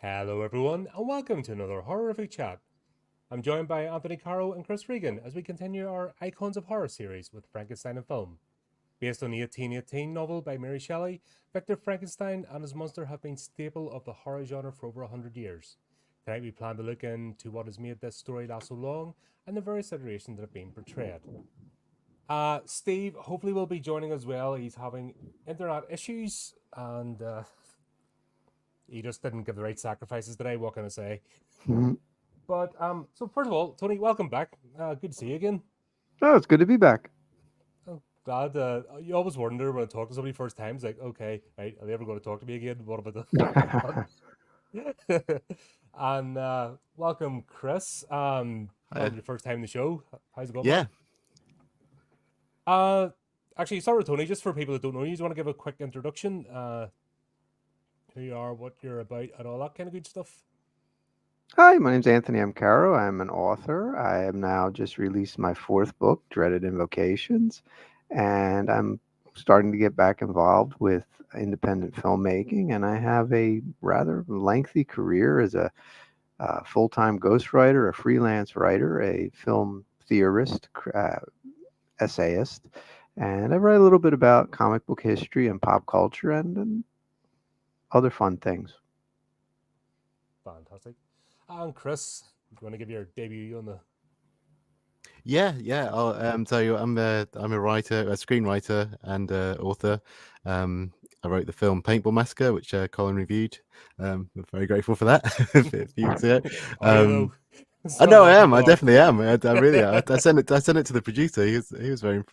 Hello, everyone, and welcome to another Horrific Chat. I'm joined by Anthony Caro and Chris Regan as we continue our Icons of Horror series with Frankenstein in film. Based on the 1818 novel by Mary Shelley, Victor Frankenstein and his monster have been staple of the horror genre for over 100 years. Tonight we plan to look into what has made this story last so long and the various iterations that have been portrayed. Steve hopefully will be joining as well. He's having internet issues and he just didn't give the right sacrifices today. What can I say? Mhm. But so first of all, Tony, welcome back. Good to see you again. Oh, it's good to be back. Oh, glad. You always wonder when I talk to somebody first time. It's like, okay, right, are they ever going to talk to me again? What about what have I done? And welcome, Chris. Uh, Probably your first time in the show. How's it going, buddy? yeah, Uh, actually, start with Tony. Just for people that don't know you, do you want to give a quick introduction? Who you are, what you're about, and all that kind of good stuff. Hi, my name's Anthony M. Caro. I'm an author. I have now just released my fourth book, Dreaded Invocations, and I'm starting to get back involved with independent filmmaking. And I have a rather lengthy career as a full-time ghostwriter, a freelance writer, a film theorist, essayist, and I write a little bit about comic book history and pop culture and other fun things. Fantastic. And Chris, do you want to give your debut on the? yeah. So I'm a writer, a screenwriter, and author. Um, I wrote the film Paintball Massacre, which Colin reviewed. I'm very grateful for that a few weeks ago. Are you though? Um, I Some know I am. people I aren't. definitely am. I really. I sent it. I sent it to the producer. He was very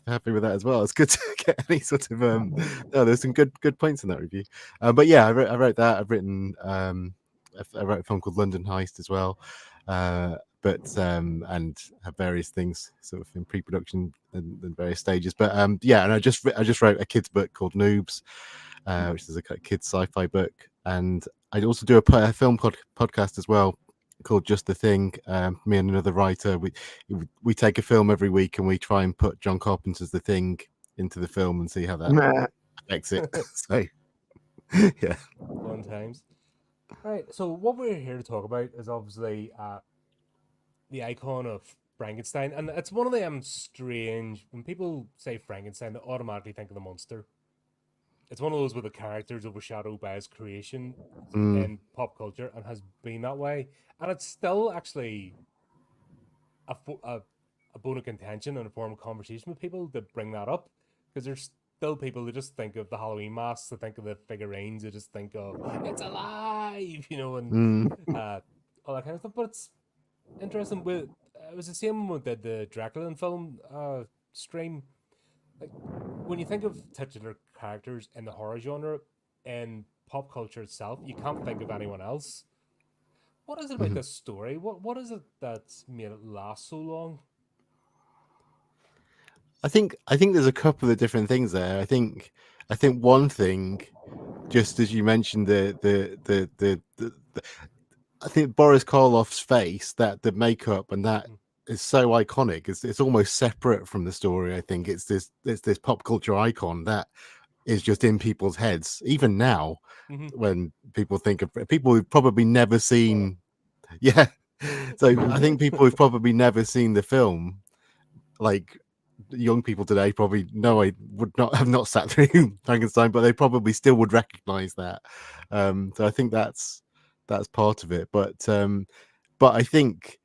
happy with that as well. It's good to get any sort of No, there's some good points in that review. But yeah, I wrote that. I've written. I wrote a film called London Heist as well. And have various things sort of in pre-production and various stages. But yeah, and I just wrote a kids book called Noobs, which is a kids sci-fi book, and I also do a film podcast as well called Just the Thing. Me and another writer, we take a film every week and we try and put John Carpenter's The Thing into the film and see how that affects it. So yeah. Fun times. All right. So what we're here to talk about is obviously the icon of Frankenstein, and it's one of them strange. When people say Frankenstein, they automatically think of the monster. It's one of those where the character's overshadowed by his creation Mm, in pop culture and has been that way, and it's still actually a a bone of contention and a form of conversation with people that bring that up because there's still people who just think of the Halloween masks, they think of the figurines, they just think of it's alive, and mm, uh, all that kind of stuff. But it's interesting. With it was the same with the Dracula film stream. Like when you think of titular characters in the horror genre and pop culture itself, you can't think of anyone else. What is it about mhm. this story? What is it that's made it last so long? I think there's a couple of different things there. I think one thing, just as you mentioned, the I think Boris Karloff's face, that the makeup and that Mm-hmm. is so iconic. It's almost separate from the story. I think it's this pop culture icon that is just in people's heads, even now, Mm-hmm. when people think of people who've probably never Well, seen. Yeah, so I think people who've probably never seen the film, like young people today, probably no, I would not have not sat through Frankenstein, but they probably still would recognize that. So I think that's part of it. But I think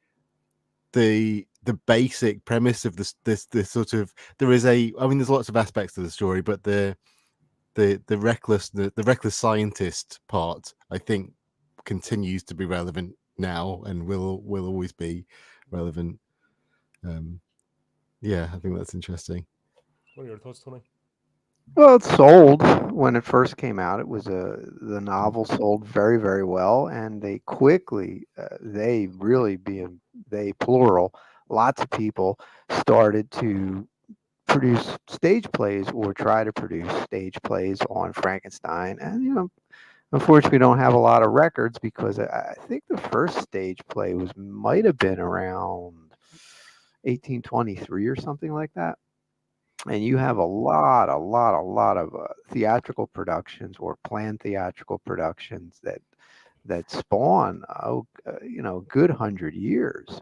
the basic premise of this sort of, there is I mean, there's lots of aspects to the story, but the reckless scientist part, I think, continues to be relevant now and will always be relevant. Um, yeah, I think that's interesting. what are your thoughts, Tony? Well, it sold when it first came out. It was the Mm, novel sold very, very well, and they quickly, they really being they plural, lots of people started to produce stage plays or try to produce stage plays on Frankenstein. And unfortunately, we don't have a lot of records because I think the first stage play was might have been around 1823 or something like that. And you Mm-hmm. have a lot of theatrical productions or planned theatrical productions that that spawn, good 100 years.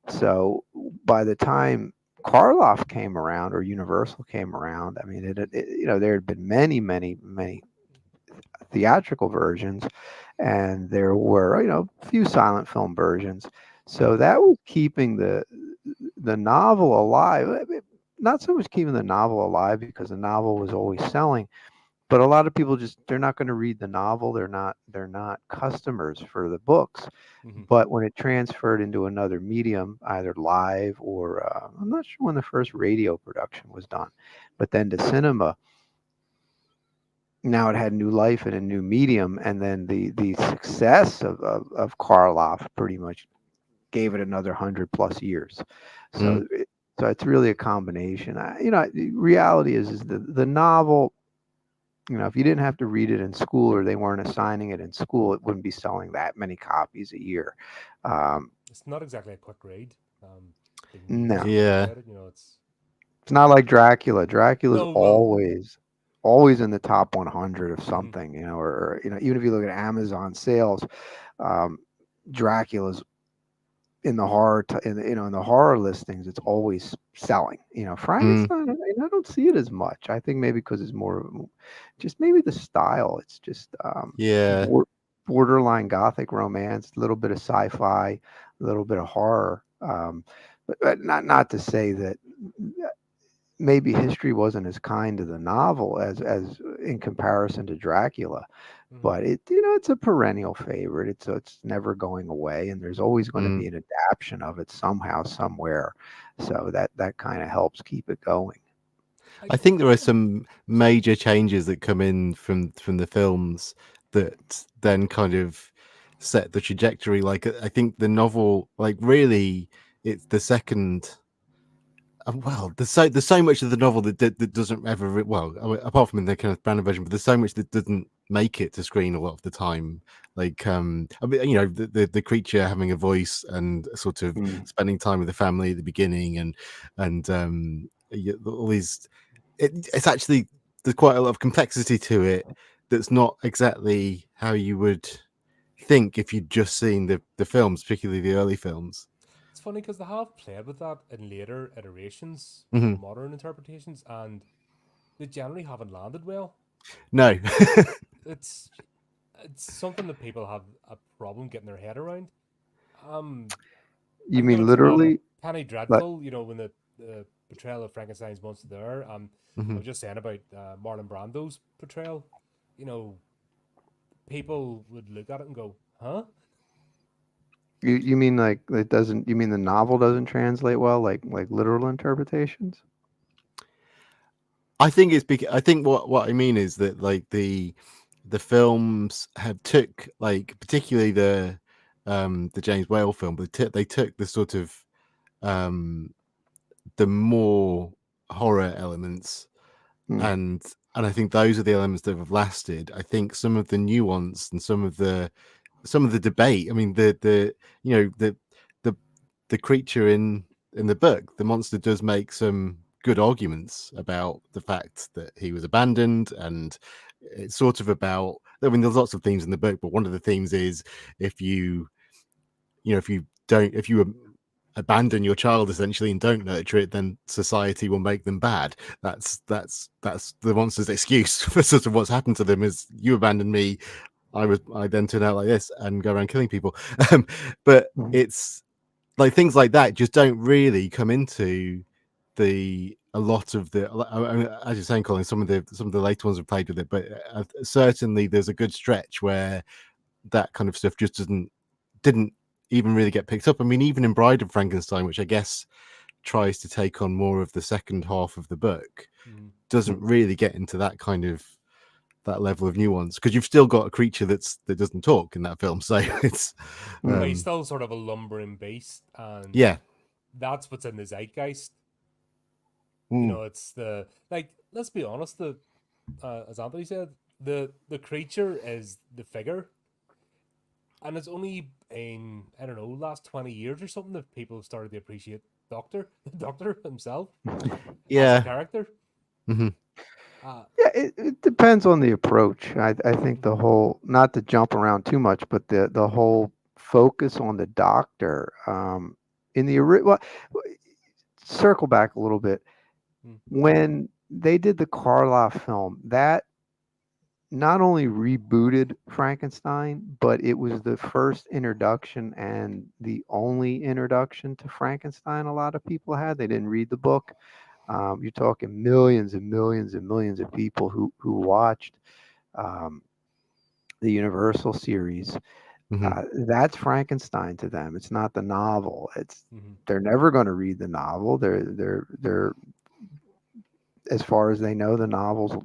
So by the time Karloff came around or Universal came around, I mean, there had been many, many, many theatrical versions, and there were a few silent film versions. So that was keeping the novel alive. Not so much keeping the novel alive because the novel was always selling, but a lot of people they're not going to read the novel. They're not customers for the books. Mhm. But when it transferred into another medium, either live or I'm not sure when the first radio production was done, but then to cinema, now it had new life in a new medium, and then the success of Karloff pretty much gave it another 100 plus years. Mm. So it's really a combination. The reality is the novel. If you didn't have to read it in school or they weren't assigning it in school, it wouldn't be selling that many copies a year. Um, It's not exactly a quick read. Taking years no, to get Yeah. through it, it's not like Dracula. Dracula's No, well, always in the top 100 of mhm. something, or even if you look at Amazon sales, um, Dracula's in the in the horror listings, it's always selling. Mm. Frankenstein, I don't see it as much. I think maybe because it's more just maybe the style. It's just Yeah. borderline gothic romance, a little bit of sci-fi, a little bit of horror. But not to say that maybe history wasn't as kind to the novel as in comparison to Dracula, Mhm. but it's a perennial favorite. It's never going away, and there's always going to Mm. be an adaptation of it somehow, somewhere. So that kind of helps keep it going. I think there are some major changes that come in from the films that then kind of set the trajectory. Like I think the novel, like really, it's the second. Well, there's so much of the novel that doesn't ever well, apart from in the kind of branded version, but there's so much that doesn't make it to screen a lot of the time. Like I mean, the creature having a voice and sort of Mm. spending time with the family at the beginning, and all these. It's actually there's quite a lot of complexity to it that's not exactly how you would think if you'd just seen the films, particularly the early films. It's funny because they have played with that in later iterations, Hmm. modern interpretations, and they generally haven't landed well. No. It's it's something that people have a problem getting their head around. Um, You I'm gonna mean throw out literally? Penny Like, Dreadful. When the portrayal of Frankenstein's monster there. I Hmm. was just saying about Marlon Brando's portrayal. You know, people would look at it and go, "Huh?" you mean like it doesn't? You mean the novel doesn't translate well, like literal interpretations? I think it's because I think what I mean is that like the films have took like particularly the James Whale film, but they took the sort of um the more horror elements Mm. and I think those are the elements that have lasted. I think some of the nuance and some of the debate. I mean, the the creature in the book, the monster does make some good arguments about the fact that he was abandoned, and it's sort of about. I mean, there's lots of themes in the book, but one of the themes is if if you don't, if you abandon your child essentially and don't nurture it, then society will make them bad. That's the monster's excuse for sort of what's happened to them is you abandoned me, I then turn out like this and go around killing people. But Mhm. it's like things like that just don't really come into a lot of the. I mean, as you're saying, Colin, some of the later ones have played with it, but certainly there's a good stretch where that kind of stuff just didn't even really get picked up. I mean, even in Bride of Frankenstein, which I guess tries to take on more of the second half of the book, Mm-hmm. doesn't really get into that kind of that level of nuance because you've still got a creature that doesn't talk in that film. So it's But Mm. he's still sort of a lumbering beast, and yeah. that's what's in the zeitgeist. Mm. It's the like. Let's be honest. The as Anthony said, the creature is the figure, and it's only in I don't know last 20 years or something that people have started to appreciate Doctor, the Doctor himself as a Yeah. character. Hmm. Uh, Yeah, It depends on the approach. I think the whole, not to jump around too much, but the whole focus on the doctor, in the well, circle back a little bit. Mm, When they did the Karloff film, that not only rebooted Frankenstein, but it was the first introduction and the only introduction to Frankenstein a lot of people had. They didn't read the book. You're talking millions and millions and millions of people who watched um, the Universal series. Hmm. That's Frankenstein to them. It's not the novel. It's mhm, They're never going to read the novel. They're as far as they know, the novel's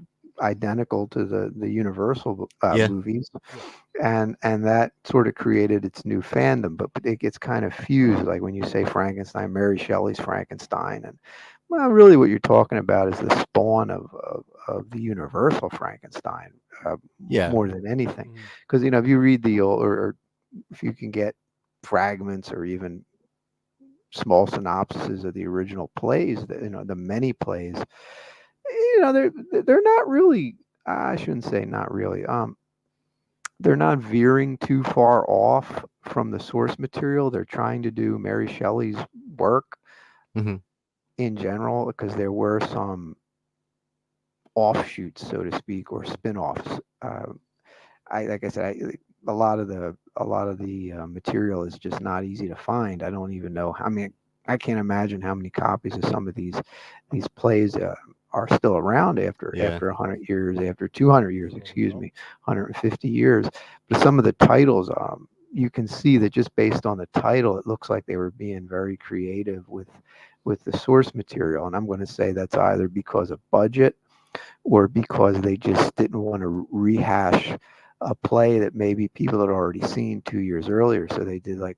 identical to the Universal Yeah. movies, yeah. and that sort of created its new fandom. But it gets kind of fused, like when you say Frankenstein, Mary Shelley's Frankenstein, and well, really what you're talking about is the spawn of the Universal Frankenstein, Yeah. more than anything. Mhm, Because if you read the old, or if you can get fragments or even small synopsises of the original plays, the many plays, they're not really. I shouldn't say not really. They're not veering too far off from the source material. They're trying to do Mary Shelley's work Hmm. in general, because there were some offshoots, so to speak, or spin-offs. I like I said, a lot of the material is just not easy to find. I don't even know. I mean, I can't imagine how many copies of some of these plays are still around Yeah. after 100 years, after 200 years, oh, excuse well, me, 150 years. But some of the titles, you can see that just based on the title, it looks like they were being very creative with the source material. And I'm going to say that's either because of budget or because they just didn't want to rehash a play that maybe people had already seen 2 years earlier. So they did like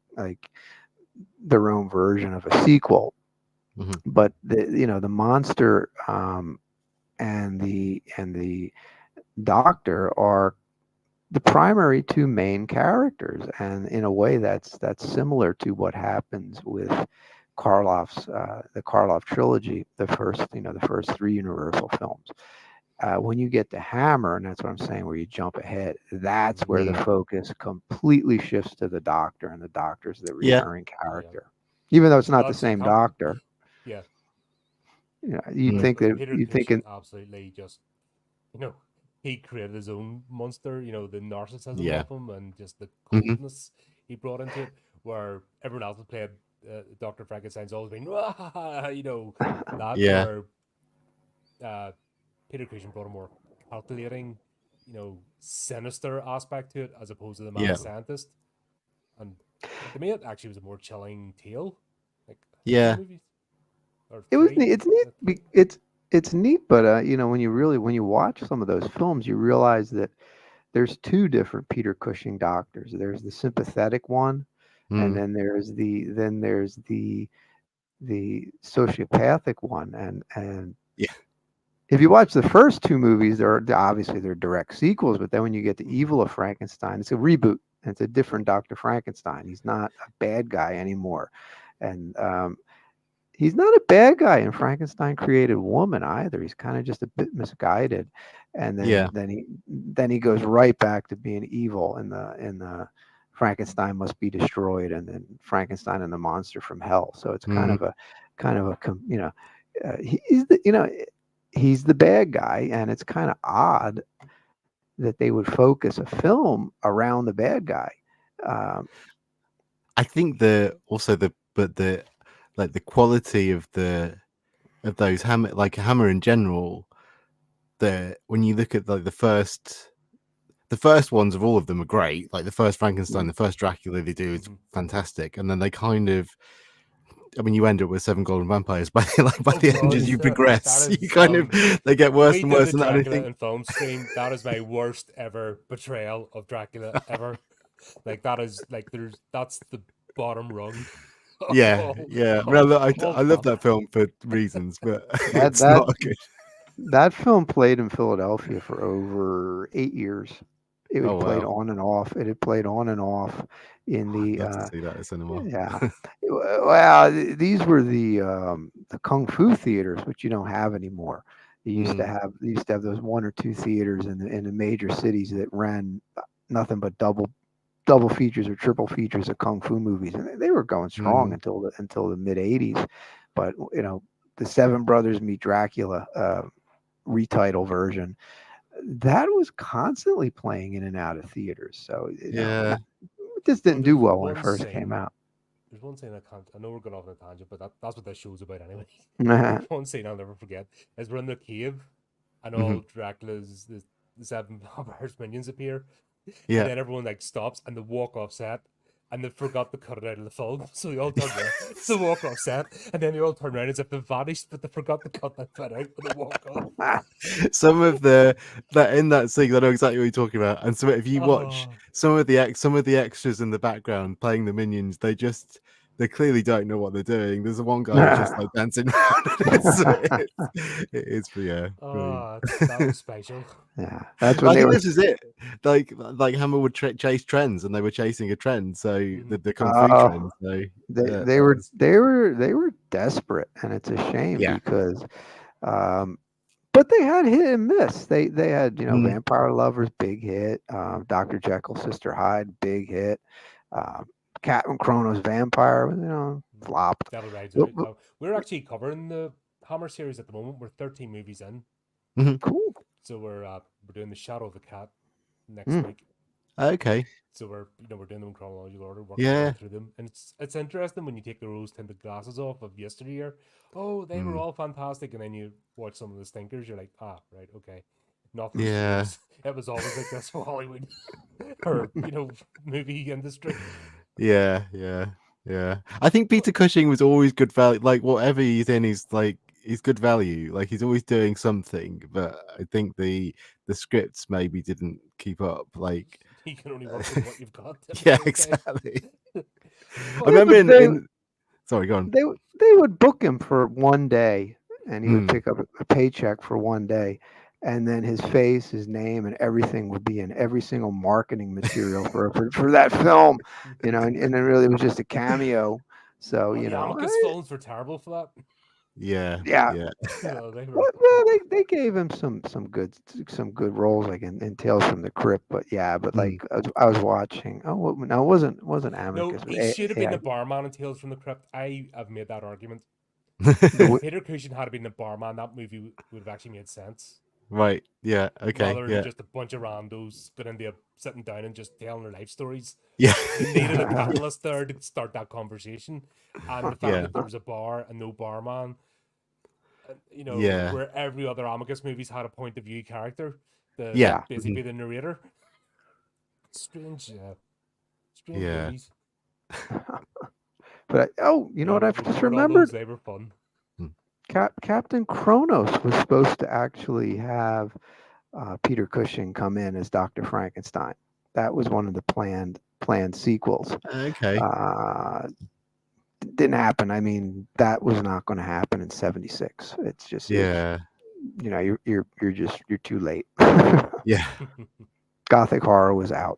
their own version of a sequel. Hmm. But the monster, and the doctor are the primary two main characters, and in a way that's similar to what happens with Karloff's the Karloff trilogy, the first three Universal films. When you get to Hammer, and that's what I'm saying, where you jump ahead, that's mhm, where the focus completely shifts to the Doctor, and the Doctor's the Yeah. recurring yeah. character, even though it's not the That's same Doctor. yeah. You'd Mm. think that Peter you think Cushing in, absolutely just you know he created his own monster. The narcissism Yeah. of him and just the Hmm. coldness he brought into it, where everyone else has played Doctor Frankenstein's always been that Yeah. where uh, Peter Cushing brought a more calculating, sinister aspect to it as opposed to the mad Yeah. scientist. And to me, it actually was a more chilling tale. Like two Yeah. movies or it was three. neat. It's neat. Uh, It's neat, but when you watch some of those films, you realize that there's two different Peter Cushing doctors. There's the sympathetic one, and Mm. then there's the sociopathic one. And Yeah. if you watch the first two movies, they're direct sequels. But then when you get to mhm, Evil of Frankenstein, it's a reboot. And it's a different Dr. Frankenstein. He's not a bad guy anymore, and he's not a bad guy in Frankenstein Created Woman either. He's kind of just a bit misguided, and then Yeah. then he goes right back to being evil in the Frankenstein Must Be Destroyed, and then Frankenstein and the Monster from Hell. So it's kind Mm. of a he's he's the bad guy, and it's kind of odd that they would focus a film around the bad guy. Um, I think the like the quality of those hammer, like Hammer in general, when you look at like the first ones of all of them are great. Like the first Frankenstein, the first Dracula they do is mhm. fantastic, and then they kind of, I mean, you end up with seven golden vampires by by Oh the end God, as you that progress. You is kind of, they get when worse we and did worse, the and I Dracula think, and film stream. That is my worst ever betrayal of Dracula ever. Like that is like that's the bottom rung of yeah, yeah. I mean, all I love time. that film for reasons, but that it's that not good. That film played in Philadelphia for over 8 years. It Oh was played wow, on and off. It had played on and off in I'd the love to see that at cinema. yeah. Well, these were the kung fu theaters, which you don't have anymore. You used to have those one or two theaters in the major cities that ran nothing but double features or triple features of kung fu movies, and they were going strong until the mid '80s. But the Seven Brothers Meet Dracula retitle version, that was constantly playing in and out of theaters. So it just didn't do well when it first came out. There's one scene I know we're going off on a tangent, but that's what this show's about anyway. One scene I'll never forget is we're in the cave, and all Dracula's the seven vampires minions appear. Yeah. And then everyone stops and they walk off set, and they forgot to cut it out of the film. So they all turn around, so they walk off set, and then they all turn around as if they've vanished, but they forgot to cut that bit out when they walk off. Some of that in that scene, I know exactly what you're talking about. And so if you watch some of the extras in the background playing the minions, they clearly don't know what they're doing. There's one guy who's just dancing around. It's that was special. Yeah, that's when this is it. Like Hammer would chase trends, and they were chasing a trend. So the kung fu trend. So they were desperate, and it's a shame because. But they had hit and miss. They had Vampire Lovers, big hit. Dr. Jekyll, Sister Hyde, big hit. Captain Chronos Vampire, flopped. Devil Rides. We're actually covering the Hammer series at the moment. We're 13 movies in. Cool. So we're doing the Shadow of the Cat next week. Okay. So we're doing them in chronological order, working through them, and it's interesting when you take the rose-tinted glasses off of yesteryear. Oh, they were all fantastic, and then you watch some of the stinkers. You're like, right, okay, nothing. Yeah. It was always like this for Hollywood or movie industry. Yeah. I think Peter Cushing was always good value. Like whatever he's in, he's good value. Like he's always doing something. But I think the scripts maybe didn't keep up. Like you can only work with what you've got. Yeah, exactly. I remember sorry, go on. They would book him for one day, and he would pick up a paycheck for one day. And then his face, his name, and everything would be in every single marketing material for that film, and it really was just a cameo. So the Amicus films were terrible for that. Yeah. They gave him some good roles like in Tales from the Crypt, but I was watching. Oh, no, it wasn't Amicus. No, he should have been the barman in Tales from the Crypt. I have made that argument. Peter Cushing had been the barman. That movie would have actually made sense. Right. Yeah. Okay. Rather than just a bunch of randos going in there, sitting down and just telling their life stories. Yeah. They needed a catalyst there to start that conversation, and the fact that there was a bar and no barman. Where every other Amicus movies had a point of view character, basically the narrator. Strange movies. But what I've just remembered? They were fun. Captain Chronos was supposed to actually have Peter Cushing come in as Dr. Frankenstein. That was one of the planned sequels. Okay. Didn't happen. I mean, that was not going to happen in '76. It's just you're too late. Yeah. Gothic horror was out.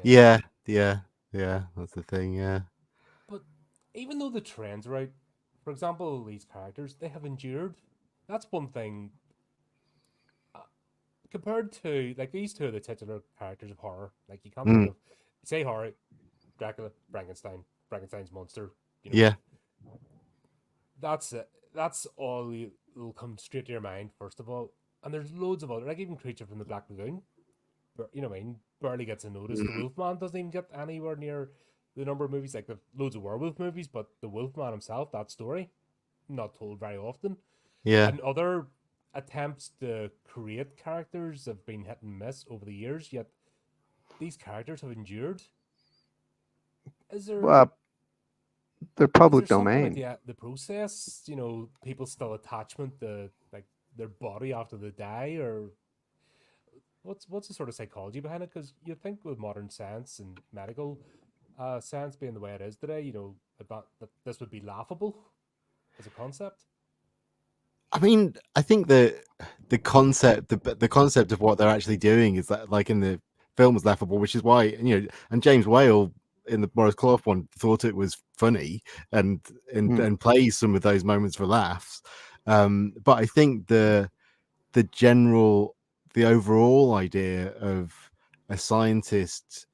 Yeah. That's the thing. Yeah. But even though the trends are out, for example, these characters, they have endured. That's one thing. Compared to these two are the titular characters of horror. Like you can't think of, say horror, Dracula, Frankenstein's monster. Yeah. That's it. That's all will come straight to your mind first of all. And there's loads of other, like even Creature from the Black Lagoon. Barely gets a notice. The Wolfman doesn't even get anywhere near the number of movies. Like the loads of werewolf movies, but the Wolfman himself, that story, not told very often. Yeah. And other attempts to create characters have been hit and miss over the years. Yet these characters have endured. Is there? They're public domain. The process, people's still attachment to their body after they die, or what's the sort of psychology behind it? Because you think with modern science and medical science being the way it is today, that this would be laughable as a concept. I mean, I think the concept of what they're actually doing is that, like in the film, was laughable, which is why and James Whale in the Morris Cloth one thought it was funny and plays some of those moments for laughs. But I think the the overall idea of a scientist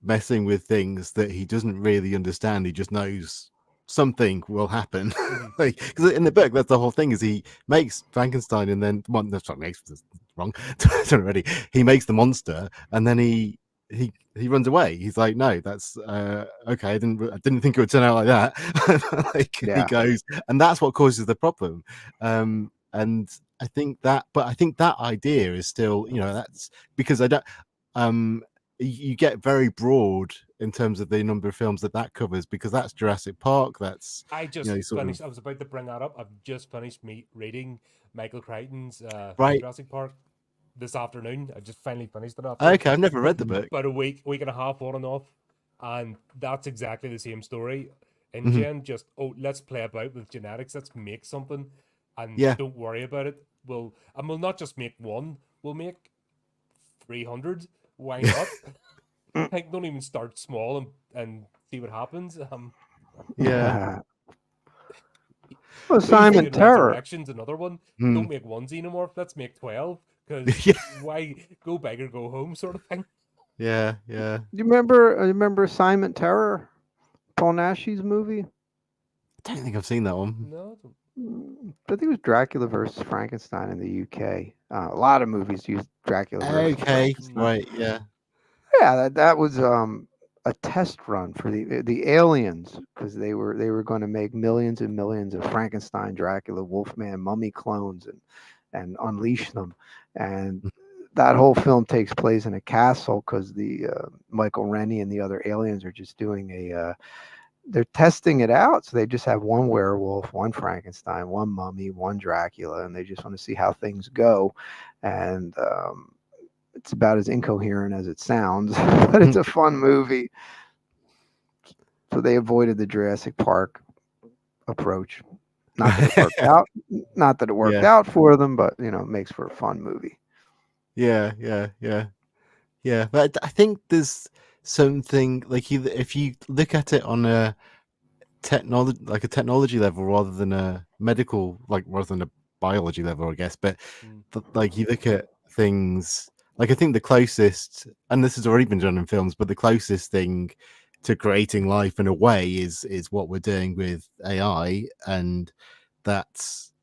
messing with things that he doesn't really understand. He just knows something will happen. Like, because in the book, that's the whole thing, is he makes Frankenstein, and then wrong. Already. He makes the monster, and then he runs away. He's like, no, that's okay. I didn't think it would turn out like that. Like, he goes, and that's what causes the problem. And I think that idea is still, that's because I don't. You get very broad in terms of the number of films that covers, because that's Jurassic Park. That's I just finished. I was about to bring that up. I've just finished reading Michael Crichton's Jurassic Park this afternoon. I just finally finished it after. Okay, I've never read the book. About a week and a half on and off, and that's exactly the same story. InGen just let's play about with genetics. Let's make something, and don't worry about it. We'll not just make one. We'll make 300. Why not? Like, don't even start small and see what happens. Well, Simon Terror. Resurrection's another one. Don't make one xenomorph. Let's make 12. Because why go big or go home, sort of thing. Yeah. You remember Simon Terror, Paul Nashi's movie? I don't think I've seen that one. No. I think it was Dracula versus Frankenstein in the UK. A lot of movies use Dracula versus Frankenstein. Right, yeah. Yeah, that was a test run for the aliens, because they were going to make millions and millions of Frankenstein, Dracula, Wolfman, Mummy clones and unleash them. And that whole film takes place in a castle, because the Michael Rennie and the other aliens are just doing they're testing it out. So they just have one werewolf, one Frankenstein, one mummy, one Dracula, and they just want to see how things go. And it's about as incoherent as it sounds, but it's a fun movie. So they avoided the Jurassic Park approach. Not that it worked out for them, but it makes for a fun movie. Yeah. But I think there's something, like, if you look at it on a technology level rather than a medical, rather than a biology level, I guess. But like, you look at things, like, I think the closest, and this has already been done in films, but the closest thing to creating life in a way is what we're doing with AI, and that's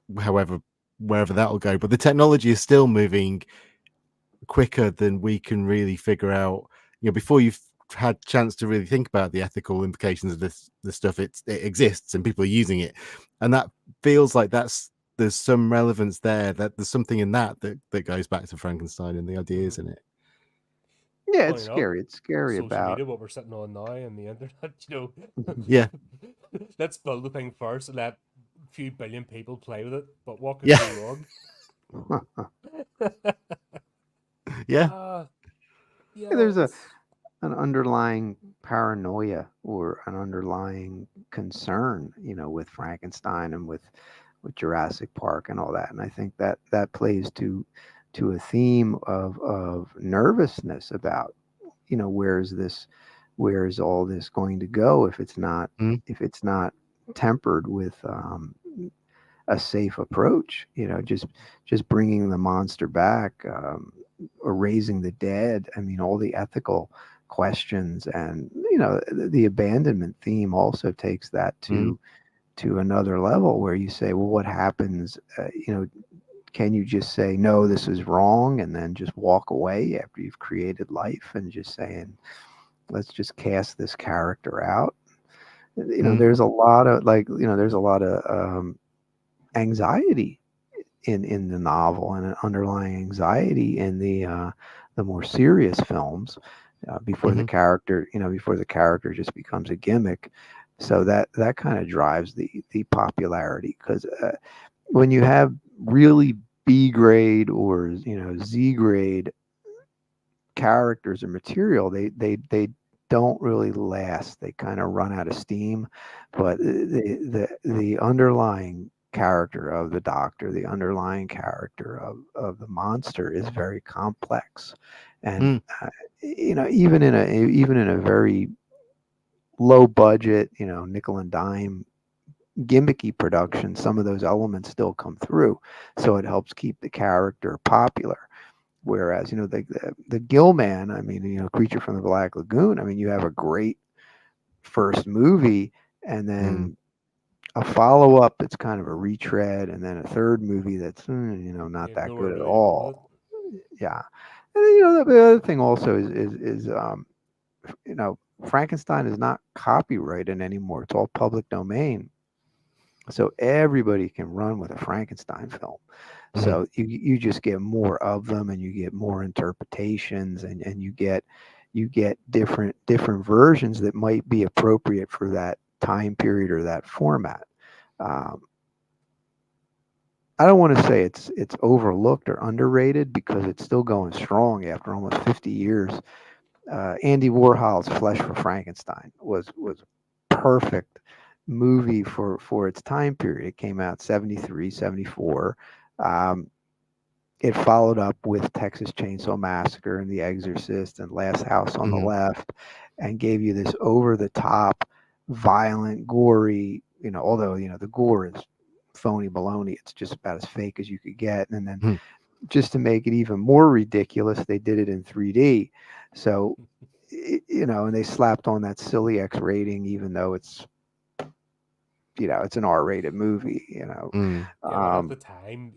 wherever that will go. But the technology is still moving quicker than we can really figure out. Before you've had chance to really think about the ethical implications of this stuff, it exists and people are using it, and that feels like there's some relevance there, that there's something in that goes back to Frankenstein and the ideas in it. Yeah, it's scary. It's scary social about media, what we're sitting on now, and the internet. Yeah. Let's build the thing first and let a few billion people play with it. But what could go wrong? There's an underlying paranoia or an underlying concern, with Frankenstein and with Jurassic Park and all that. And I think that plays to a theme of nervousness about, where is all this going to go if it's not tempered with a safe approach, just bringing the monster back, or raising the dead. I mean, all the ethical questions, and the abandonment theme also takes that to another level, where you say, well, what happens? Can you just say, no, this is wrong, and then just walk away after you've created life, and just saying, let's just cast this character out? There's a lot of anxiety in the novel, and an underlying anxiety in the more serious films, before the character just becomes a gimmick. So that kind of drives the popularity, because when you have really B grade or Z grade characters or material, they don't really last. They kind of run out of steam. But the underlying character of the doctor, the underlying character of the monster, is very complex, and even in a very low budget, nickel and dime gimmicky production, some of those elements still come through. So it helps keep the character popular. Whereas, the Gill Man, I mean, Creature from the Black Lagoon, I mean, you have a great first movie, and Mm. then a follow up that's kind of a retread, and then a third movie that's not You've that nowhere good at really to go with it. all. Yeah, and then, the other thing also is you know Frankenstein is not copyrighted anymore. It's all public domain, so everybody can run with a Frankenstein film. Mhm. So you just get more of them, and you get more interpretations, and you get different versions that might be appropriate for that time period or that format. Um, I don't want to say it's overlooked or underrated because it's still going strong after almost 50 years. Andy Warhol's Flesh for Frankenstein was perfect movie for its time period. It came out 73, 74. Um, it followed up with Texas Chainsaw Massacre and The Exorcist and Last House on the Mhm. Left, and gave you this over the top, violent, gory. Although the gore is phony baloney, it's just about as fake as you could get. And then Mhm. just to make it even more ridiculous, they did it in 3D. So and they slapped on that silly X rating, even though it's an R-rated movie. Mm. Yeah, but at the Um, time,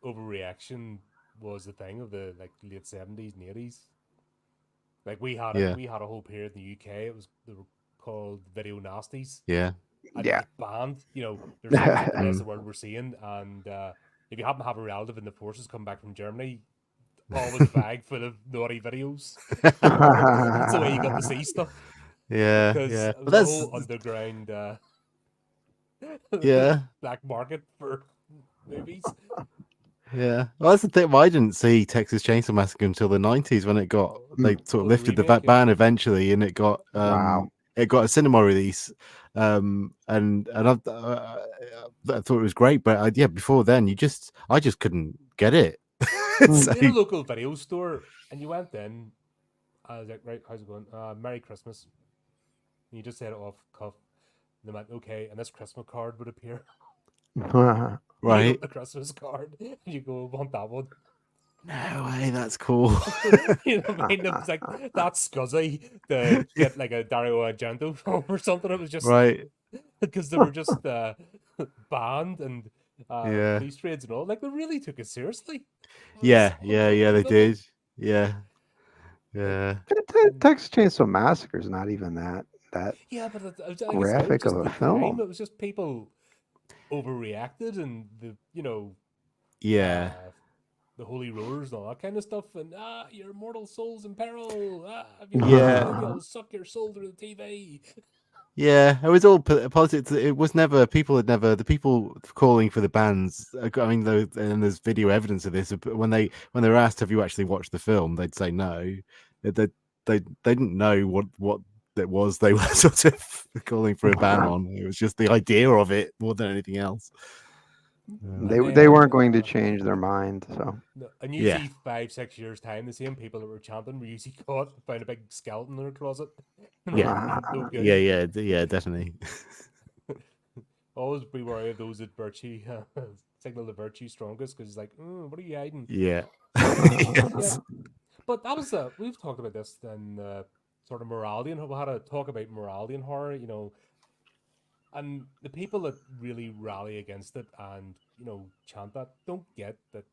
overreaction was the thing of the like late 70s and 80s. Like Yeah. we had a whole period in the UK. They were called video nasties, Yeah. and it yeah. was banned. There's things that the rest Mm. of the world were seeing, and if you happen to have a relative in the forces come back from Germany, always a bag full of naughty videos. That's the way you got to see stuff Yeah. because Yeah. it But was a that's whole underground yeah. black market for movies. Yeah. Well, that's the thing. Well, I didn't see Texas Chainsaw Massacre until the 90s when they sort of Oh, the lifted the remake, yeah. ban eventually, and Wow. it got a cinema release. And I thought it was great, but yeah, before then, I just couldn't get it. Mm. So We had a local video store, and you went in. I was like, right, how's it going? Merry Christmas. And you just said it off cuff. And they went, okay, and this Christmas card would appear. You right. open the Christmas card, and you go, want that one. No way, that's cool. You know what I mean? It was like, that's scuzzy to Yeah, get like a Dario Argento film or something. It was just right. because they were just banned and Yeah. police raids and all. Like, they really took it seriously. It was Yeah, yeah, yeah, they unbelievable. did. Yeah. Like, Yeah. and Texas Chainsaw Massacre is not even that yeah, but like I said, it was graphic of just a the time. film. It was just people overreacted and Yeah. uh, the holy rollers and all that kind of stuff. And your mortal soul's in peril. If you watch this Yeah. movie, I'll suck your soul through the TV. Yeah, it was all politics. It was never the people calling for the bans. I mean, though, and there's video evidence of this. When they were asked, "Have you actually watched the film?" They'd say no. They didn't know what it was they were sort of calling for a ban on. It was just the idea of it more than anything else. And They then weren't going to change their mind. So no, and Yeah, usually 5 6 years time, the same people that were chanting were usually caught, found a big skeleton in their closet. And they're yeah, like, no yeah, good. yeah, yeah, definitely. Always be wary of those that virtue signal the virtue strongest because it's like, what are you hiding? Yeah. Yeah, Yes. but that was we've talked about this in sort of morality and we had to talk about morality and horror, and the people that really rally against it and chant that don't get that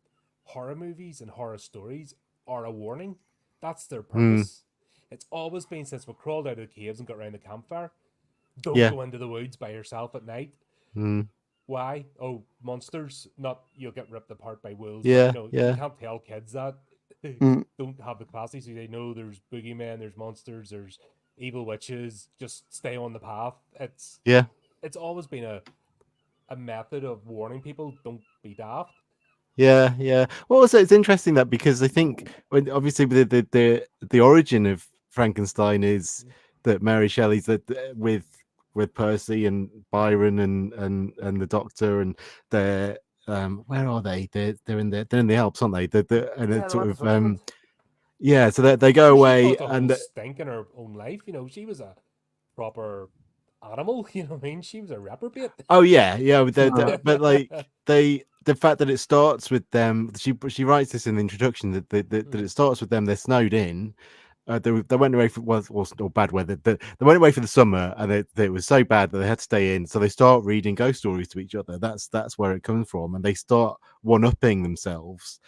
horror movies and horror stories are a warning. That's their Mm, purpose. It's always been since we crawled out of the caves and got around the campfire. Don't yeah. go into the woods by yourself at night. Mm, Why? Oh, monsters! Not you'll get ripped apart by wolves. But yeah. you Yeah. can't tell kids that mm, don't have the capacity, so they know there's boogeymen, there's monsters, there's evil witches. Just stay on the path. Yeah. It's always been a method of warning people don't be daft. Yeah, yeah. Well, also it's interesting that because I think when obviously the origin of Frankenstein is that Mary Shelley's that with Percy and Byron and the Doctor and they're where are they? They're in the Alps, aren't they? And Yeah, it's they're sort up in of Switzerland. so they go So she away caused a whole and stink in her own life. She was a proper animal. You know what I mean? She was a reprobate. Oh yeah, yeah. But like the fact that it starts with them, she writes this in the introduction that it starts with them. They're snowed in. They went away for or bad weather. They went away for the summer, and it was so bad that they had to stay in. So they start reading ghost stories to each other. That's where it comes from, and they start one-upping themselves.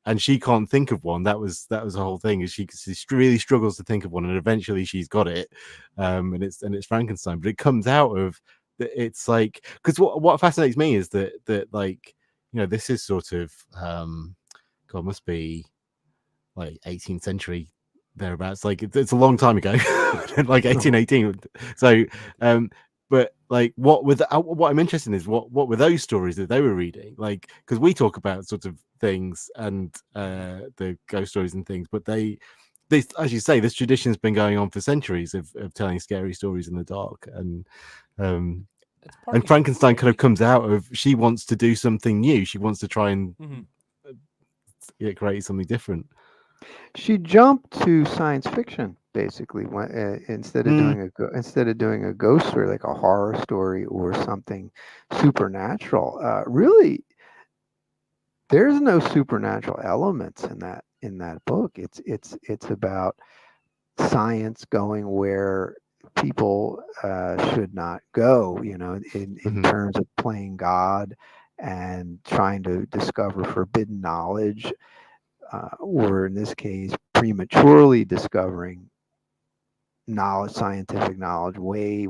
And she can't think of one. That was the whole thing. Is she really struggles to think of one, and eventually she's got it. And it's Frankenstein, but it comes out of it's like, because what fascinates me is that like, you know, this is sort of God, must be like 18th century thereabouts. Like it's a long time ago, like 1818. So but like what I'm interested in is what were those stories that they were reading, like, because we talk about sort of things and the ghost stories and things, but this, as you say, this tradition has been going on for centuries of telling scary stories in the dark. And Frankenstein kind of comes out of, she wants to do something new. She wants to try and create something different. She jumped to science fiction basically instead of doing a ghost story, like a horror story or something supernatural. Really, there's no supernatural elements in that book. It's about science going where people should not go, you know, in terms of playing God and trying to discover forbidden knowledge, or in this case, prematurely discovering scientific knowledge way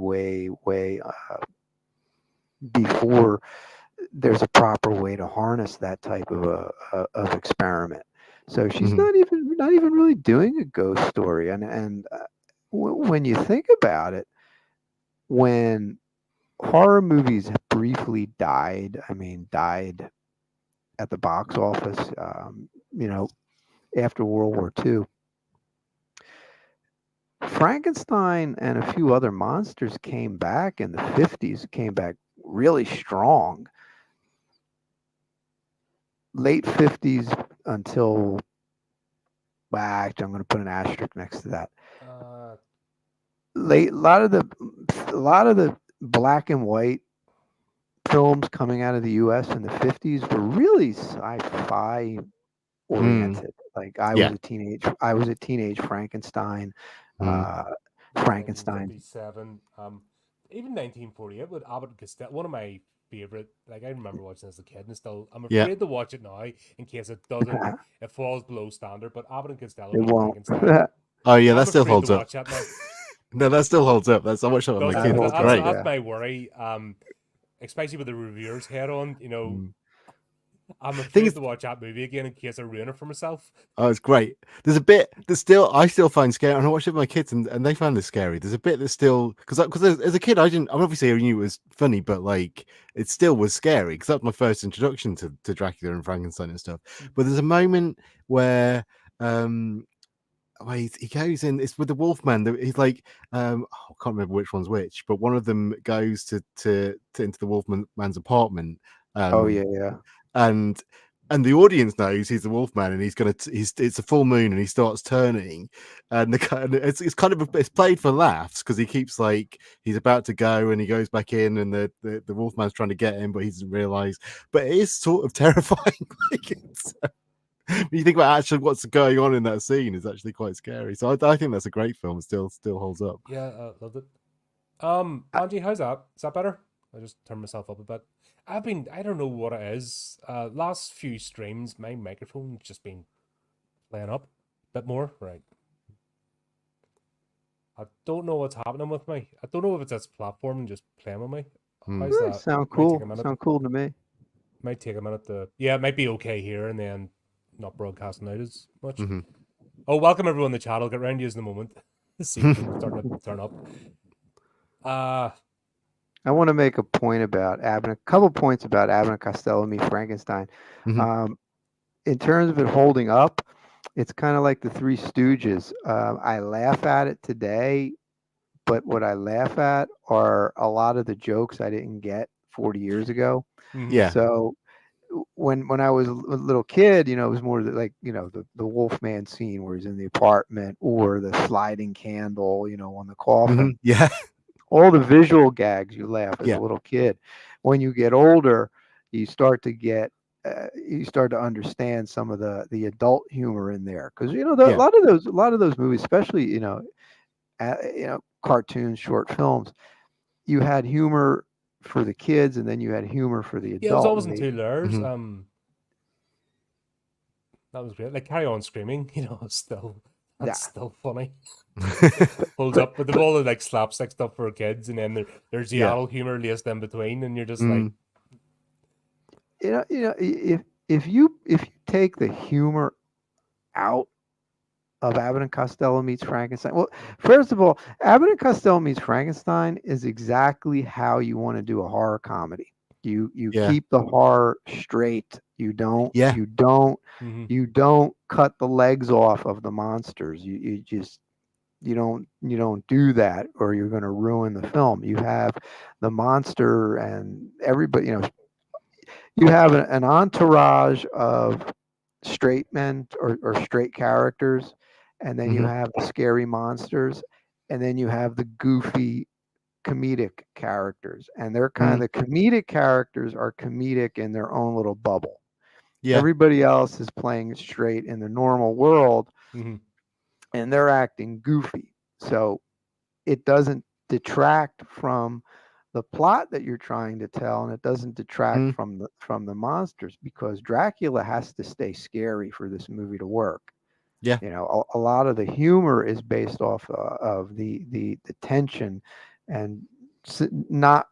before there's a proper way to harness that type of experiment. So she's not even really doing a ghost story. And when you think about it, when horror movies have briefly died at the box office, you know, after World War II, Frankenstein and a few other monsters came back in the 50s, came back really strong. Late 50s until, actually, I'm going to put an asterisk next to that. A lot of the black and white films coming out of the U.S. in the 50s were really sci-fi oriented. Like I was a teenage Frankenstein. Frankenstein. 1957, even 1948 with Abbott and Costello, one of my favorite. Like I remember watching as a kid, and still I'm afraid to watch it now in case it doesn't, it falls below standard. But Abbott and Costello, It won't. Oh yeah, that still holds up. No, that still holds up. That's so much of my kids. That's Great. That's my worry. Especially with the reviewers head on, you know. I'm afraid to watch that movie again in case I ruin it for myself. Oh, it's great. There's a bit that I still find scary, and I watched it with my kids, and they found this scary. There's a bit that still, because as a kid, I obviously knew it was funny, but like it still was scary because that was my first introduction to Dracula and Frankenstein and stuff. But there's a moment where he goes in. It's with the Wolfman. He's like, I can't remember which one's which, but one of them goes to into the Wolfman's apartment. And the audience knows he's the Wolfman, and it's a full moon, and he starts turning, and it's kind of it's played for laughs because he keeps like he's about to go, and he goes back in, and the Wolfman's trying to get him, but he doesn't realize. But it is sort of terrifying. When you think about actually what's going on in that scene, is actually quite scary. So I think that's a great film. It still holds up. Yeah, loved it. Angie, how's that? Is that better? I just turned myself up a bit. I don't know what it is. Last few streams, my microphone's just been playing up a bit more. Right. I don't know what's happening with me. I don't know if it's this platform just playing with me. How's that? Sound cool. Sound cool to me. Might take a minute to. Yeah, it might be okay here and then not broadcasting out as much. Oh, welcome everyone in the chat. I'll get around to you in a moment. See if people starting to turn up. I want to make a couple points about Abbott and Costello meet Frankenstein. In terms of it holding up, it's kind of like the Three Stooges. I laugh at it today, but what I laugh at are a lot of the jokes I didn't get 40 years ago. Yeah. So when I was a little kid, you know, it was more like, you know, the Wolfman scene where he's in the apartment, or the sliding candle, you know, on the coffin. Yeah. all the visual gags, you laugh as Yeah. a little kid. When you get older, you start to get you start to understand some of the adult humor in there, because a Yeah. lot of those movies, especially cartoons, short films, you had humor for the kids, and then you had humor for the Yeah, it was adult. always in two layers. Mm-hmm. That was great. Like Carry On Screaming, Yeah, that's still funny. Holds up, but they've all the like slapstick stuff for kids, and then there's the Yeah. adult humor laced in between, and you're just like, Mm. if you take the humor out of Abbott and Costello Meets Frankenstein. Well, first of all, Abbott and Costello Meets Frankenstein is exactly how you want to do a horror comedy. You Yeah. keep the horror straight. You don't Yeah. mhm. you don't cut the legs off of the monsters. You don't do that, or you're going to ruin the film. You have the monster and everybody. You have an entourage of straight men, or straight characters, and then you Mm-hmm. have the scary monsters, and then you have the goofy comedic characters, and they're kind of, Mm. the comedic characters are comedic in their own little bubble. Yeah. Everybody else is playing it straight in the normal world, Mhm. and they're acting goofy. So it doesn't detract from the plot that you're trying to tell, and it doesn't detract Mm. from the monsters, because Dracula has to stay scary for this movie to work. Yeah. A lot of the humor is based off of the tension, and not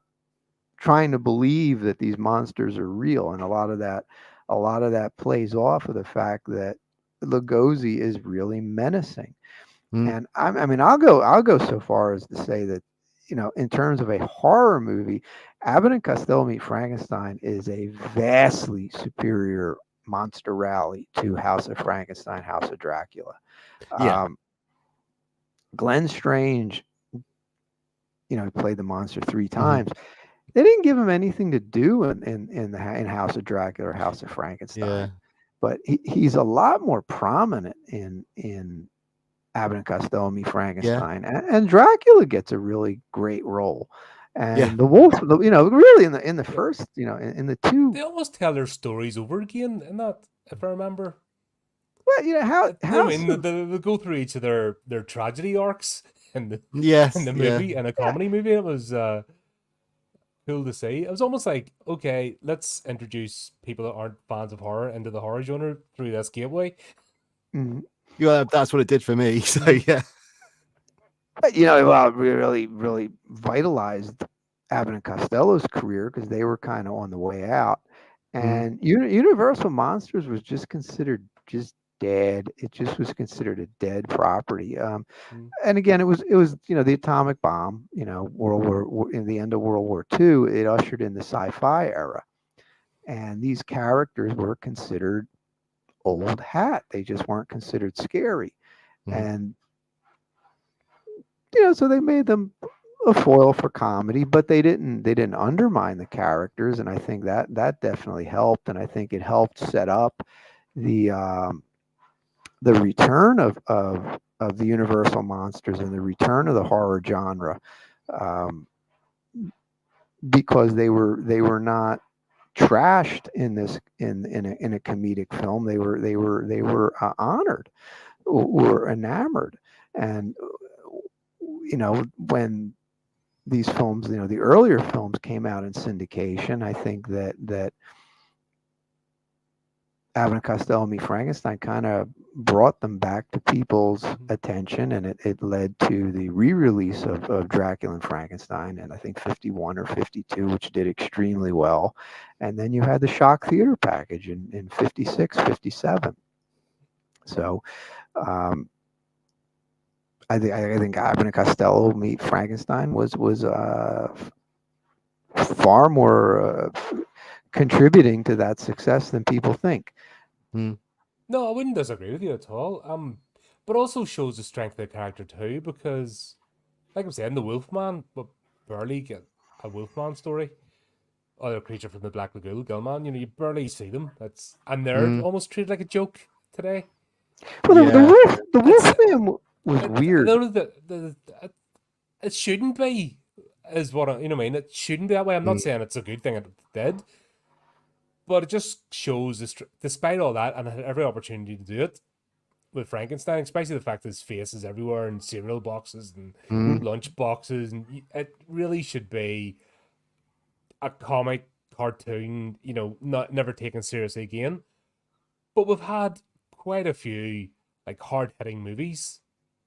trying to believe that these monsters are real, and a lot of that plays off of the fact that Lugosi is really menacing. Mm. And I mean, I'll go so far as to say that, in terms of a horror movie, Abbott and Costello Meet Frankenstein is a vastly superior monster rally to House of Frankenstein, House of Dracula. Yeah. Glenn Strange, he played the monster 3 Mm-hmm. times. They didn't give him anything to do in House of Dracula or House of Yeah. Frankenstein, but he's a lot more prominent in Abbott and Costello Meet Yeah. Frankenstein, and Dracula gets a really great role, Yeah. and the wolf, really in the Yeah. first, in the two. They almost tell their stories over again, in that, if I remember. Well, how They go through each of their tragedy arcs in the Yes. in the Yeah. movie, in a comedy movie. It was cool to see. It was almost like, okay, let's introduce people that aren't fans of horror into the horror genre through this gateway. Mhm. Yeah. That's what it did for me. So yeah. But well, it really vitalized Abbott and Costello's career, because they were kind of on the way out, and Universal Monsters was just considered just dead. It just was considered a dead property. And again, it was the atomic bomb. In the end of World War II, it ushered in the sci-fi era, and these characters were considered old hat. They just weren't considered scary, and so they made them a foil for comedy, but they didn't undermine the characters, and I think that definitely helped, and I think it helped set up the return of the Universal monsters, and the return of the horror genre, because they were not trashed in a comedic film. They were honored, or enamored, and when these films, the earlier films came out in syndication, I think that Abbott and Costello Meet Frankenstein kind of brought them back to people's attention, and it led to the re-release of Dracula and Frankenstein, and I think 51 or 52, which did extremely well. And then you had the shock theater package in 56, 57. So I think Abbott and Costello Meet Frankenstein was far more contributing to that success than people think. No, I wouldn't disagree with you at all. But also shows the strength of the character too, because, like I'm saying, the Wolfman, but barely get a Wolfman story. Other creature from the Black Lagoon, Gilman, you barely see them. And they're almost treated like a joke today. Well, the Wolfman was weird. It shouldn't be. is what you know. What I mean, it shouldn't be that way. I'm not saying it's a good thing it did, but it just shows, despite all that, and I had every opportunity to do it with Frankenstein, especially the fact that his face is everywhere in cereal boxes and lunch boxes, and it really should be a comic cartoon, you know, not never taken seriously again. But we've had quite a few like hard hitting movies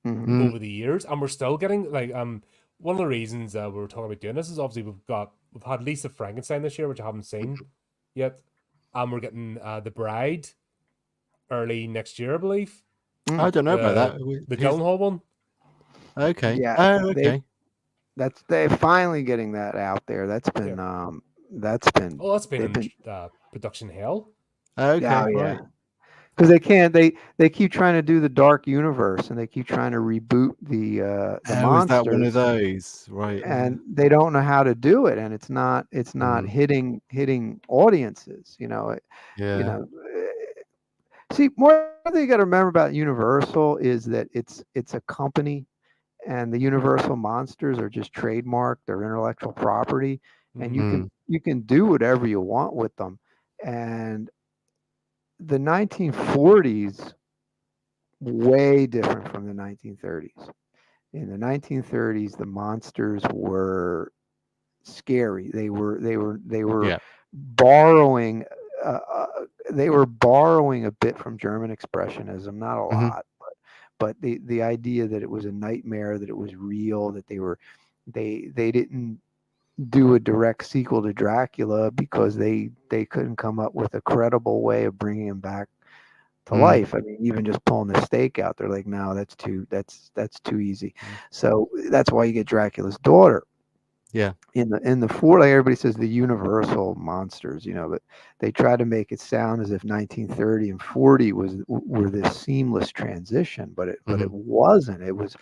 over the years, and we're still getting like one of the reasons we were talking about doing this is obviously we've had Lisa Frankenstein this year, which I haven't seen yet, and we're getting The Bride early next year, I believe. I don't know about that. The Gyllenhaal one. Okay. Yeah, Oh, okay. they're finally getting that out there. That's been that's been production hell. Okay, yeah, right. Because they keep trying to do the dark universe, and they keep trying to reboot the monsters. Is that one of those? Right. And they don't know how to do it, and it's not hitting audiences. You know, Yeah. you know. See, more thing you got to remember about Universal is that it's a company, and the Universal monsters are just trademarked, they're intellectual property, and you can do whatever you want with them. And the 1940s way different from the 1930s. In the 1930s, the monsters were scary. They were borrowing. They were borrowing a bit from German expressionism, not a lot, but the idea that it was a nightmare, that it was real, that they didn't do a direct sequel to Dracula because they couldn't come up with a credible way of bringing him back to life. I mean, even just pulling the stake out, they're like, no, that's too easy. So that's why you get Dracula's daughter. Yeah. In the four, like everybody says, the Universal monsters, you know, but they try to make it sound as if 1930 and 40 were this seamless transition, but it wasn't. It was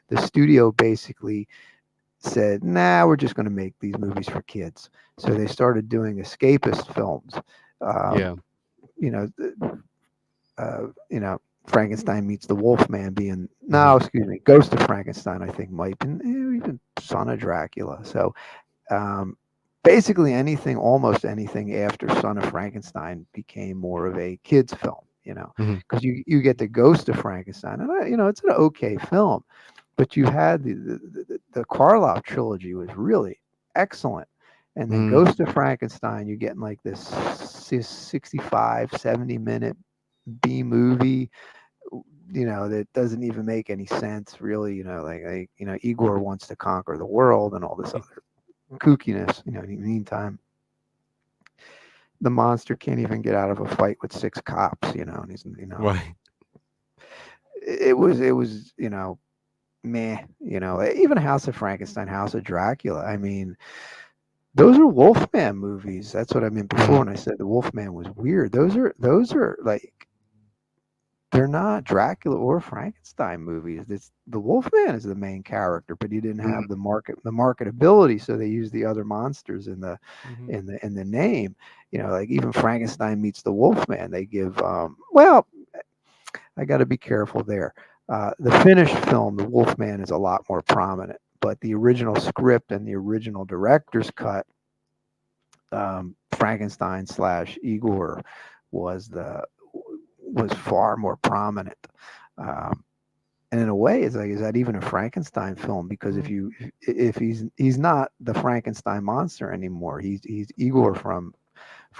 the studio basically said, nah, we're just going to make these movies for kids. So they started doing escapist films. You know, Frankenstein meets the Wolfman being Ghost of Frankenstein, I think might be even Son of Dracula. So basically almost anything after Son of Frankenstein became more of a kids film, you know, because you get the Ghost of Frankenstein, and you know, it's an okay film, but you had the Karloff trilogy was really excellent. And then Ghost of Frankenstein, you're getting like this 65, 70-minute B movie, you know, that doesn't even make any sense, really. You know, like you know, Igor wants to conquer the world and all this other kookiness. You know, in the meantime, the monster can't even get out of a fight with 6 cops. You know, and he's, you know, right. It was you know, meh. You know, even House of Frankenstein, House of Dracula. I mean, those are Wolfman movies. That's what I meant before when I said the Wolfman was weird. Those are like, they're not Dracula or Frankenstein movies. The Wolfman is the main character, but he didn't have the marketability, so they used the other monsters in the in the name. You know, like even Frankenstein meets the Wolfman. They give well, I got to be careful there. The finished film, the Wolfman is a lot more prominent, but the original script and the original director's cut, Frankenstein / Igor was far more prominent. And in a way, it's like, is that even a Frankenstein film? Because if he's not the Frankenstein monster anymore, he's Igor from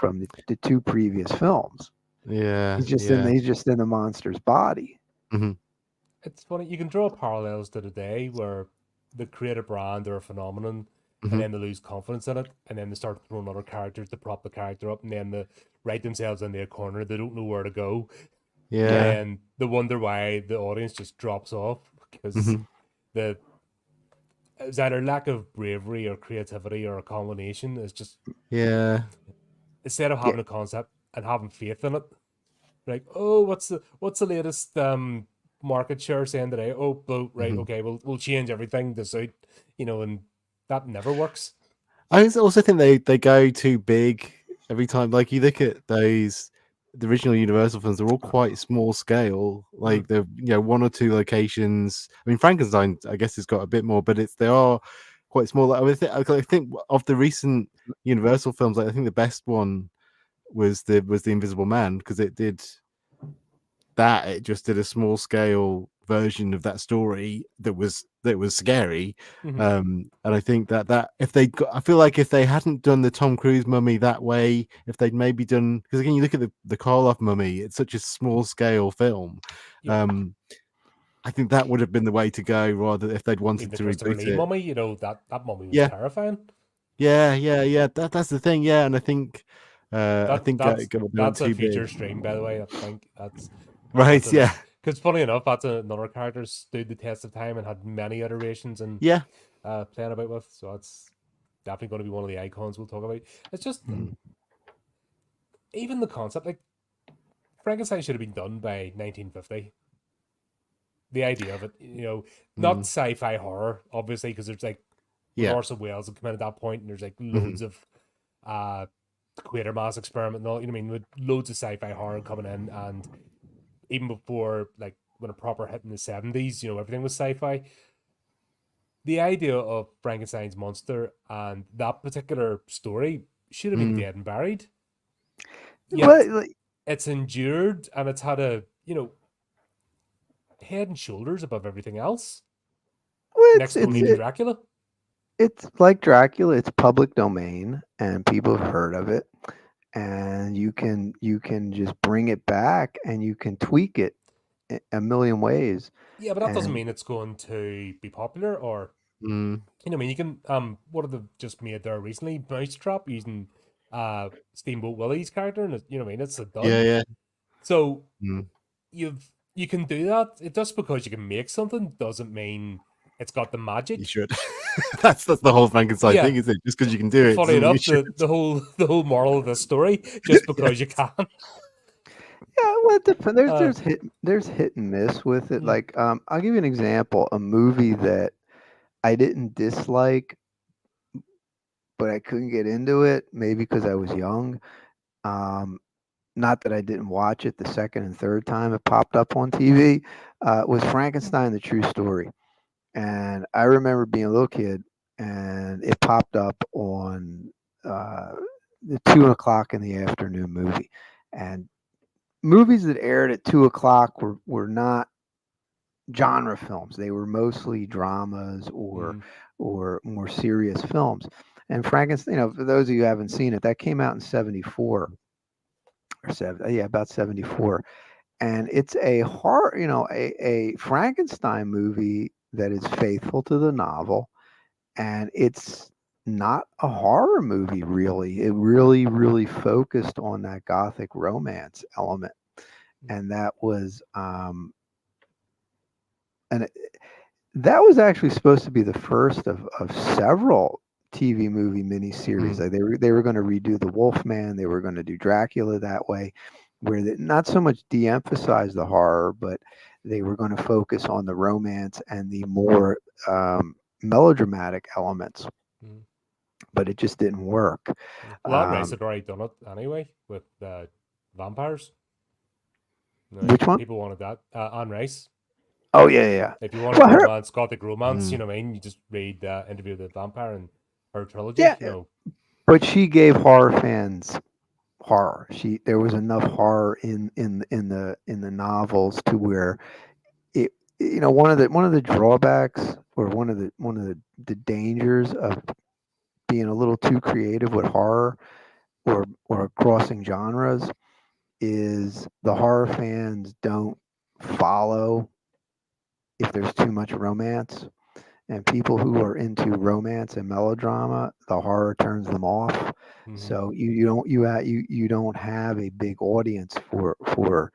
the 2 previous films. Yeah, he's just in the monster's body. It's funny, you can draw parallels to today where they create a brand or a phenomenon, and then they lose confidence in it, and then they start throwing other characters to prop the character up, and then they write themselves into a corner. They don't know where to go. Yeah. And they wonder why the audience just drops off, because it's either lack of bravery or creativity or a combination. It's just instead of having a concept and having faith in it, like, oh, what's the latest market share saying today? Oh, right, okay, we'll change everything to suit, you know, and that never works. I also think they go too big every time. Like, you look at the original Universal films, they're all quite small scale. Like, they're, you know, 1 or 2 locations. I mean, Frankenstein, I guess, has got a bit more, but they are quite small. I think of the recent Universal films, I think the best one was the Invisible Man, because it just did a small scale version of that story that was scary. And I think that if I feel like if they hadn't done the Tom Cruise Mummy that way, if they'd maybe done, because again, you look at the Karloff Mummy, it's such a small scale film. Yeah. I think that would have been the way to go, rather if they'd Even wanted the to Christopher reboot Lee it. mummy, that mummy was Yeah, terrifying. yeah. That's the thing. Yeah, and I think it went That's a too big. future stream, by the way. I think that's Right? Yeah, because funny enough, that's another character stood the test of time and had many iterations and yeah. playing about with. So it's definitely going to be one of the icons we'll talk about. It's just even the concept, like Frankenstein should have been done by 1950. The idea of it, not sci-fi horror, obviously, because there's like Yeah. Orson Welles had come in at that point, and there's like loads of Quatermass experiment and all, you know what I mean, with loads of sci-fi horror coming in, and even before, like, when a proper hit in the 70s, everything was sci-fi. The idea of Frankenstein's monster and that particular story should have been dead and buried. Yet it's endured, and it's had a, head and shoulders above everything else. Next only to Dracula. It's like Dracula. It's public domain, and people have heard of it. And you can just bring it back, and you can tweak it a million ways. Yeah, but that doesn't mean it's going to be popular, or you can what have they just made there recently? Mousetrap, using Steamboat Willie's character, and it's a dud. Yeah. So you can do that. It just because you can make something doesn't mean it's got the magic. You should. that's the whole Frankenstein thing, isn't it? Just because you can do it. Funny enough, the whole moral of the story, just because you can. Yeah, well, there's hit and miss with it. Like, I'll give you an example. A movie that I didn't dislike, but I couldn't get into it, maybe because I was young. Not that I didn't watch it the second and third time it popped up on TV. Was Frankenstein: The True Story. And I remember being a little kid, and it popped up on the 2 o'clock in the afternoon movie. And movies that aired at 2 o'clock were not genre films. They were mostly dramas or more serious films. And Frankenstein, for those of you who haven't seen it, that came out in 74 or about 74. And it's a horror, a Frankenstein movie that is faithful to the novel, and it's not a horror movie, really. It really, really focused on that gothic romance element, and that was that was actually supposed to be the first of several TV movie miniseries. Like they were going to redo the Wolfman, they were going to do Dracula that way, where they not so much de-emphasize the horror, but they were going to focus on the romance and the more melodramatic elements. But it just didn't work. Well, Rice had already done it anyway with vampires. Which one? People wanted that. Anne Rice. Oh, yeah. If you want romance, gothic romance, you know what I mean? You just read Interview with the Vampire and her trilogy. Yeah, but she gave horror fans horror. There was enough horror in the novels to where it, one of the drawbacks, or one of the dangers of being a little too creative with horror or crossing genres is the horror fans don't follow if there's too much romance. And people who are into romance and melodrama, the horror turns them off. So you don't have a big audience for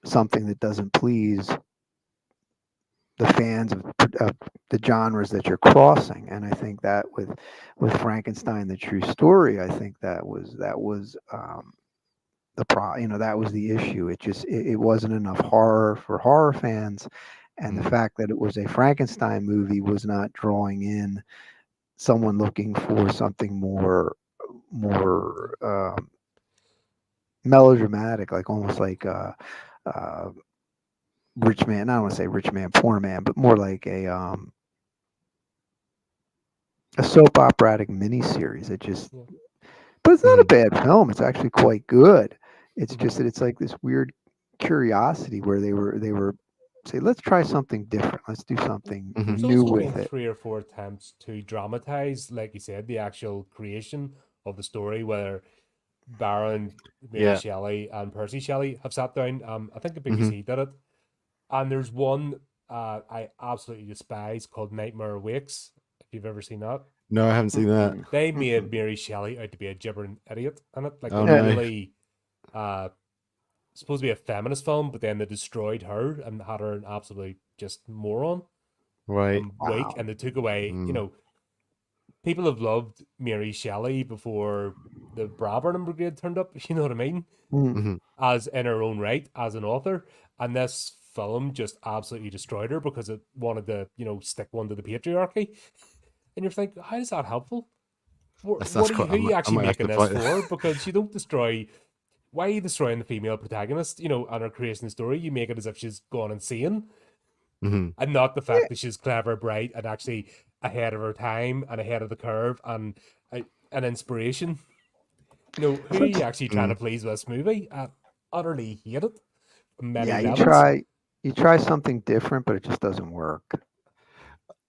something that doesn't please the fans of the genres that you're crossing. And I think that with Frankenstein: The True Story, I think that was that was the issue. It wasn't enough horror for horror fans. And the fact that it was a Frankenstein movie was not drawing in someone looking for something more melodramatic, like almost like rich man. I don't want to say rich man, poor man, but more like a a soap operatic miniseries. It just, Yeah. but it's not a Mhm. bad film. It's actually quite good. It's Hmm. just that it's like this weird curiosity where they were say, let's try something different. Let's do something Mhm. There's new also been with it. 3 or 4 attempts to dramatize, like you said, the actual creation of the story, where Baron, Mary Yeah. Shelley, and Percy Shelley have sat down. I think the Mhm. BBC did it, and there's one I absolutely despise called Nightmare Wakes. If you've ever seen that, No, I haven't seen that. Mm-mm, they mm-mm. made Mary Shelley out to be a gibbering idiot in it. Like, Oh they Yeah, no. really uh supposed to be a feminist film, but then they destroyed her and had her an absolute just moron Right. and weak, wow. and they took away. Mm. People have loved Mary Shelley before the Bradburn Brigade turned up. You know what I mean? Mm. Mhm. As in her own right, as an author, and this film just absolutely destroyed her because it wanted to, stick one to the patriarchy. And you're thinking, how is that helpful? That's quite. Who are you I actually might have making to this fight. for? Because you don't destroy. Why are you destroying the female protagonist? And her creation story, you make it as if she's gone insane, Mhm. and not the Yeah, fact that she's clever, bright, and actually ahead of her time and ahead of the curve and an inspiration. Who are so you it's, actually trying to Mm. please with this movie? I utterly hate it on many yeah, levels. you try something different, but it just doesn't work.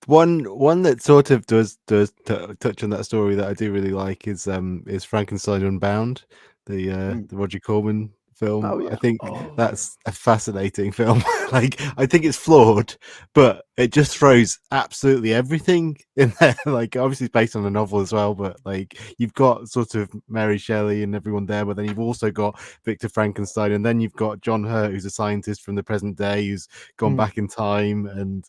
One that sort of does touch on that story that I do really like is Frankenstein Unbound, Mm. the Roger Corman film. Oh I yeah. think Oh yeah. that's a fascinating film. Like, I think it's flawed, but it just throws absolutely everything in there. Like, obviously it's based on a novel as well, but like, you've got sort of Mary Shelley and everyone there, but then you've also got Victor Frankenstein, and then you've got John Hurt, who's a scientist from the present day who's gone Mm. back in time, and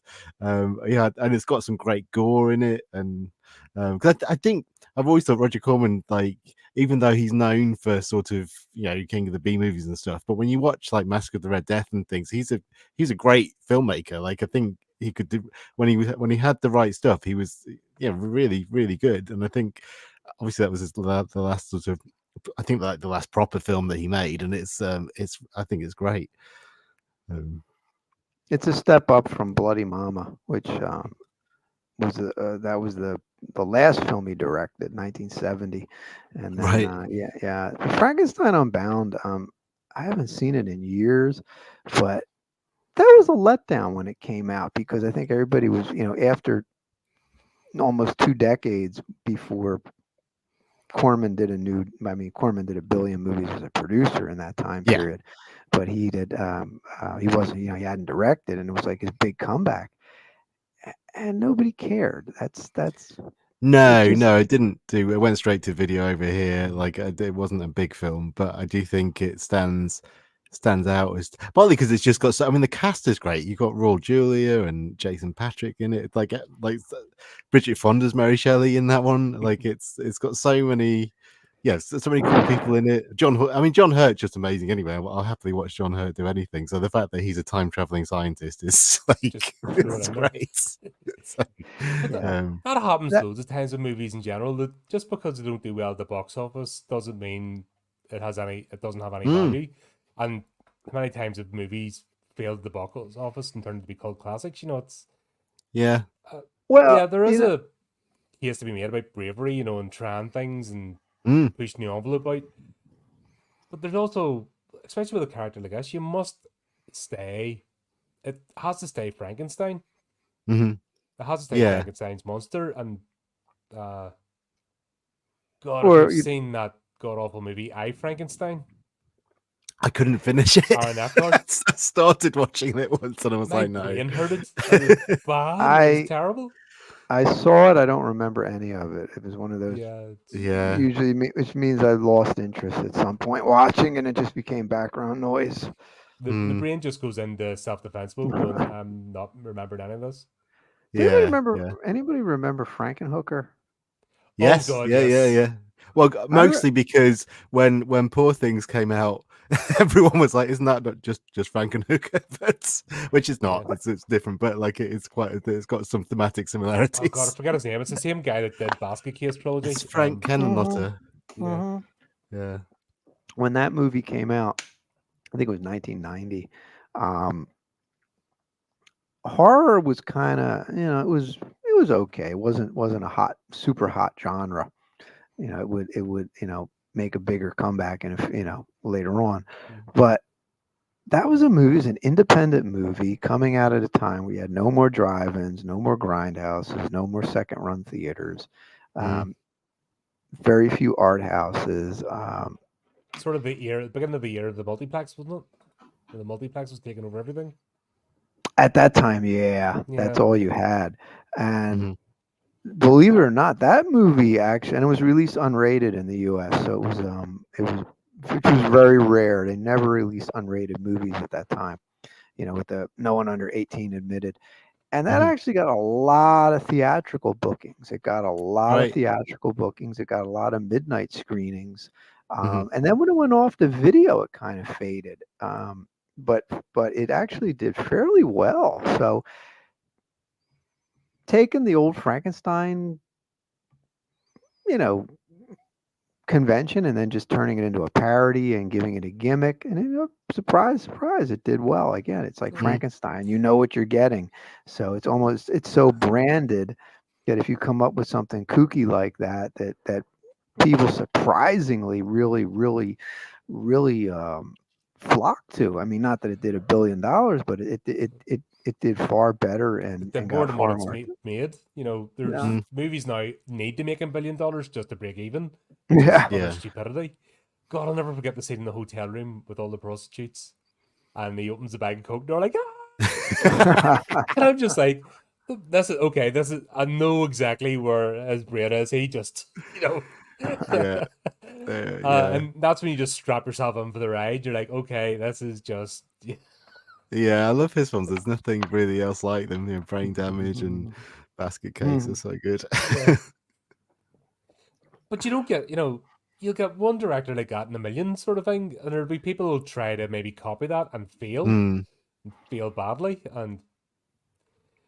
yeah, and it's got some great gore in it, and because I think I've always thought Roger Corman, like, even though he's known for sort of, King of the B movies and stuff, but when you watch like Mask of the Red Death and things, he's a great filmmaker. Like, I think he could do, when he had the right stuff, he was, yeah, really really good. And I think obviously that was the last sort of, I think, like the last proper film that he made, and it's I think it's great. Um, It's a step up from Bloody Mama, which was that was the last film he directed, 1970, and then right. yeah, Frankenstein Unbound. I haven't seen it in years, but that was a letdown when it came out because I think everybody was, after almost 2 decades before Corman did a billion movies as a producer in that time Yeah. period, but he wasn't, he hadn't directed, and it was like his big comeback, and nobody cared. That's it. No, Just no, it didn't do. It went straight to video over here. Like, it wasn't a big film, but I do think it stands out as, partly because it's just got so. I mean, the cast is great. You got Raul Julia and Jason Patric in it. Like Bridget Fonda's Mary Shelley in that one. Like, it's got so many. Yes, so many cool people in it. I mean, John Hurt just amazing. Anyway, I'll happily watch John Hurt do anything. So the fact that he's a time traveling scientist is Just like, throw it it's in there. great. So, But yeah. that happens That loads of times with movies in general. That just because they don't do well at the box office doesn't mean it doesn't have any mm, value. And many times if movies failed at the box office and turned to be cult classics, it's yeah. uh, well, yeah, there is a case to be made about bravery, and trying things and Mm, pushing the envelope out. But there's also, especially with a character like this, you must stay. It has to stay Frankenstein. mhm. It has to stay Yeah. Frankenstein's monster. And uh, God, if or you've seen that god awful movie, I Frankenstein, I couldn't finish it. Aaron Eckhart, I started watching it once and I was my like, no. brain hurted. It was bad. It was I terrible. I saw it. I don't remember any of it. It was one of those Yeah, Yeah. which means I lost interest at some point watching, and it just became background noise. the Mm, brain just goes into self defense mode, going, I'm not remembering any of this. Does anybody yeah. remember? Yeah. Anybody remember Frankenhooker? Oh Yes. God, Yeah. Yeah. yes. Yeah. Well, I re- mostly because when Poor Things came out, everyone was like, "Isn't that not just Frankenhooker?" But, which is Yeah. not. It's different, but like it's got some thematic Oh God, I similarities. forget his name. It's the same guy that did Basket Case It's trilogy. Frank Mhm, Henenlotter. Yeah. mhm. Yeah. When that movie came out, I think it was 1990. Um, Horror was kind of, it was okay. It wasn't a super hot genre. It would make a bigger comeback and later on, but that was a movie. It was an independent movie coming out at a time we had no more drive-ins, no more grindhouses, no more second-run theaters, very few art houses. Sort of the beginning of the year of the multiplex, wasn't it? When the multiplex was taking over everything. At that time, yeah, that's all you had, and believe it or not, that movie actually, and it was released unrated in the U.S., so which was very rare. They never released unrated movies at that time, with no one under 18 admitted. And that actually got a lot of theatrical bookings. It got a lot of theatrical bookings. It got a lot of midnight screenings. And then when it went off the video, it kind of faded. But it actually did fairly well. So taking the old Frankenstein, convention and then just turning it into a parody and giving it a gimmick, and surprise, it did well. Again, it's like Frankenstein. You know what you're getting. So it's so branded that if you come up with something kooky like that people surprisingly really flock to. I mean, not that it did $1 billion, but it did far better and more got than far what it's more. made. There's movies now need to make $1 billion just to break even. Yeah. Utter stupidity. God, I'll never forget the scene in the hotel room with all the prostitutes, and he opens the bag of coke. And they're like, ah! And I'm just like, this is okay. This is, I know exactly where his brain is. He just, and that's when you just strap yourself in for the ride. You're like, okay, this is just. Yeah, I love his films. There's nothing really else like them. Brain Damage and Basket Case are so good. Yeah. But you don't get, you'll get one director like that in a million sort of thing, and there'll be people who'll try to maybe copy that and fail badly. And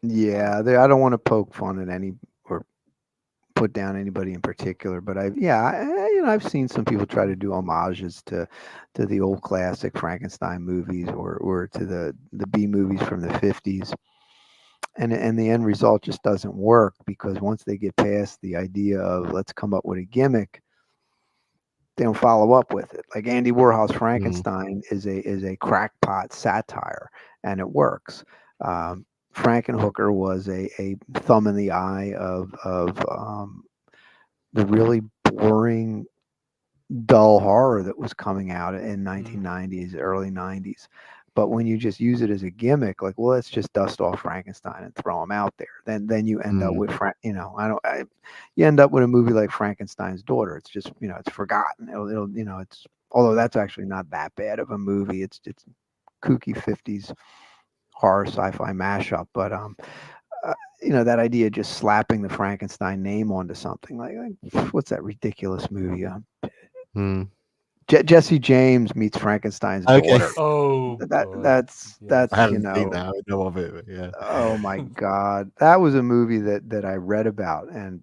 yeah, I don't want to poke fun at any or put down anybody in particular, but I've seen some people try to do homages to the old classic Frankenstein movies or to the B movies from the 50s. And the end result just doesn't work, because once they get past the idea of let's come up with a gimmick, they don't follow up with it. Like Andy Warhol's Frankenstein is a crackpot satire, and it works. Frankenhooker was a thumb in the eye of the really boring, dull horror that was coming out in 1990s, early 90s. But when you just use it as a gimmick, like, well, let's just dust off Frankenstein and throw him out there, then you end up with you end up with a movie like Frankenstein's Daughter. It's just it's forgotten. It'll it's, although that's actually not that bad of a movie. It's kooky 50s horror sci-fi mashup, but that idea of just slapping the Frankenstein name onto something like what's that ridiculous movie? Jesse James meets Frankenstein's daughter. Oh, that's I haven't seen that. I know of it, but yeah. Oh my God, that was a movie that I read about and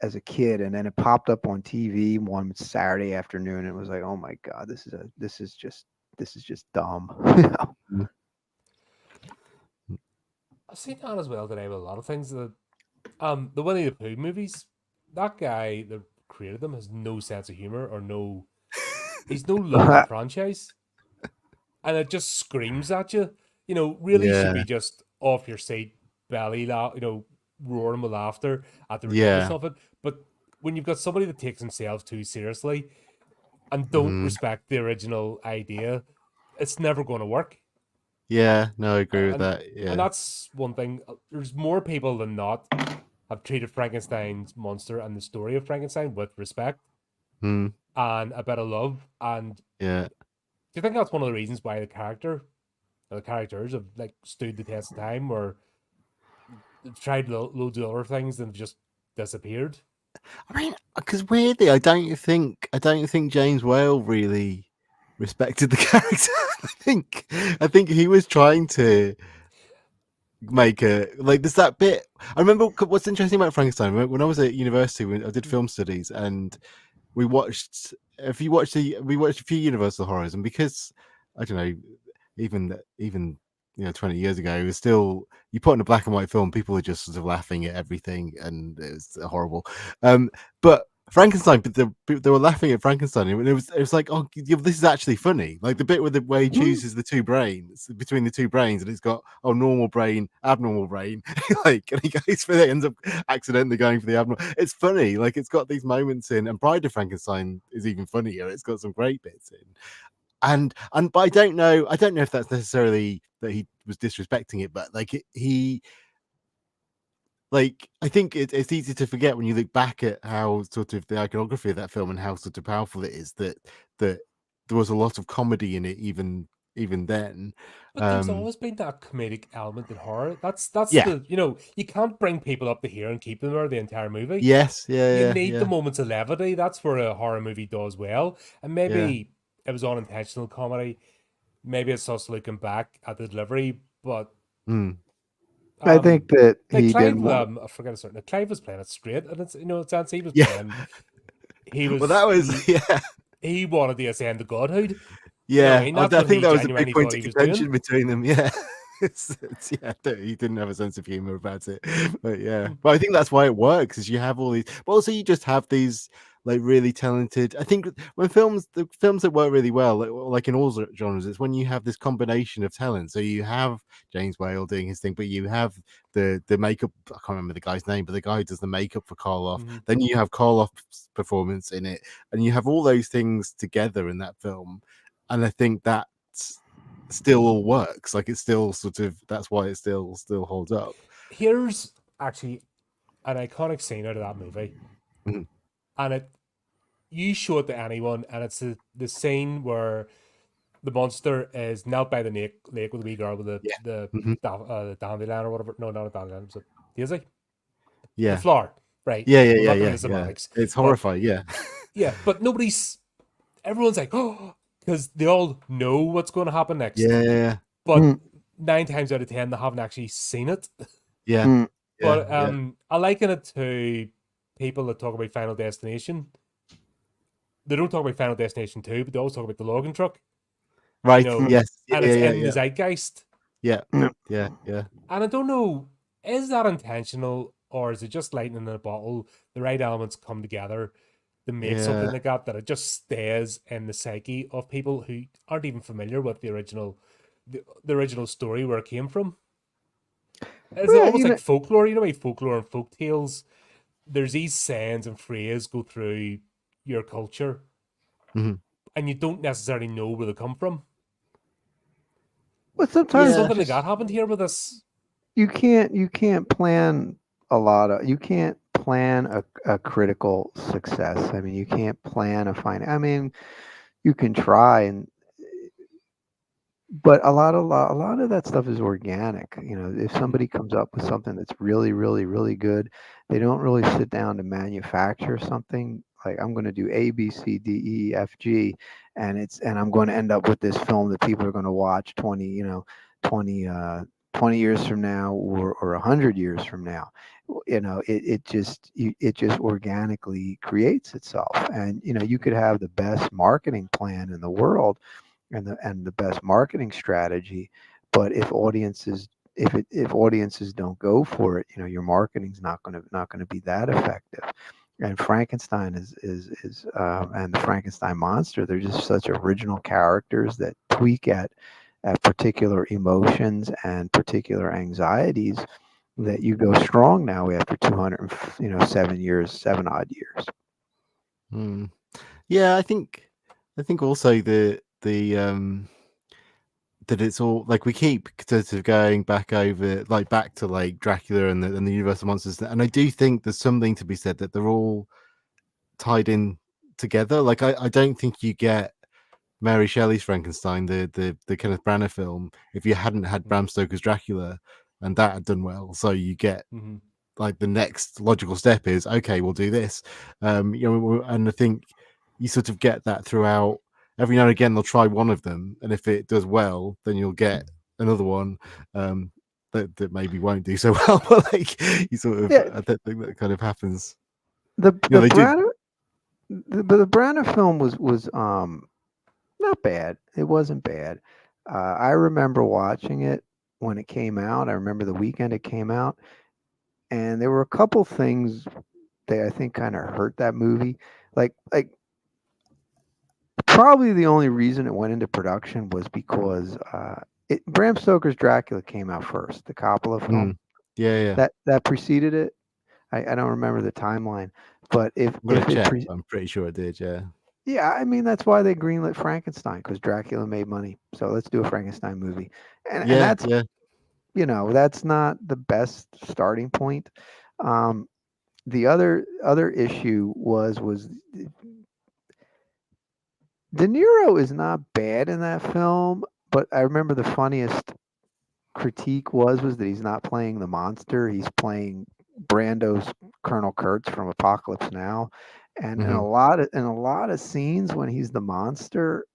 as a kid, and then it popped up on TV one Saturday afternoon, and it was like, oh my God, this is just dumb. I've seen that as well today with a lot of things. The Winnie the Pooh movies, that guy that created them has no sense of humor or he's no love of the franchise, and it just screams at you. Really should be just off your seat, belly roaring with laughter at the ridiculousness of it. But when you've got somebody that takes themselves too seriously and don't respect the original idea, it's never going to work. Yeah, no, I agree with that. Yeah, and that's one thing. There's more people than not have treated Frankenstein's monster and the story of Frankenstein with respect and a bit of love. And do you think that's one of the reasons why the characters have stood the test of time, or tried loads of other things and just disappeared? I mean, because weirdly, I don't think James Whale really respected the character. I think he was trying to make there's that bit. I remember what's interesting about Frankenstein. When I was at university, when I did film studies, and we watched a few Universal horrors, and because I don't know, even 20 years ago, it was still, you put in a black and white film, people were just sort of laughing at everything, and it was horrible. But Frankenstein, but they were laughing at Frankenstein, and it was like, oh, this is actually funny. Like the bit where he chooses the two brains, between the two brains, and it's got normal brain, abnormal brain, like, and he goes for it, ends up accidentally going for the abnormal. It's funny, like it's got these moments in, and Bride of Frankenstein is even funnier. It's got some great bits in. And but I don't know if that's necessarily that he was disrespecting it, but like he like, I think it's easy to forget when you look back at how sort of the iconography of that film and how sort of powerful it is, that there was a lot of comedy in it even then. But there's always been that comedic element in horror. That's Yeah. the, you can't bring people up to here and keep them there the entire movie. Yes, You yeah, need yeah. the moments of levity. That's where a horror movie does well. And maybe it was unintentional comedy. Maybe it's us looking back at the delivery, but I think that like he Clive, didn't want. I forget a certain. Clive was playing it straight, and it's it's he was Yeah. playing. He was. Well, that was He wanted to ascend to godhood. Yeah, You know what I mean? I think that was a big genuinely point thought of he was contention doing. between them. Yeah, he didn't have a sense of humor about it, but but I think that's why it works. Is you have all these, but also you just have these like really talented. I think when the films that work really well, like in all genres, it's when you have this combination of talent. So you have James Whale doing his thing, but you have the makeup. I can't remember the guy's name, but the guy who does the makeup for Karloff. Then you have Karloff's performance in it, and you have all those things together in that film. And I think that still all works. Like it's still sort of, that's why it still holds up. Here's actually an iconic scene out of that movie, and you show it to anyone, and it's the scene where the monster is knelt by the lake with the wee girl with the dandelion or whatever. No, not a dandelion. It was a daisy. Yeah, the flower. Right. Yeah, We're not yeah, the semantics. It's horrifying. Yeah, but everyone's like, oh, because they all know what's going to happen next. Yeah. But 9 times out of 10, they haven't actually seen it. Yeah. But I liken it to people that talk about Final Destination. They don't talk about Final Destination 2, but they always talk about the logging truck. Right. Yes. And it's in the zeitgeist. Yeah. And I don't know, is that intentional, or is it just lightning in a bottle? The right elements come together to make something like that it just stays in the psyche of people who aren't even familiar with the original story, where it came from. It's almost like folklore, folklore and folk tales. There's these sayings and phrases go through your culture, and you don't necessarily know where they come from. But sometimes something like that happened here with us. You can't plan you can't plan a critical success. I mean, you can't plan I mean, you can try, but a lot of that stuff is organic. If somebody comes up with something that's really, really, really good, they don't really sit down to manufacture something like, I'm going to do A, B, C, D, E, F, G, and I'm going to end up with this film that people are going to watch 20 years from now, or 100 years from now. It just organically creates itself. And you could have the best marketing plan in the world and the best marketing strategy, but if audiences don't go for it, your marketing's not going to be that effective. And Frankenstein is and the Frankenstein monster, they're just such original characters that tweak at particular emotions and particular anxieties, that you go strong now after 7 odd years. Yeah, I think also that it's all like, we keep sort of going back over, like back to like Dracula and the Universal Monsters, and I do think there's something to be said that they're all tied in together. Like I don't think you get Mary Shelley's Frankenstein, the Kenneth Branagh film, if you hadn't had Bram Stoker's Dracula, and that had done well. So you get like the next logical step is, okay, we'll do this. And I think you sort of get that throughout. Every now and again, they'll try one of them, and if it does well, then you'll get another one that maybe won't do so well. But like, you sort of, I don't think that kind of happens. The Branagh film was not bad. It wasn't bad. I remember watching it when it came out. I remember the weekend it came out, and there were a couple things that I think kind of hurt that movie. Like probably the only reason it went into production was because Bram Stoker's Dracula came out first, the Coppola film. Mm. Yeah. That preceded it. I don't remember the timeline, but I'm gonna if it check. But I'm pretty sure it did. Yeah. yeah, I mean that's why they greenlit Frankenstein, because Dracula made money. So let's do a Frankenstein movie, and Yeah. that's Yeah. that's not the best starting point. Um, the other issue was De Niro is not bad in that film, but I remember the funniest critique was that he's not playing the monster. He's playing Brando's Colonel Kurtz from Apocalypse Now, and Hmm. in a lot of scenes when he's the monster,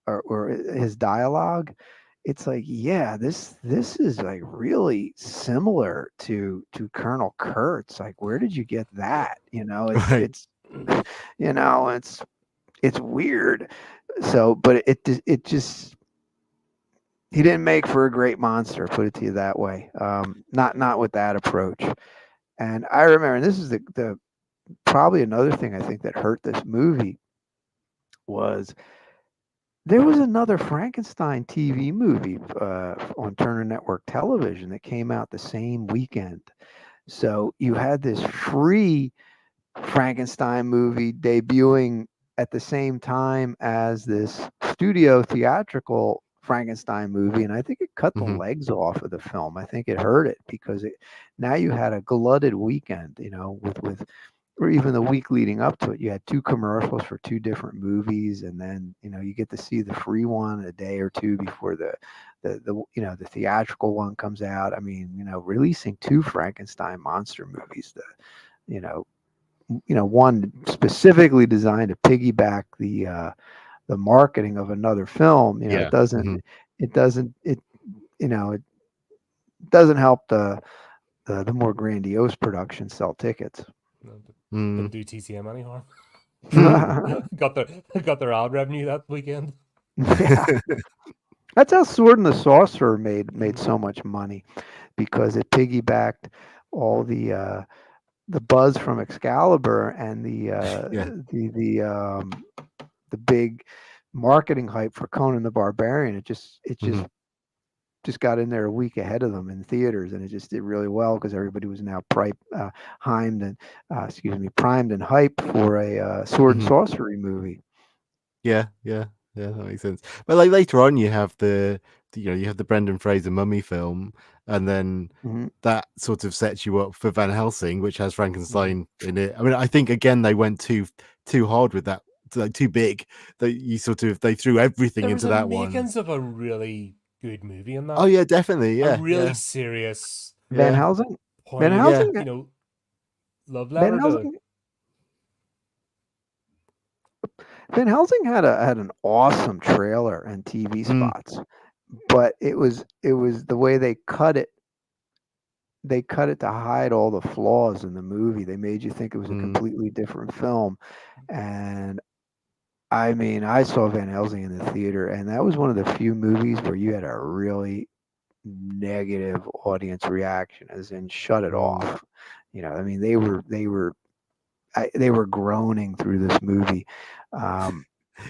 or his dialogue, it's like, yeah, this is like really similar to Colonel Kurtz. Like, where did you get that? Right. It's it's weird. So, but it just he didn't make for a great monster, put it to you that way. Not with that approach. And I remember, and this is the probably another thing I think that hurt this movie was there was another Frankenstein TV movie on Turner Network Television that came out the same weekend. So you had this free Frankenstein movie debuting at the same time as this studio theatrical Frankenstein movie, and I think it cut the Hmm. legs off of the film. I think it hurt it because now you had a glutted weekend, with or even the week leading up to it, you had two commercials for two different movies, and then you get to see the free one a day or two before the theatrical one comes out. I mean, releasing two Frankenstein monster movies, you know one specifically designed to piggyback the marketing of another film. Yeah. Hmm. It doesn't it doesn't help the more grandiose productions sell tickets. No, but Mm. didn't do TCM any harm. Yeah, got their ad revenue that weekend. that's how Sword and the Sorcerer made so much money, because it piggybacked all the buzz from Excalibur and Yeah. the big marketing hype for Conan the Barbarian. It Hmm. just got in there a week ahead of them in theaters, and it just did really well because everybody was now primed and hyped for a sword and Hmm. sorcery movie. Yeah. Yeah. Yeah. That makes sense. But like later on, you have you have the Brendan Fraser Mummy film, and then Hmm. that sort of sets you up for Van Helsing, which has Mhm. Frankenstein in it. I mean, I think again they went too hard with that, like too big. They threw everything There was into a that one. makings of a really good movie in Oh that. yeah, definitely. A Yeah, really yeah, serious, Van yeah. Helsing, Van poignant, Yeah. Helsing, love Van letter to. Helsing, Van Helsing had an awesome trailer and TV Mm, spots, but it was the way they cut it. They cut it to hide all the flaws in the movie. They made you think it was a mm. completely different film, and I mean, I saw Van Helsing in the theater, and that was one of the few movies where you had a really negative audience reaction, as in shut it Mm. off. I mean, they were groaning through this movie. Um,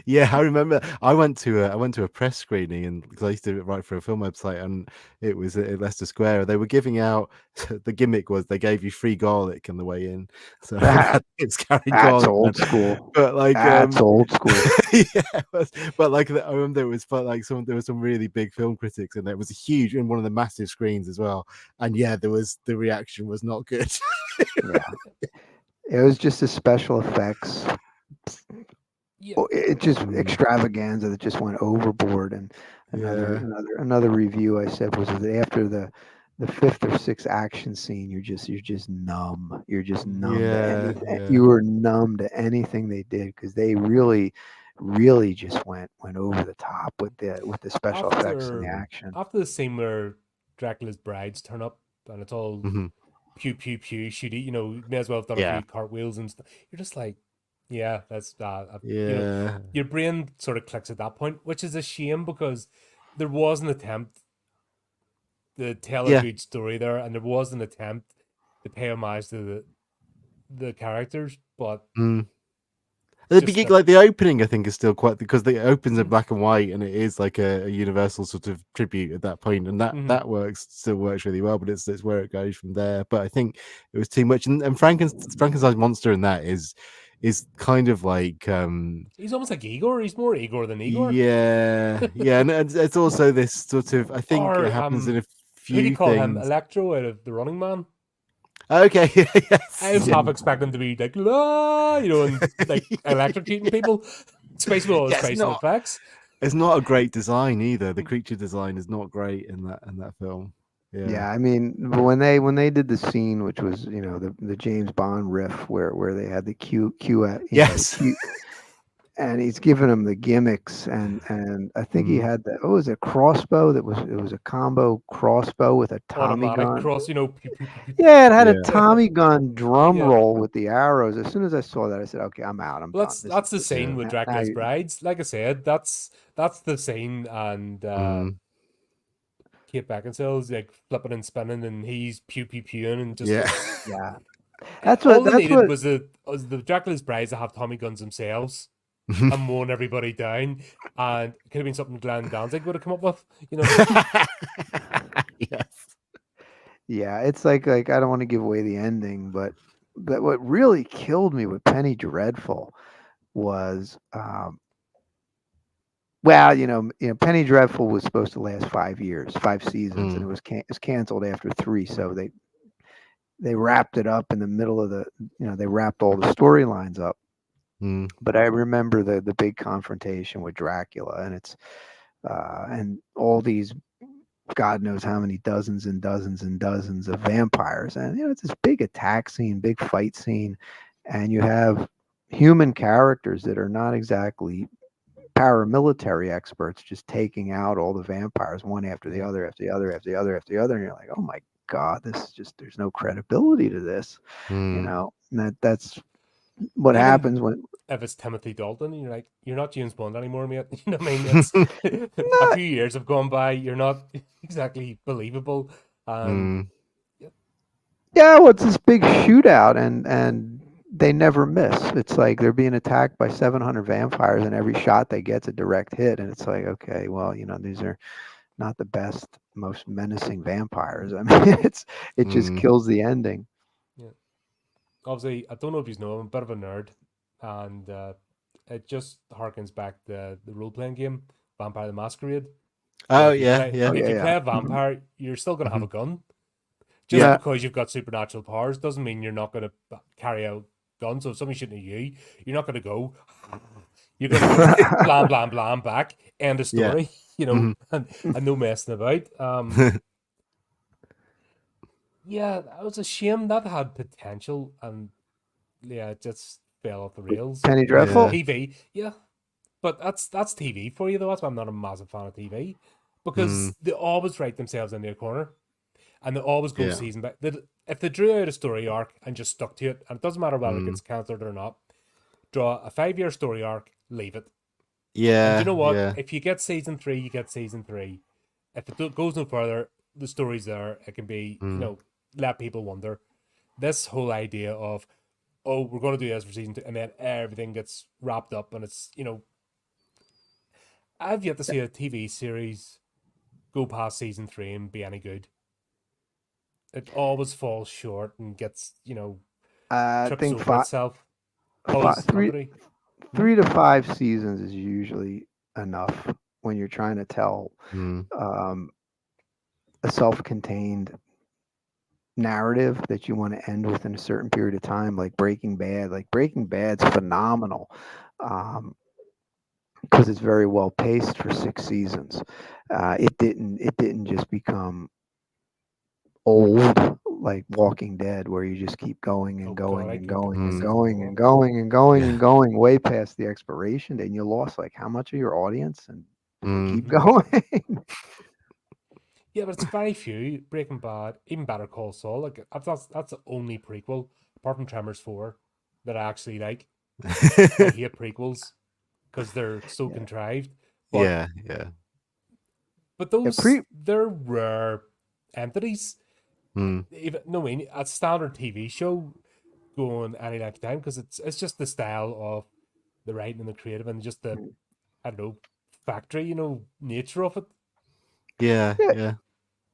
Yeah, I remember. I went to a press screening, and because I used to write for a film website, and it was at Leicester Square. They were giving out the gimmick was they gave you free garlic on the way in, so everyone that had kids carrying that's garlic around. old school. But like, That's old school. yeah, but like I remember it was there were some really big film critics, and it was a huge in one of the massive screens as well. And yeah, the reaction was not good. Yeah, it was just the special effects. Yeah, It just Mm, extravaganza that just went overboard. And yeah, another review I said was that after the fifth or sixth action scene, you're just numb. You're just numb to yeah, anything. yeah. You were numb to anything they did, because they really just went over the top with the special effects and the after Mm, action. after the scene where Dracula's brides turn up and it's all mhm. pew pew pew shooty, you may as well have done a Yeah, few cartwheels and stuff. You're just like, yeah, that's yeah. your brain sort of clicks at that point, which is a shame because there was an attempt to tell a good story there, and there was an attempt to pay homage to the characters, but the beginning, like the opening, I think is still quite, because it opens in black and white, and it is like a universal sort of tribute at that point, and that still works really well. But it's where it goes from there. But I think it was too much, and Frankenstein's monster in that is kind of like he's almost like Igor. He's more Igor than Igor. Yeah, and it's also this sort of, I think it happens in a few who do you call things. him? Electro out of The Running Man. Okay, yes. I was half expecting to be like, and like electrocuting people. Space with all the space effects. It's not a great design either. The creature design is not great in that film. Yeah, I mean, when they did the scene, which was the James Bond riff, where they had the Q and he's giving him the gimmicks, and I think he had it was a crossbow it was a combo crossbow with a Tommy gun. Yeah, it had a Tommy gun drum roll with the arrows. As soon as I saw that, I said, "Okay, I'm out. I'm done." That's the scene with Dracula's Brides. Like I said, that's the scene, and Kate Beckinsale's like flipping and spinning, and he's pewing and just That's all what they needed was the Dracula's Brides to have Tommy guns themselves. And mowing everybody down, and it could have been something Glenn Danzig would have come up with, Yes. Yeah, it's like I don't want to give away the ending, but what really killed me with Penny Dreadful was, Penny Dreadful was supposed to last 5 years, 5 seasons, and it was canceled after 3. So they wrapped it up in the middle of they wrapped all the storylines up. But I remember the big confrontation with Dracula, and it's and all these, God knows how many dozens and dozens and dozens of vampires, and it's this big attack scene, big fight scene, and you have human characters that are not exactly paramilitary experts just taking out all the vampires one after the other, after the other, after the other, after the other, and you're like, oh my God, this is just, there's no credibility to this, and that's what happens when if it's Timothy Dalton, and you're like, you're not James Bond anymore, mate. You know what I mean? It's a few years have gone by. You're not exactly believable. Well, it's this big shootout, and they never miss. It's like they're being attacked by 700 vampires, and every shot they get's a direct hit. And it's like, okay, well, these are not the best, most menacing vampires. I mean, it just kills the ending. Yeah. Obviously, I don't know if you know, I'm a bit of a nerd, and it just harkens back to the role-playing game, Vampire the Masquerade. Oh, If you play a vampire, you're still going to have a gun. Just because you've got supernatural powers doesn't mean you're not going to carry out guns. So if somebody's shooting at you, you're not going to go, you're going to go blam, blam, blam, back, end of story, and no messing about. Yeah, it was a shame that had potential, and it just fell off the rails. Penny Dreadful? TV, but that's TV for you, though. That's why I'm not a massive fan of TV, because they always write themselves into a corner, and they always go season back. If they drew out a story arc and just stuck to it, and it doesn't matter whether it gets cancelled or not, draw a 5-year story arc, leave it. Yeah. And you know what? If you get season 3, you get season 3. If it goes no further, the story's there. It can be, let people wonder. This whole idea of, we're going to do this for season 2, and then everything gets wrapped up, and it's, I've yet to see a TV series go past season 3 and be any good. It always falls short and gets, I think over itself. 3 to 5 seasons is usually enough when you're trying to tell a self-contained narrative that you want to end within a certain period of time, like Breaking Bad. Like Breaking Bad's phenomenal because it's very well paced for 6 seasons. It didn't just become old like Walking Dead, where you just keep going and going and going and going and going and going and going way past the expiration date, and you lost like how much of your audience, and keep going. Yeah, but it's very few. Breaking Bad, even Better Call Saul, like that's the only prequel apart from Tremors 4 that I actually like. I hate prequels because they're so contrived. But, yeah. But those they're rare entities. Mm. Even no, I mean a standard TV show going any length of time because it's just the style of the writing and the creative and just the I don't know factory nature of it. Yeah, Yeah, yeah.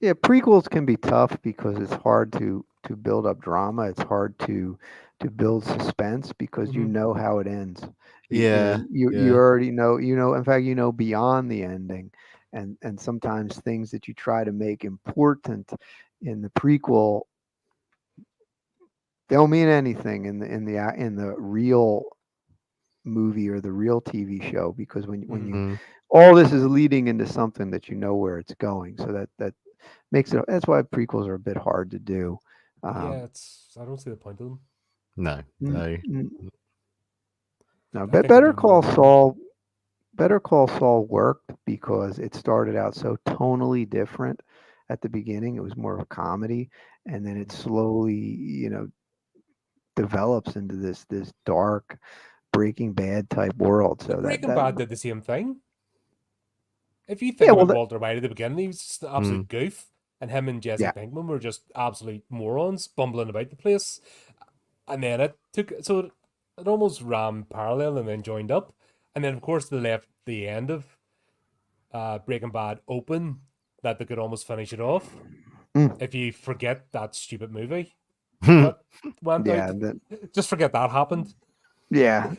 yeah. Prequels can be tough because it's hard to build up drama. It's hard to build suspense because you Mhm. know how it ends. Yeah, You yeah. already know. In fact, you know beyond the ending, and sometimes things that you try to make important in the prequel they don't mean anything in the real movie or the real TV show because when you Mhm. Mm. all this is leading into something that you know where it's going. So that makes it that's why prequels are a bit hard to do. Yeah, Um, I don't see the point of them. No, n- no. n- no, I think it'd be more fun. Better Call Saul worked because it started out so tonally different at the beginning. It was more of a comedy, and then it slowly, develops into this dark Breaking Bad type world. So Like Breaking that Bad did the same thing. If you think yeah, well, about Walter White at the beginning, he was just an Mm. absolute goof, and him and Jesse yeah, Pinkman were just absolute morons bumbling about the place. And then it took it almost ran parallel and then joined up, and then of course they left the end of Breaking Bad open that they could almost finish it off mm, if you forget that stupid movie that went yeah, out. Just forget that happened yeah.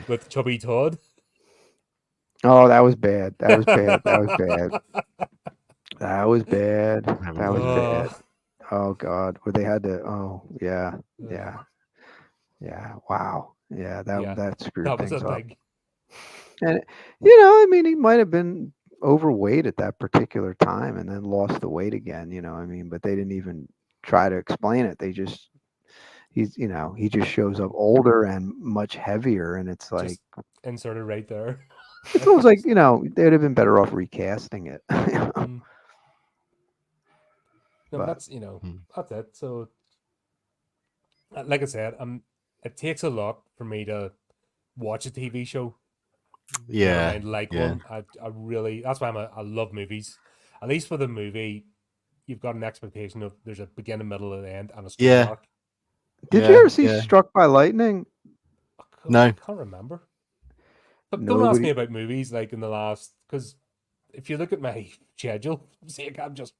with Chubby Todd. Oh, that was bad. That was bad. That was bad. That was bad. I haven't That was seen that. bad. Oh, Oh God, where they had to. Oh yeah, ugh, yeah, yeah. Wow. Yeah, yeah, that screwed that was a things up. thing. And I mean, he might have been overweight at that particular time, and then lost the weight again. I mean, but they didn't even try to explain it. They just he just shows up older and much heavier, and it's like Just inserted right there. it's almost like they'd have been better off recasting it. Mm. No, but But Mm. that's it. So, like I said, it takes a lot for me to watch a TV show. Never Yeah, mind like yeah. one. I really that's why I love movies. At least with a movie, you've got an expectation of there's a beginning, middle, and end, and a story Yeah, arc. did you yeah, ever see yeah. Struck by Lightning? I No. can't remember. But don't ask me Nobody. about movies like in the last because if you look at my schedule, see, I'm just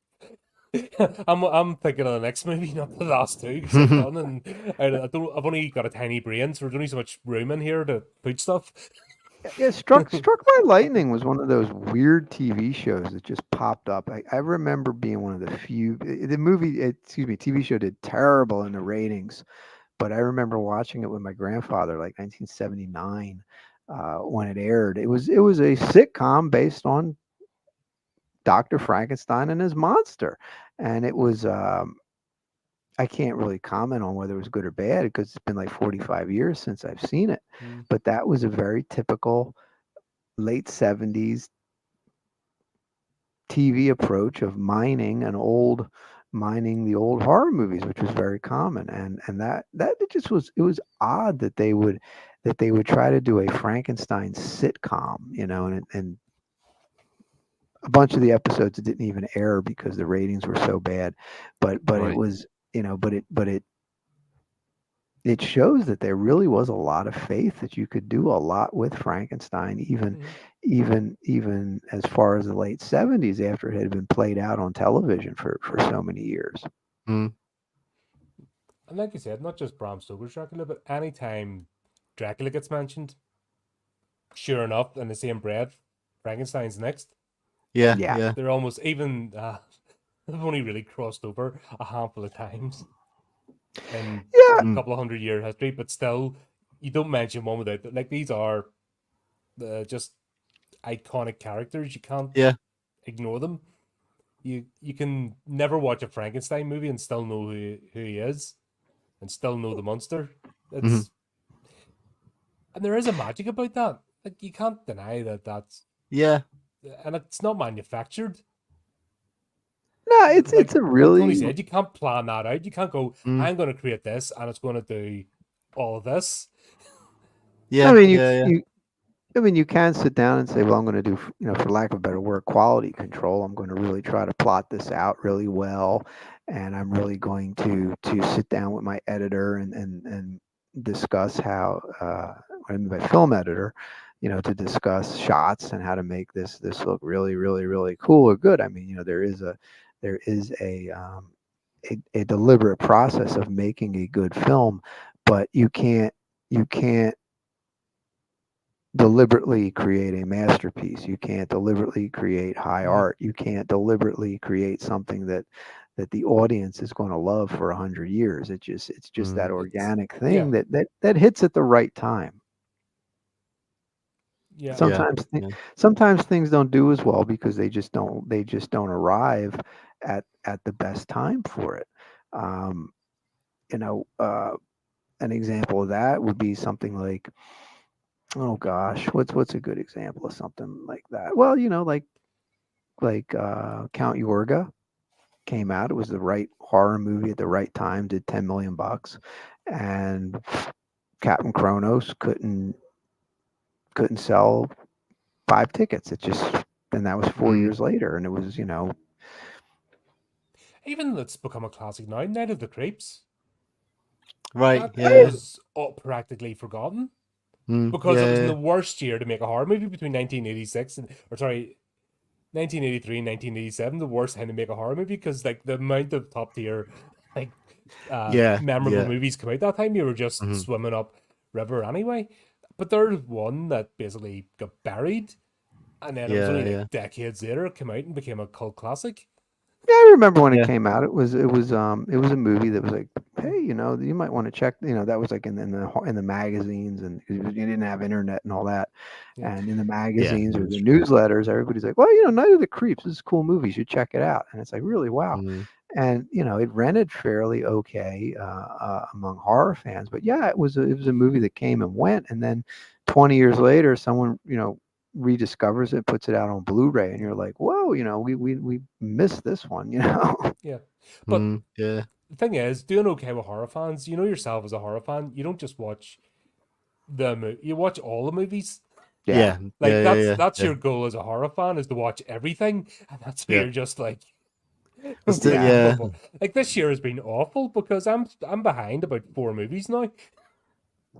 I'm thinking of the next movie, not the last two, because I'm done, and I've only got a tiny brain, so there's only so much room in here to put stuff. Yeah, Struck by Lightning was one of those weird TV shows that just popped up. I remember being one of the few. TV show did terrible in the ratings, but I remember watching it with my grandfather, like 1979, when it aired. It was a sitcom based on Dr. Frankenstein and his monster, and it was. I can't really comment on whether it was good or bad because it's been like 45 years since I've seen it. Mm, But that was a very typical late 70s TV approach of mining the old horror movies, which was very common. And that it was odd that they would try to do a Frankenstein sitcom, and a bunch of the episodes didn't even air because the ratings were so bad. But it Right. was, it shows that there really was a lot of faith that you could do a lot with Frankenstein, mhm. even as far as the late 70s after it had been played out on television for so many years. Mm. And like you said, not just Bram Stoker's Dracula, but anytime Dracula gets mentioned, sure enough, in the same breath, Frankenstein's next. Yeah, Yeah. yeah. They're almost even. They've only really crossed over a handful of times in Yeah. a Mm. couple of 100-year history, but still, you don't mention one without like these are just iconic characters. You can't Yeah. ignore them. You can never watch a Frankenstein movie and still know who he is, and still know the monster. Mhm. It's and there is a magic about that. Like you can't deny that Yeah. and it's not manufactured. No, it's a Like Tony really said, you can't plan that out. You can't go, Mm. I'm going to create this and it's going to do all of this. I Yeah, mean yeah, yeah. I mean, you can sit down and say, well, I'm going to do, for lack of a better word, quality control. I'm going to really try to plot this out really well, and I'm really going to sit down with my editor and discuss how, what I mean by film editor, to discuss shots and how to make this look really, really, really cool or good. I mean, there is a deliberate process of making a good film, but you can't deliberately create a masterpiece. You can't deliberately create high Mhm. art. You can't deliberately create something that the audience is going to love for 100 years. It's just that Mm. It's organic yeah, thing that hits at the right time. yeah. Yeah. Sometimes Yeah. sometimes things don't do as well because they just don't arrive at the best time for it. Um, you know, an example of that would be something like, oh gosh, what's a good example of something like that? Well, Count Yorga came out. It was the right horror movie at the right time. Did 10 million bucks, and Captain Kronos couldn't sell 5 tickets. It just and that was four Mm. years later, and it was Even it's become a classic now. Night of the Creeps. Right. That Yeah. is practically forgotten Mm. because it was in Yeah. the worst year to make a horror movie between 1986 and, or sorry, 1983 and 1987. The worst time to make a horror movie because like the amount of top tier, like Yeah. memorable Yeah. movies come out that time, you were just Hmm. swimming up river anyway. But there's one that basically got buried, and then it was Yeah. only like Yeah. decades later it came out and became a cult classic. yeah, I remember when it Yeah. came out. It was a movie that was like, hey, you might want to check. That was like in the magazines, and you didn't have internet and all that. Yeah, And in the Yeah. magazines or That's the true. newsletters, everybody's like, well, Night of the Creeps, this is a cool movie. You should check it out. And it's like, really, wow. Mm. And it rented fairly okay among horror fans. But yeah, it was a movie that came and went, and then 20 years later, someone rediscovers it, puts it out on Blu-ray, and you're like, whoa, we missed this one. yeah. But Mm. Yeah. the thing is, doing okay with horror fans, you know yourself as a horror fan, you don't just watch you watch all the movies. Yeah. Yeah. Like Yeah. Yeah. that's Yeah. your goal as a horror fan is to watch everything, and that's why Yeah. you're just like It's the, yeah. unbelievable. Like this year has been awful because I'm behind about 4 movies now,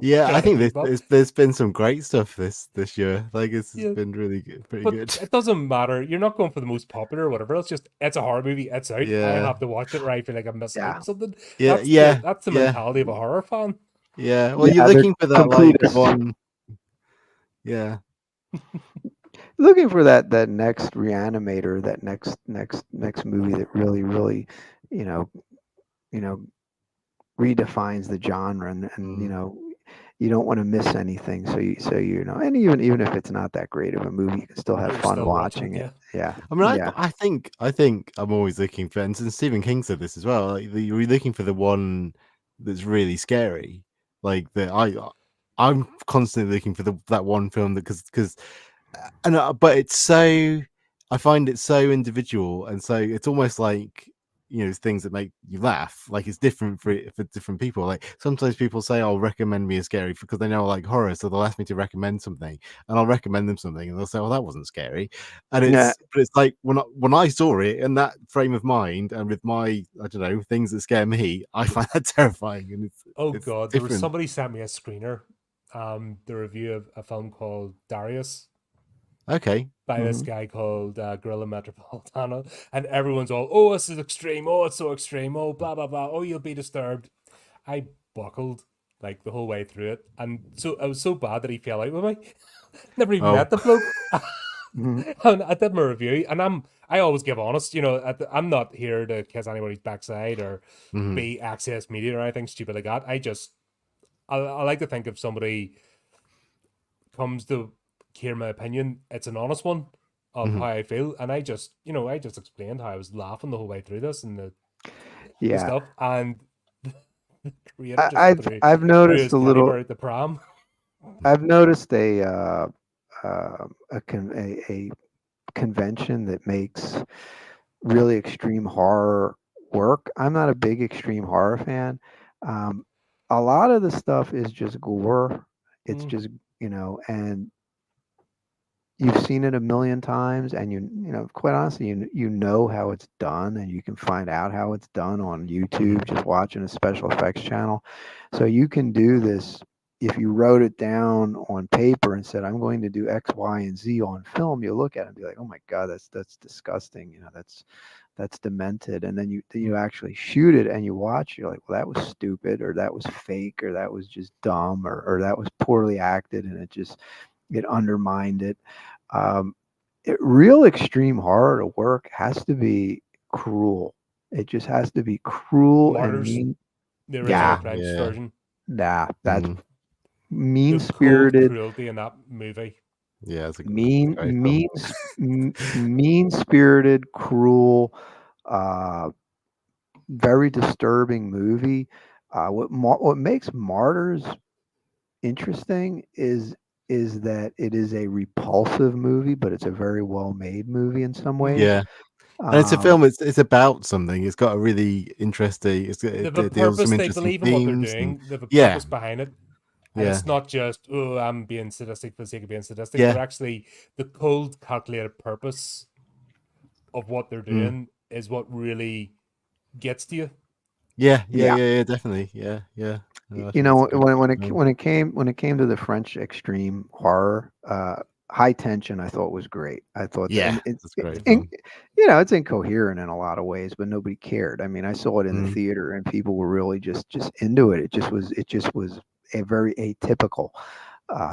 Yeah, I trying to think keep up. there's been some great stuff this year. Like it's Yeah, been really good, pretty but good. it doesn't matter. You're not going for the most popular or whatever. It's just it's a horror movie. It's out. I Yeah, have to watch it, or I feel like I'm missing out Yeah. on something. yeah, yeah, That's the yeah, mentality of a horror fan. yeah. Well, you're Yeah, they're looking for that like completists. one. Yeah. Looking for that next Reanimator, that next movie that really, really, you know, you know, redefines the genre, and Mm. you don't want to miss anything. And even if it's not that great of a movie, you can still have You're fun still watching it, watching it. yeah. Yeah, I mean, yeah, I think I'm always looking for, and Stephen King said this as well. Like you're looking for the one that's really scary. Like I'm constantly looking for that one film that because and but it's so I find it so individual, and so it's almost like things that make you laugh. Like it's different for different people. Like sometimes people say, "I'll recommend me a scary," because they know I like horror, so they'll ask me to recommend something, and I'll recommend them something, and they'll say, "Oh, that wasn't scary," and yeah. it's like when I saw it in that frame of mind and with my I don't know things that scare me, I find that terrifying, and Oh it's god, there was different. somebody sent me a screener, the review of a film called Darius Okay. by this Hmm. guy called Gorilla Metropolitano, and everyone's all, "Oh, this is extreme. Oh, it's so extreme. Oh, blah blah blah. Oh, you'll be disturbed." I buckled like the whole way through it, and so I was so bad that he fell out with me. Never even Oh. met the bloke. Hmm. And I did my review, and I always give honest. I'm not here to kiss anybody's backside or Mhm. be access media or anything stupid like that. I like to think if somebody comes to hear my opinion, it's an honest one of how Mhm. I feel, and I just explained how I was laughing the whole way through this and the Yeah. stuff, and the creator I, just I've I've threw noticed his a teddy little. bear at the pram. I've noticed a convention that makes really extreme horror work. I'm not a big extreme horror fan. Um, a lot of the stuff is just gore. It's Mm, just, and you've seen it a million times, and quite honestly, you know how it's done, and you can find out how it's done on YouTube just watching a special effects channel. So you can do this if you wrote it down on paper and said, I'm going to do X, Y, and Z on film. You look at it and be like, oh my God, that's disgusting. That's demented. And then you actually shoot it and you watch, you're like, well, that was stupid, or that was fake, or that was just dumb, or that was poorly acted, and it undermined it. Real extreme horror to work has to be cruel. It just has to be cruel and Martyrs, mean. the original Yeah, French yeah. version. that's Mm. mean The cold spirited. cruelty in that movie. Yeah, it's a great film. Mean spirited, cruel, uh, very disturbing movie. What makes Martyrs interesting is that it is a repulsive movie, but it's a very well made movie in some ways. Yeah, and it's a film. It's about something. It's got a really interesting. They have It a deals with purpose. some They interesting believe in what they're themes, and doing. They have a yeah, purpose behind it. And yeah, it's not just, oh, I'm being sadistic for the sake of being sadistic. yeah. They're actually, the cold, calculated purpose of what they're doing is what really gets to you. Yeah, Yeah. definitely. Yeah. No, I You think it's know, a good film. when it came to the French extreme horror, High Tension, I thought was great. I thought that, Yeah, and it's it's a great film. it's incoherent in a lot of ways, but nobody cared. I mean, I saw it in the Mm, theater, and people were really just into it. It just was a very atypical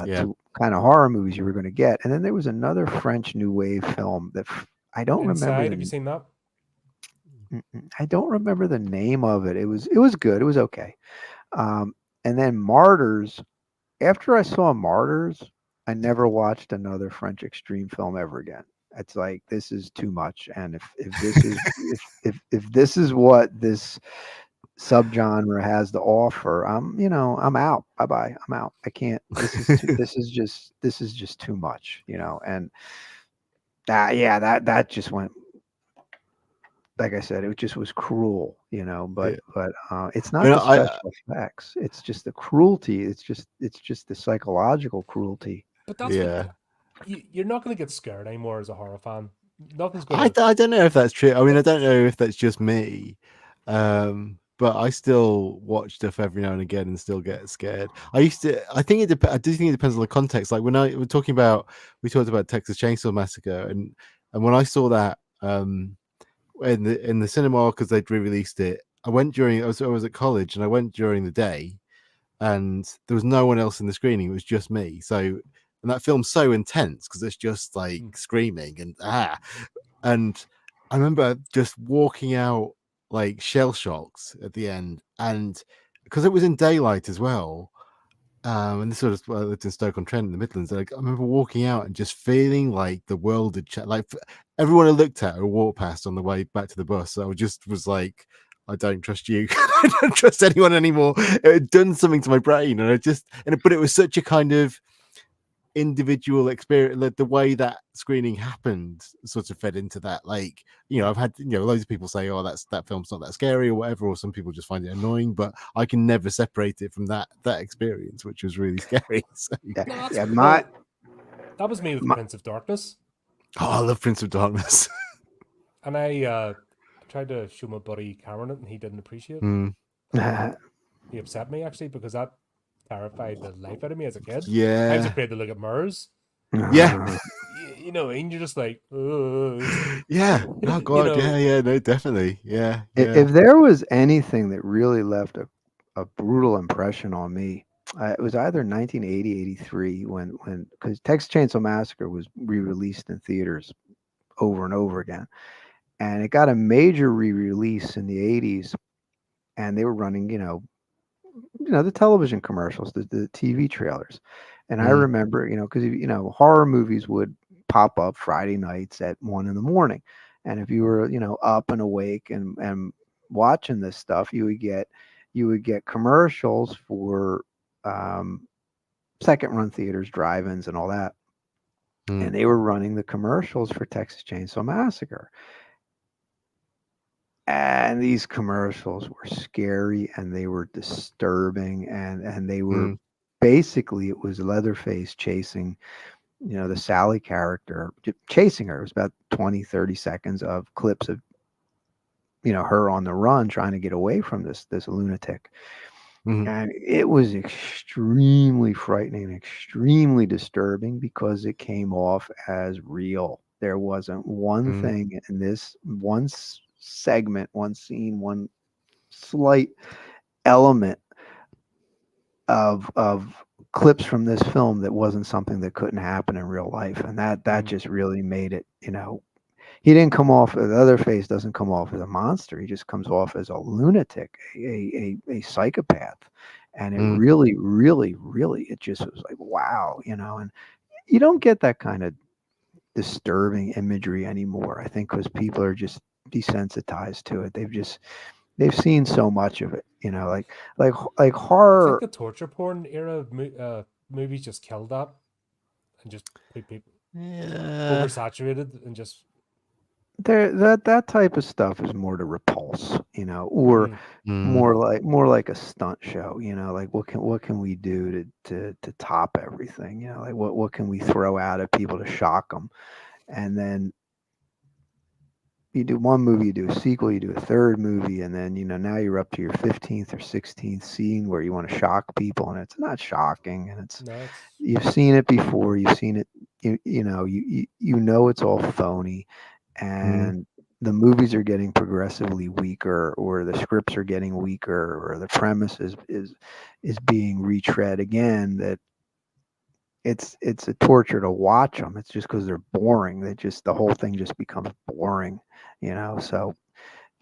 yeah. to kind of horror movies you were going to get. And then there was another French New Wave film that I don't remember Inside, have you seen that? I don't remember the name of it. It was good. It was okay. Um, and then Martyrs. After I saw Martyrs, I never watched another French extreme film ever again. It's like, this is too much. And if this is if this is what this subgenre has to offer, I'm out. Bye bye. I'm out. I can't. This is just too much. And that just went, like I said, it just was cruel, Yeah. but it's not You know, the special effects. It's just the cruelty. It's just the psychological cruelty. But that's what yeah. you're not going to get scared anymore as a horror fan. Nothing's I, going to. I don't know if that's true. I mean, I don't know if that's just me. But I still watch stuff every now and again and still get scared. I think I do think it depends on the context. Like when we talked about Texas Chainsaw Massacre, and when I saw that in the cinema because they'd re-released it, I was at college and I went during the day, and there was no one else in the screening. It was just me. So, and that film's so intense because it's just like screaming and I remember just walking out like shell shocks at the end, and because it was in daylight as well. And this I lived in Stoke-on-Trent in the Midlands. Like, I remember walking out and just feeling like the world had changed. Like everyone I looked at or walked past on the way back to the bus, I was like, I don't trust you. I don't trust anyone anymore. It had done something to my brain, but it was such a kind of individual experience. Like the way that screening happened sort of fed into that. Like, I've had loads of people say, oh, that film's not that scary or whatever, or some people just find it annoying, but I can never separate it from that experience, which was really scary. So, That was me with Prince of Darkness. Oh, I love Prince of Darkness. And I tried to show my buddy Cameron it, and he didn't appreciate it. He upset me actually because that terrified the life out of me as a kid. Yeah, I was afraid to look at mirrors. Yeah, and you're just like, yeah. Oh God, yeah. No, definitely, yeah. If there was anything that really left a brutal impression on me, it was either 1980, 83 when because Texas Chainsaw Massacre was re-released in theaters over and over again, and it got a major re-release in the 80s, and they were running the television commercials, the TV trailers. And I remember, because horror movies would pop up Friday nights at 1 a.m. And if you were, up and awake and watching this stuff, you would get commercials for second run theaters, drive-ins, and all that. And they were running the commercials for Texas Chainsaw Massacre. And these commercials were scary and they were disturbing, and they were basically, it was Leatherface chasing the Sally character chasing her. It was about 20, 30 seconds of clips of her on the run trying to get away from this lunatic. Mhm. And it was extremely frightening, extremely disturbing because it came off as real. There wasn't one Mm. thing in this one segment, one scene, one slight element of clips from this film that wasn't something that couldn't happen in real life. And that Mhm. just really made it, he didn't come off, the other face doesn't come off as a monster. He just comes off as a lunatic, a psychopath. And it Mm. really, really, really, it just was like, wow, and you don't get that kind of disturbing imagery anymore. I think because people are just desensitized to it. They've seen so much of it, like I think horror. the torture porn era of movies just killed that and just put people Yeah. oversaturated and just. There, that type of stuff is more to repulse, or Mm, Mm. more like a stunt show, like what can we do to top everything, like what can we throw out at people to shock them, and then you do one movie, you do a sequel, you do a third movie, and then now you're up to your 15th or 16th scene where you want to shock people, and it's not shocking, and no, it's. you've seen it before, you've seen it, you know it's all phony, Mm. and the movies are getting progressively weaker, or the scripts are getting weaker, or the premise is being retread again. That it's a torture to watch them. It's just because they're boring. The whole thing just becomes boring, So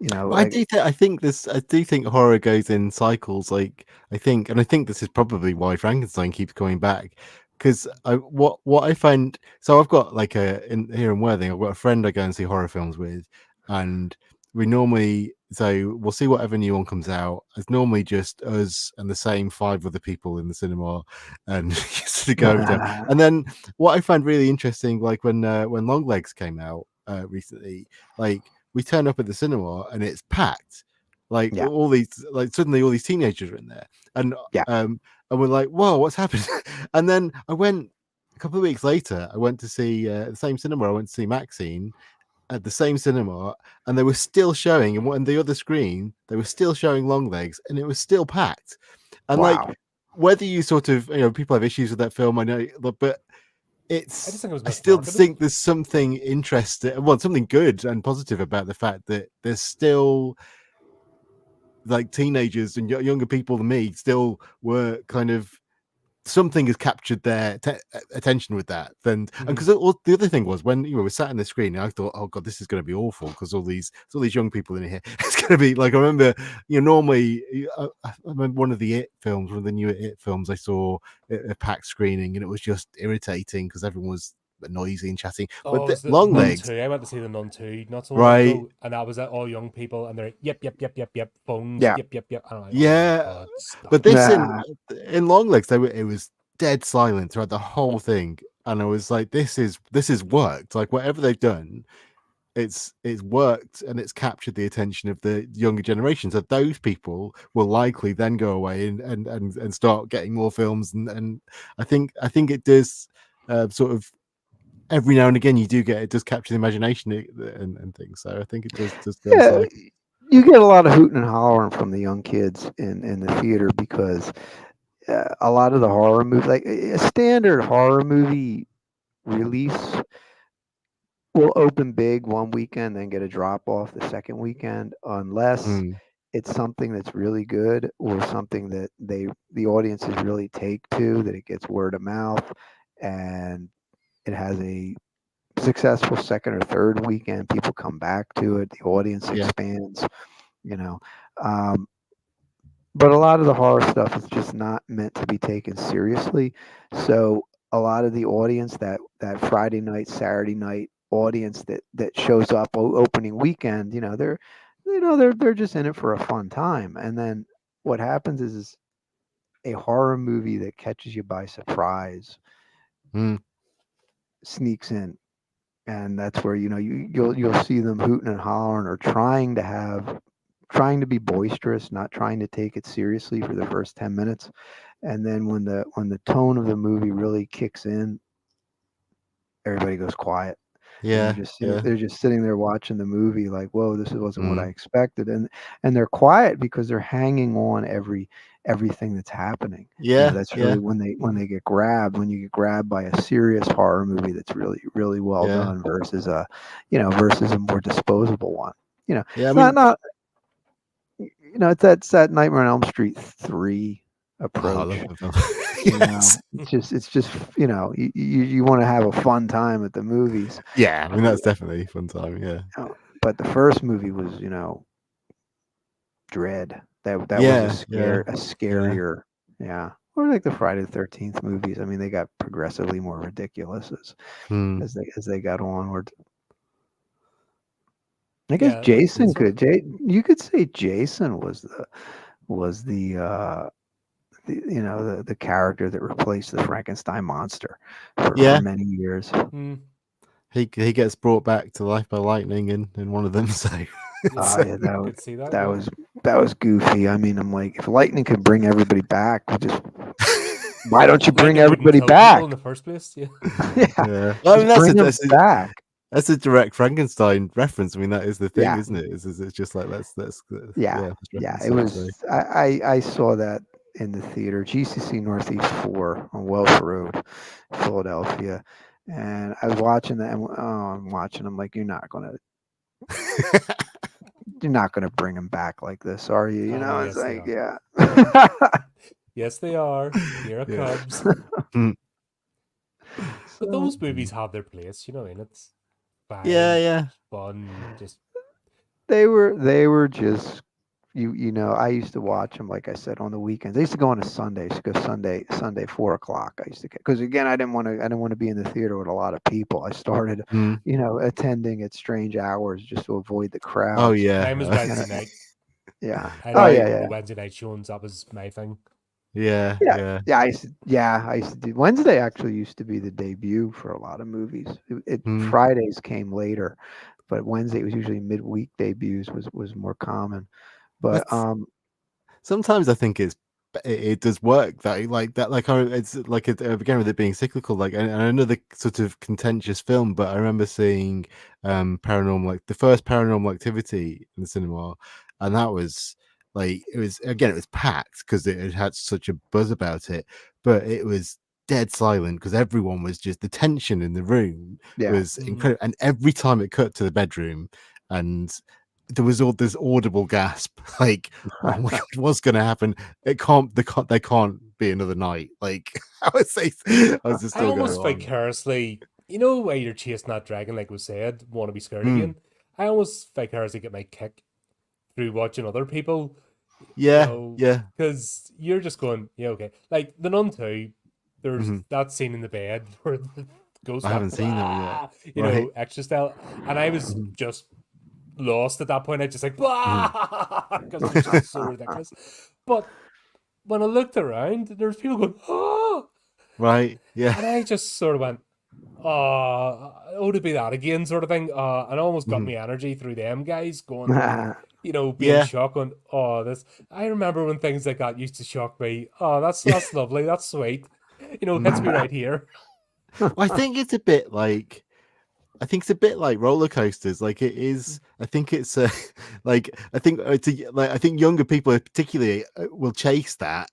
But like I do think horror goes in cycles. Like I think this is probably why Frankenstein keeps coming back. Because what I find, so I've got like here in Worthing, I've got a friend I go and see horror films with, and we normally, so we'll see whatever new one comes out. It's normally just us and the same five other people in the cinema, and just to go down. And then what I found really interesting, like when Longlegs came out recently, like we turn up at the cinema and it's packed. Like yeah, all these, like suddenly all these teenagers are in there, and yeah, um, and we're like, whoa, what's happened? And then I went a couple of weeks later. I went to see the same cinema. I went to see Maxine at the same cinema, and they were still showing, and on the other screen, they were still showing Longlegs, and it was still packed. And like, wow, whether you sort of, people have issues with that film, I know, but I just it's think it was I still mismarketed. think there's something interesting, well, something good and positive about the fact that there's still like teenagers and younger people than me still were kind of, something has captured their attention with that. Then, and Mm-hmm. because the other thing was when you were sat in the screen, I thought, oh god, this is going to be awful because all these young people in here. It's going to be like, I remember, normally I remember one of the It films, one of the newer It films, I saw a packed screening, and it was just irritating because everyone was noisy and chatting. But Oh, the it's the Long Nun Legs, 2. I went to see the Nun 2 not so long right? ago, and that was all young people, and they're yep, yep, yep, yep, yep, phones, yeah. yep, yep, yep. And I'm like, oh my Yeah, god, but stop. this Nah, in Long Legs, it was dead silent throughout the whole thing, and I was like, this is worked. Like whatever they've done, it's worked, and it's captured the attention of the younger generation. So those people will likely then go away and start getting more films, and I think it does sort of every now and again you do get, it does capture the imagination and things. So I think it does go in yeah. cycles. You get a lot of hooting and hollering from the young kids in the theater because a lot of the horror movie, like a standard horror movie release, will open big one weekend, then get a drop off the second weekend, unless Mm, it's something that's really good, or something that the audiences really take to, that it gets word of mouth, and it has a successful second or third weekend. People come back to it. The audience yeah. expands. You know, um, but a lot of the horror stuff is just not meant to be taken seriously. So a lot of the audience, that Friday night, Saturday night audience that shows up opening weekend, they're just in it for a fun time. And then what happens is a horror movie that catches you by surprise Mm, sneaks in, and that's where you'll see them hooting and hollering, or trying to be boisterous, not trying to take it seriously for the first 10 minutes. And then when the tone of the movie really kicks in, everybody goes quiet. And Yeah, yeah. they're just sitting there watching the movie like, whoa, this wasn't what I Mm. expected. And they're quiet because they're hanging on everything that's happening. Yeah, That's yeah, really when they get grabbed, when you get grabbed by a serious horror movie that's really, really well yeah, done versus versus a more disposable one. yeah. I It's mean, not it's that Nightmare on Elm Street 3 oh, I love approach. the film. You know, Yes. it's just you want to have a fun time at the movies. Yeah, I mean that's definitely a fun time. Yeah, But the first movie was, dread. That was yeah, yeah, a yeah. scarier, yeah. Or like the Friday the 13th movies. I mean, they got progressively more ridiculous Hmm. as they got onward. I guess Yeah, Jason so you could say Jason was the character that replaced the Frankenstein monster for Yeah, many years. hmm, he gets brought back to life by lightning in one of them. So, yeah, Yeah, I could see that. that Yeah, was that was goofy. I mean, I'm like, if lightning could bring everybody back, why don't you bring lightning wouldn't everybody kill people in back? the first place. Yeah, Yeah, yeah. Well, I mean just bring them back. that's a direct Frankenstein reference. I mean, that is the thing, Yeah, isn't it? It's just like let's yeah, yeah, let's yeah. reference It it. So, was. I saw that in the theater, GCC Northeast 4 on Wells Road, Philadelphia, and I was watching that. And, I'm watching. I'm like, you're not gonna bring him back like this, are you? I know. It's Yes, they like, are. yeah. Yes, they are. Here it yeah. comes. Mm. But So those movies have their place, and it's Yeah, fine, yeah. fun, just they were just I used to watch them, like I said, on the weekends. I used to go on a Sunday. I used to go Sunday 4 o'clock. I used to, because again, I didn't want to be in the theater with a lot of people. I started Mm. attending at strange hours just to avoid the Oh crowds. yeah. mine was You know, Wednesday night. yeah. I'd Oh always yeah, Right. go to the yeah. Wednesday night showings. That was my thing. Yeah, Yeah, yeah. I used to do Wednesday. Actually, used to be the debut for a lot of movies. Mm. Fridays came later, but Wednesday was usually midweek debuts was more common. But That's sometimes I think it does work like that it's like again with it being cyclical, like and another sort of contentious film, but I remember seeing paranormal, like the first Paranormal Activity in the cinema, and that was like it was packed because it had such a buzz about it, but it was dead silent because everyone was just, the tension in the room yeah, was incredible, and every time it cut to the bedroom and there was all this audible gasp, like, oh my god, what's gonna happen? They can't be another night. Like I was just I still going almost on. vicariously, while you're chasing that dragon, like was said, want to be scared Mm, again. I almost vicariously get my kick through watching other people, yeah, yeah. because you're just going, yeah, okay. Like the Nun 2, there's Hmm. that scene in the bed where the ghost I went, haven't seen that one yet. "Blah," Right. extra style, and I was Hmm. just lost at that point. I just like, Hmm. because it was just so ridiculous. But when I looked around, there was people going, oh, Right. Yeah. and I just sort of went, oh, to be that again, sort of thing. And almost got Hmm. me energy through them guys going, being Yeah. shocked on, oh, this. I remember when things like that used to shock me. Oh, Yeah. that's lovely, that's sweet. Hits Mm. me right here. Well, I think it's a bit like roller coasters. Like it is. I think it's like I think like I think younger people particularly will chase that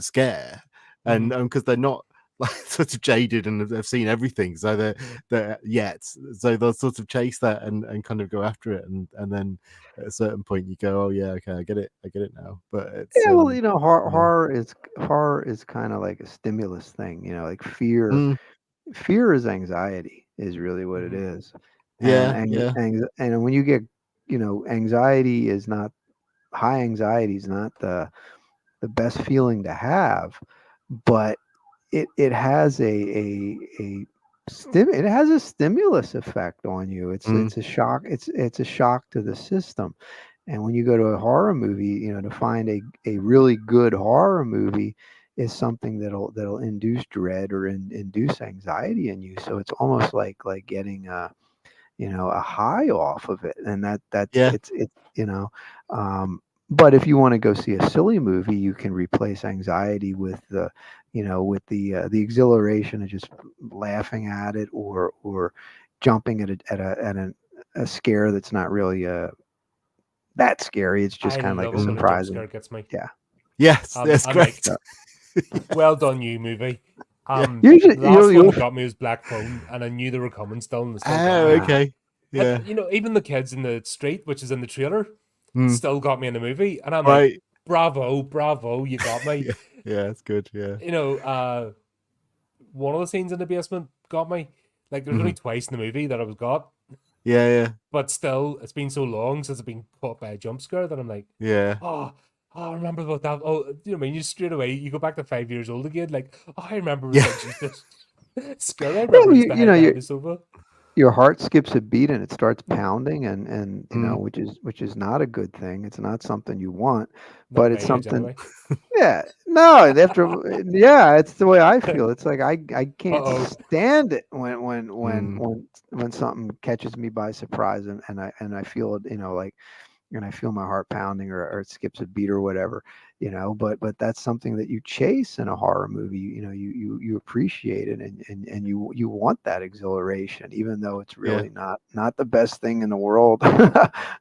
scare, and Mhm. because they're not like sort of jaded and they've seen everything, so they're yet, so they'll sort of chase that and kind of go after it, and then at a certain point you go, oh yeah, okay, I get it now. But it's yeah. Well, yeah. horror is kind of like a stimulus thing. Like fear. Mm, Fear is anxiety, is really what it Mhm. is. And yeah, yeah. and when you get, anxiety is not high anxiety is not the best feeling to have, but it has it has a stimulus effect on you. Mm, It's a shock. It's a shock to the system. And when you go to a horror movie, to find a really good horror movie is something that'll induce dread or induce anxiety in you. So it's almost like getting a high off of it. And that's yeah. it's um But if you want to go see a silly movie, you can replace anxiety with the, with the exhilaration of just laughing at it, or jumping at a scare that's not really that scary. It's just I kind of like love a it when a jump surprising. scare gets me. Yeah. Yes, that's I'm like, great. well done, you movie. Yeah. Usually, The last one you'll that got me was Black Phone, and I knew they were coming still, and they still got Oh, me. okay. And Yeah. even the kids in the street, which is in the trailer, Mm, still got me in the movie, and I'm like, right. bravo, bravo, you got me. Yeah. Yeah, that's good. Yeah. One of the scenes in the basement got me. Like, there's only Mhm. twice in the movie that I was got, Yeah. but still, it's been so long since I've been caught by a jump scare that I'm like, Yeah. oh, I remember about that. Oh, you know, what I mean, you straight away you go back to 5 years old again. Like, oh, I remember Yeah. when Jesus scared. I Yeah, remember it's behind the sofa. your heart skips a beat and it starts pounding, and Mm, which is not a good thing. It's not something you want, Not but my it's age something. anyway. Yeah, no, and yeah, it's the way I feel. It's like I can't Uh-oh. stand it when mm, when something catches me by surprise, and I feel it, like, and I feel my heart pounding, or it skips a beat or whatever, but that's something that you chase in a horror movie. You appreciate it, and you want that exhilaration, even though it's yeah. really not the best thing in the world.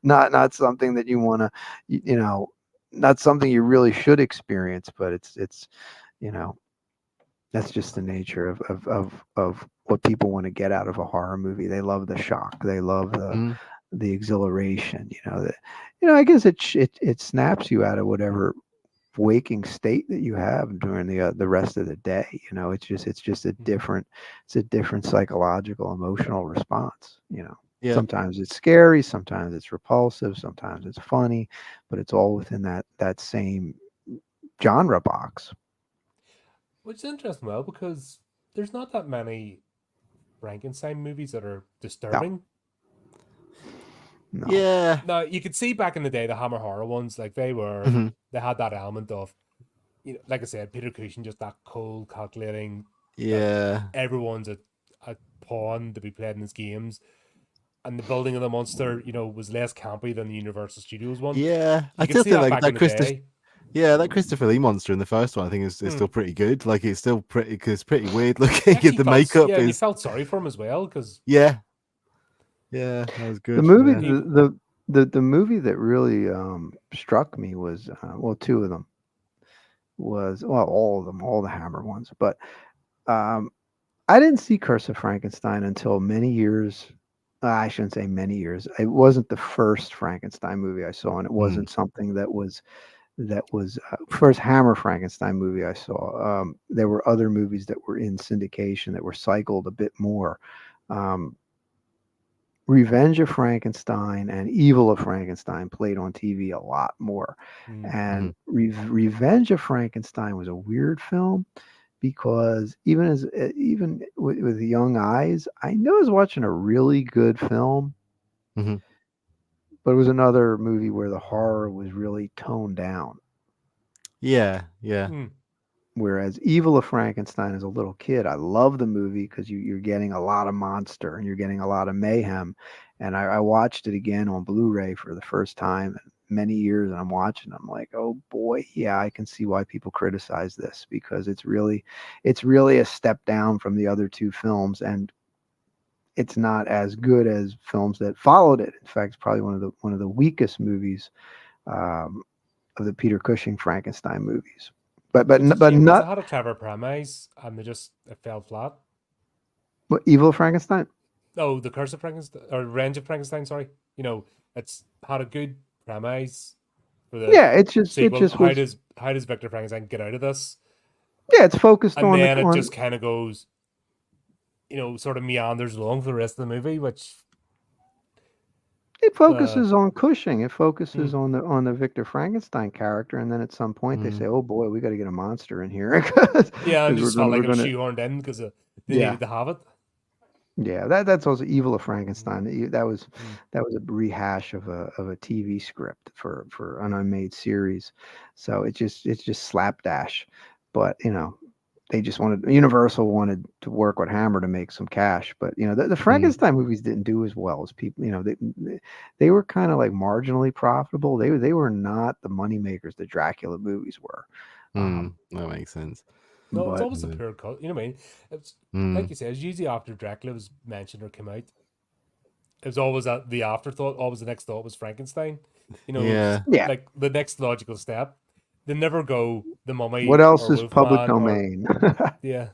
Not something that you want to, not something you really should experience, but it's you know that's just the nature of what people want to get out of a horror movie. They love the shock. They love Mm, the exhilaration. I guess it snaps you out of whatever waking state that you have during the rest of the day. It's just a different psychological, emotional response. yeah. Sometimes it's scary, sometimes it's repulsive, sometimes it's funny, but it's all within that same genre box. Which is interesting, well, because there's not that many Frankenstein movies that are No, disturbing. no. Yeah. Now, you could see back in the day the Hammer horror ones, like Mhm. they had that element of, like I said, Peter Cushing, just that cold, calculating, that Yeah. everyone's a pawn to be played in his games. And the building of the monster, was less campy than the Universal Studios one. Yeah. I You could still see think that like back in that the Christopher. day. Yeah, that Christopher Lee monster in the first one, I think is Hmm. still pretty good. Like it's still pretty, cause it's pretty weird You looking. actually The felt, makeup yeah, and you is, felt sorry for him as well, because yeah, yeah, that was The good. movie, Yeah. he, the movie that really struck me was, well, two of them was, well, all of them, all the Hammer ones, but um, I didn't see Curse of Frankenstein until many years. I shouldn't say many years. It wasn't the first Frankenstein movie I saw, and it Mm, wasn't something that was first Hammer Frankenstein movie I saw. There were other movies that were in syndication that were cycled a bit more. Um, Revenge of Frankenstein and Evil of Frankenstein played on TV a lot more. hmm, And mhm. Revenge of Frankenstein was a weird film because even with young eyes, I know I was watching a really good film, Mhm. but it was another movie where the horror was really toned down. Yeah, yeah. hmm. Whereas Evil of Frankenstein, as a little kid, I love the movie because you're getting a lot of monster and you're getting a lot of mayhem. And I watched it again on Blu-ray for the first time in many years, and I'm watching. I'm like, oh boy, yeah, I can see why people criticize this, because it's really a step down from the other two films, and it's not as good as films that followed it. In fact, it's probably one of the weakest movies, um, of the Peter Cushing Frankenstein movies. But but Which is a but shame because not I had a clever premise and it fell flat. What, Evil Frankenstein? Oh, the Curse of Frankenstein or Revenge of Frankenstein. Sorry, it's had a good premise for the Yeah, it sequel. just was. How does Victor Frankenstein get out of this? Yeah, it's focused And on the then it on. just kind of goes, sort of meanders along for the rest of the movie, which It uh, focuses on Cushing. It hmm. focuses on the Victor Frankenstein character, and then at some point they Mm, say, "Oh boy, we got to get a monster in here because Yeah, and it we're just gonna felt like we're it was gonna." shoehorned in because they Yeah, needed to have it. yeah. That's also Evil of Frankenstein. Hmm. That was a rehash of a TV script for an unmade series, so it's just slapdash, but they just Universal wanted to work with Hammer to make some cash, but the Frankenstein movies didn't do as well as people. They were kind of like marginally profitable. They were not the money makers the Dracula movies were. That makes sense. No, it's But always a pure cut. You know what I mean? It's like you said, it's usually after Dracula was mentioned or came out. It was always the afterthought. Always the next thought was Frankenstein. It was yeah, like the next logical step. They never go the Mummy what else or is public Wolfman or domain? yeah.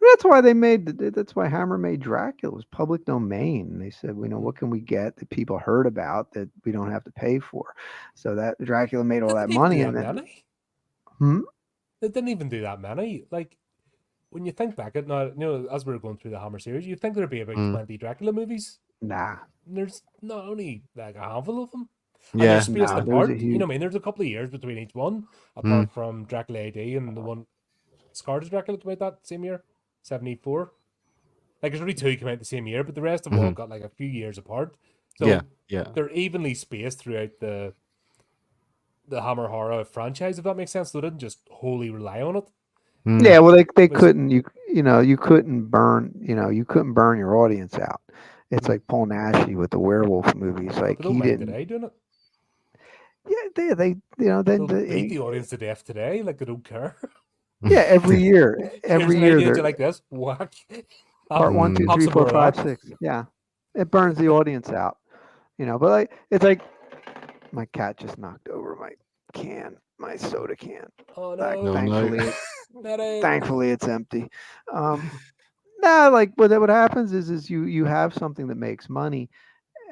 That's why that's why Hammer made Dracula. It was public domain. They said, what can we get that people heard about that we don't have to pay for? So that Dracula made all They that didn't even do money, that and then many. They didn't even do that many. Like when you think back at now, as we were going through the Hammer series, you'd think there'd be about 20 Dracula movies. nah. There's not only like a handful of them. And Yeah. they're spaced Nah, apart. there's a huge. I mean, there's a couple of years between each one, apart from Dracula AD and the one Scarred Dracula came out that same year, 74. Like there's only two came out the same year, but the rest of them all got like a few years apart. So they're evenly spaced throughout the Hammer horror franchise, if that makes sense. They didn't just wholly rely on it. Yeah, well, they couldn't. You couldn't burn. You couldn't burn your audience out. It's like Paul Naschy with the werewolf movies. Like They don't he mind didn't. today doing it. Yeah, they then They'll beat the audience to death today. Like they don't care. yeah, every year, Here's an idea, do you like this? Whack. Part 1, 2, Have 3, some 4, more of 5, that. 6. Yeah, it burns the audience out. But like it's like my cat just knocked over my soda can. Oh no! Thankfully it's empty. Nah, like what happens is you have something that makes money,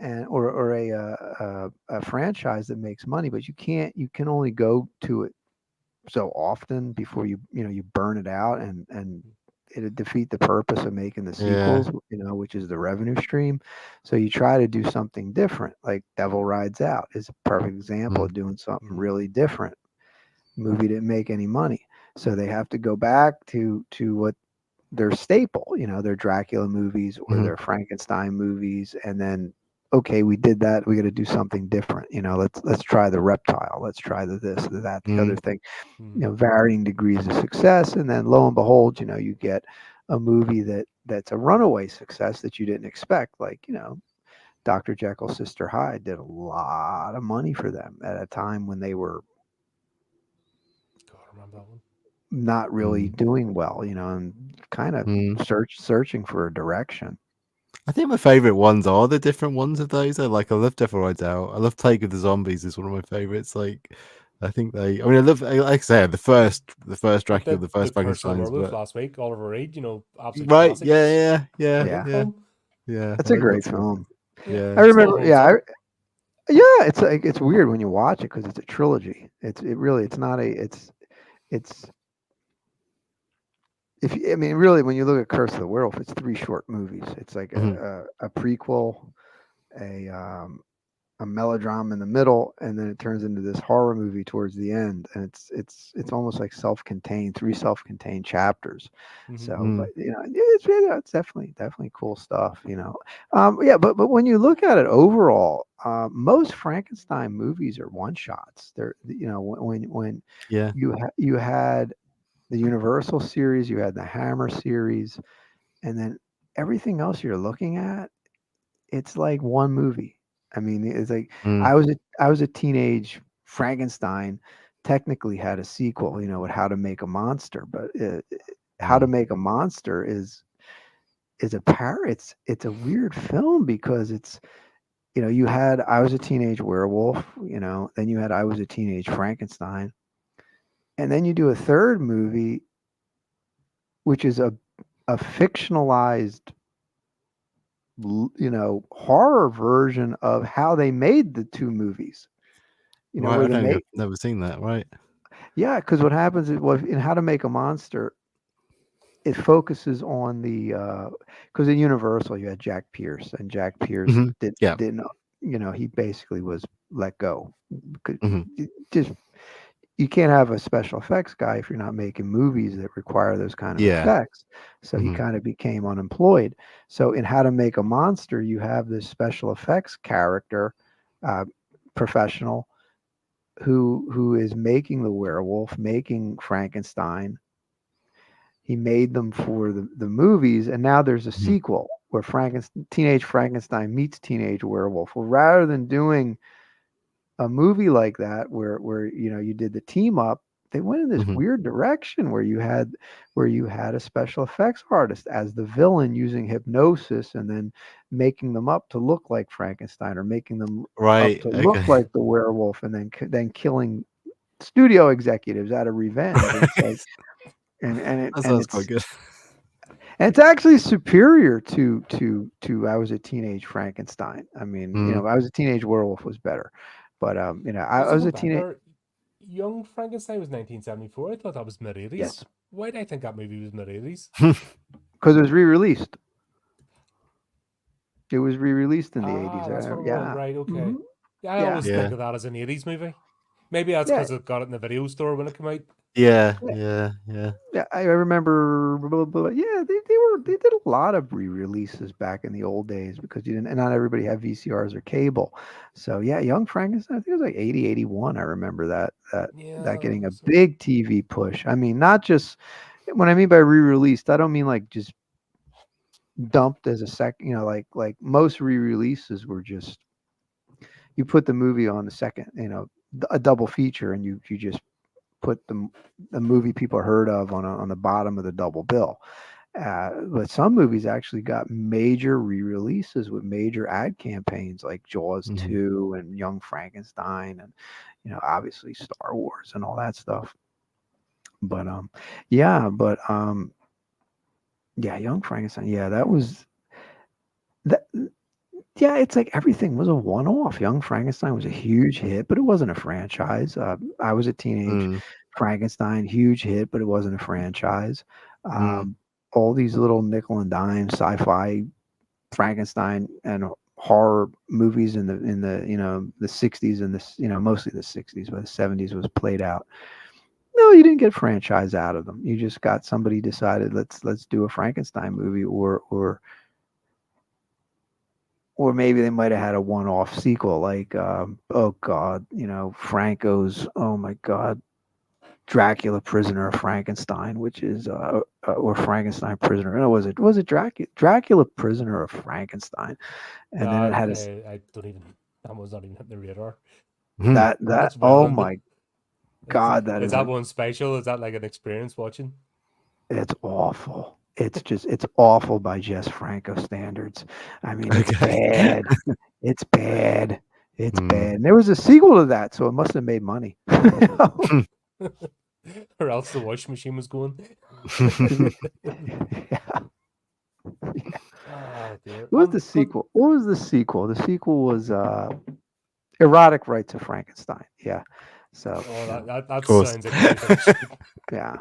and or a franchise that makes money, but you can only go to it so often before you burn it out, and it'd defeat the purpose of making the sequels, which is the revenue stream. So you try to do something different. Like Devil Rides Out is a perfect example of doing something really different. Movie didn't make any money, so they have to go back to what their staple, their Dracula movies or their Frankenstein movies, and then okay, we did that. We got to do something different. Let's try the reptile. Let's try the this, the that, the other thing. Varying degrees of success, and then lo and behold, you get a movie that's a runaway success that you didn't expect. Like Dr. Jekyll, Sister Hyde did a lot of money for them at a time when they were not really doing well, and kind of searching for a direction. I think my favorite ones are the different ones of those. I love Devil Rides Out. I love Plague of the Zombies is one of my favorites. Like, I think I love, like I said, the first Dracula, the first Frankenstein. Werewolf last week, Oliver Reed, absolute right? classic. Yeah. That's a great film. Yeah, I remember. It's weird when you watch it because it's a trilogy. It's not really, when you look at Curse of the Werewolf, it's 3 short movies. It's like a prequel, a melodrama in the middle, and then it turns into this horror movie towards the end. And it's almost like 3 self-contained chapters. So, but it's definitely cool stuff. But when you look at it overall, most Frankenstein movies are one shots. They're when you had the Universal series, you had the Hammer series, and then everything else you're looking at, it's like one movie. I mean, it's like I was a teenage Frankenstein. Technically, had a sequel, with How to Make a Monster, but How to Make a Monster is a it's a weird film because it's you had I Was a Teenage Werewolf, then you had I Was a Teenage Frankenstein. And then you do a third movie, which is a fictionalized, horror version of how they made the 2 movies. Right, I've never seen that. Right. Yeah, because what happens is, in How to Make a Monster, it focuses on because in Universal you had Jack Pierce, and Jack Pierce didn't, he basically was let go. Just you can't have a special effects guy if you're not making movies that require those kind of effects. So he kind of became unemployed. So in How to Make a Monster, you have this special effects character, professional, who is making the werewolf, making Frankenstein, he made them for the movies, and now there's a Mhm. sequel where Teenage Frankenstein meets Teenage Werewolf. Well, rather than doing a movie like that where you did the team up, they went in this Mhm. weird direction where you had a special effects artist as the villain using hypnosis and then making them up to look like Frankenstein or making them up Right. to look Okay. like the werewolf and then killing studio executives out of revenge. And it's like That sounds quite good. and it's actually superior to I Was a Teenage Frankenstein. I mean, Mm. I Was a Teenage Werewolf was better, but Also, I was go a back teenage. there. Young Frankenstein was 1974. I thought that was mid 80s. Yes, Why did I think that movie was mid 80s? because it was re-released. It was re-released in the 80s. Ah, that's what it was. Yeah. Right, Hmm. okay. Yeah, I Yeah. always think Yeah. of that as an 80s movie. Maybe that's Yeah. because it got it in the video store when it came out. Yeah. Yeah. Yeah. Yeah. Yeah, I remember. Yeah, they did a lot of re-releases back in the old days because you didn't, and not everybody had VCRs or cable. So yeah, Young Frankenstein. I think it was like 80, 81. I remember that Yeah, getting a so big TV push. I mean, not just when I mean by re-released, I don't mean like just dumped as a second. Like most re-releases were just you put the movie on the second, a double feature, and you just put the movie people heard of on the bottom of the double bill. But some movies actually got major re-releases with major ad campaigns like Jaws Mhm. 2 and Young Frankenstein and obviously Star Wars and all that stuff. But yeah, but yeah, Young Frankenstein. Yeah, that was that. Yeah, it's like everything was a one-off. Young Frankenstein was a huge hit, but it wasn't a franchise. I Was a Teenage Mm. Frankenstein, huge hit, but it wasn't a franchise. Mm. Um, all these little nickel and dime sci-fi Frankenstein and horror movies in the 60s and mostly the 60s, but the 70s was played out. No, you didn't get franchise out of them. You just got somebody decided let's do a Frankenstein movie or maybe they might have had a one-off sequel like oh god, Franco's, oh my god, Dracula Prisoner of Frankenstein, which is or Frankenstein Prisoner. No, was it Dracula Prisoner of Frankenstein? And then it that had I don't even that was not even hitting the radar. Mhm. That's well oh in the my god, that is is that one special? Is that like an experience watching? it's awful. It's awful by Jess Franco standards. I mean, it's Okay. bad. It's bad. It's Mm. bad. And there was a sequel to that, so it must have made money. Or else the washing machine was going. Yeah. Ah, dear. What was the But sequel? What was the sequel? The sequel was Erotic Rites of Frankenstein. Yeah. So, oh, yeah. that Of course. sounds like everything should be. Yeah.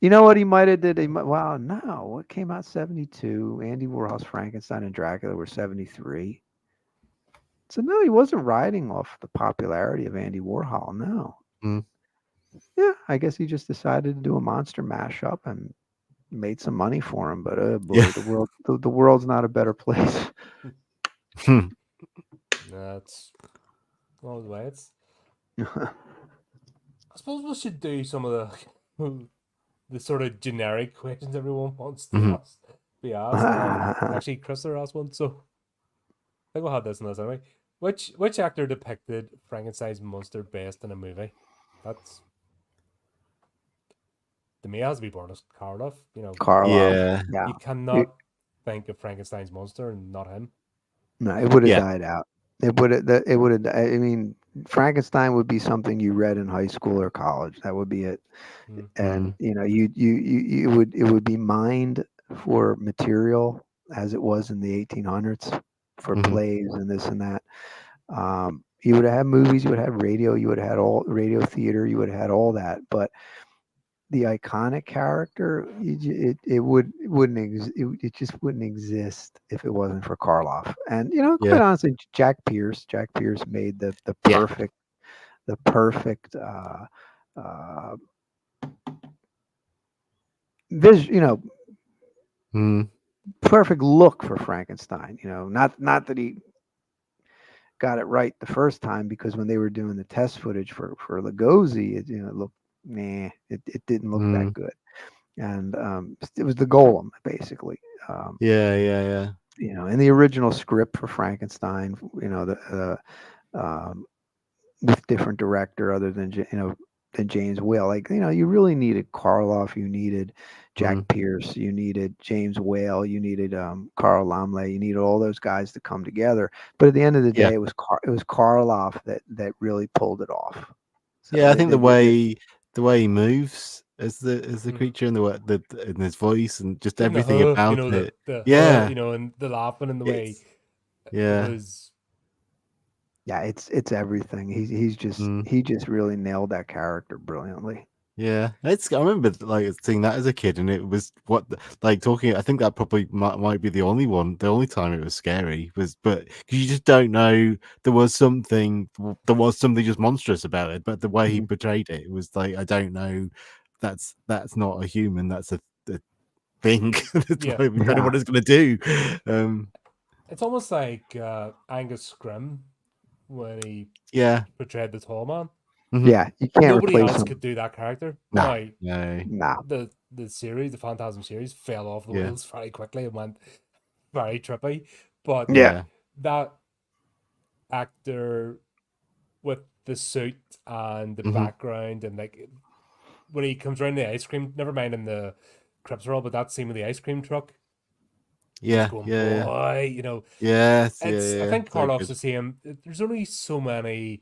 You know what he might have did? Wow, no. What came out 72? Andy Warhol's Frankenstein and Dracula were 73. So no, he wasn't riding off the popularity of Andy Warhol. No. Mm. Yeah, I guess he just decided to do a monster mashup and made some money for him. But oh Yeah. boy, the world's not a better place. Hmm. That's all the way. I suppose we should do some of the sort of generic questions everyone wants to Mhm. be asked. Actually, Chrysler asked one, so I think we'll have this in this anyway. Which actor depicted Frankenstein's monster best in a movie? That's to me it has to be Boris Karloff. Karloff. Yeah. Yeah. You It, cannot think of Frankenstein's monster and not him. no, it would have Yeah. died out. It would have. I mean, Frankenstein would be something you read in high school or college. That would be it. Mm. And Mm. it would be mined for material as it was in the 1800s for Mhm. plays and this and that. You would have had movies, you would have radio, you would have had all radio theater, you would have had all that. But the iconic character, it just wouldn't exist if it wasn't for Karloff. And quite Yeah. honestly, Jack Pierce made the Yeah. perfect uh, vis, Mm. perfect look for Frankenstein. Not that he got it right the first time, because when they were doing the test footage for Lugosi, it looked, nah, it didn't look that Mm. good. and it was the Golem basically. Yeah. In the original script for Frankenstein, the with different director other than than James Whale. Like you really needed Karloff, you needed Jack Mm. Pierce, you needed James Whale, you needed Carl Lamley, you needed all those guys to come together. But at the end of the Yeah. day, it was Karloff that really pulled it off. So Yeah, I think they did it. the way he moves as the Mhm. creature and the way the and his voice and just Even the everything huh, about the it. huh, Yeah. and the laughing and the way It's it yeah. was. Yeah, it's everything. Mm. He just really nailed that character brilliantly. Yeah, I remember like seeing that as a kid, and it was like talking. I think that probably might be the only time it was scary but because you just don't know there was something just monstrous about it, but the way he Mhm. portrayed it, it was like I don't know, that's not a human, that's a thing. That's Yeah, what we don't know Yeah, what it's gonna do. it's almost like Angus Scrimm when he Yeah, portrayed the tall man. hmm yeah. You can't Nobody replace else him. could do that character. No, Now no, no. the Phantasm series fell off the yeah, wheels very quickly and went very trippy. But Yeah, yeah, that actor with the suit and the hmm background and like when he comes around the ice cream, never mind in the Crips roll, but that scene with the ice cream truck, just yeah, going, yeah, yeah, boy, yes, yeah, it's I yeah, think so Karloff's good. the same. There's only so many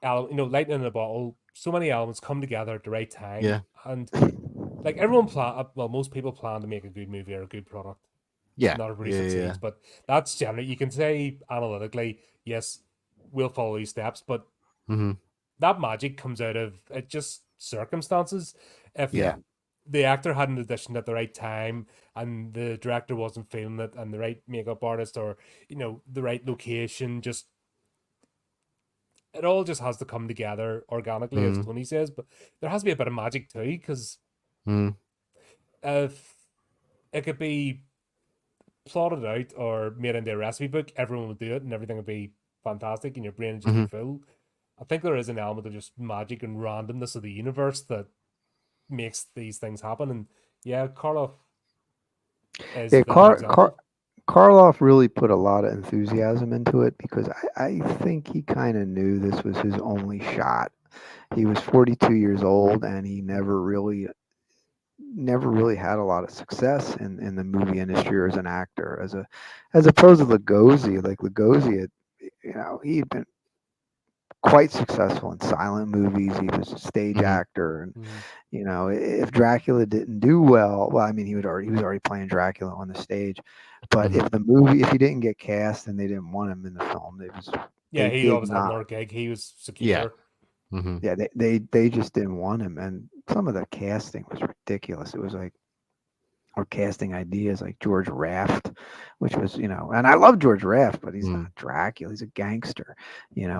lightning in a bottle, so many elements come together at the right time. Yeah, And like everyone most people plan to make a good movie or a good product. yeah, Not everybody yeah, yeah. succeeds, but that's generally you can say analytically, yes, we'll follow these steps, but Hmm. that magic comes out of it just circumstances. If Yeah, yeah. the actor hadn't auditioned at the right time and the director wasn't feeling it and the right makeup artist or the right location, just it all just has to come together organically, as mm, Tony says. But there has to be a bit of magic too, because mm, if it could be plotted out or made into a recipe book, everyone would do it and everything would be fantastic and your brain would just be hmm. full. I think there is an element of just magic and randomness of the universe that makes these things happen. And yeah, Karloff is Yeah, the example. Karloff really put a lot of enthusiasm into it because I think he kind of knew this was his only shot. He was 42 years old and he never really had a lot of success in the movie industry or as an actor as opposed to Lugosi. Like Lugosi had, he'd been quite successful in silent movies. He was a stage Hmm. actor, and Mm-hmm. if Dracula didn't do well, I mean, he was already playing Dracula on the stage. But Hmm. if he didn't get cast and they didn't want him in the film, Yeah, they he did always had not. another gig. He was Yeah, secure. hmm. Yeah, they just didn't want him, and some of the casting was ridiculous. It was like or casting ideas like George Raft, which was, and I love George Raft, but he's not Mm, Dracula. He's a gangster,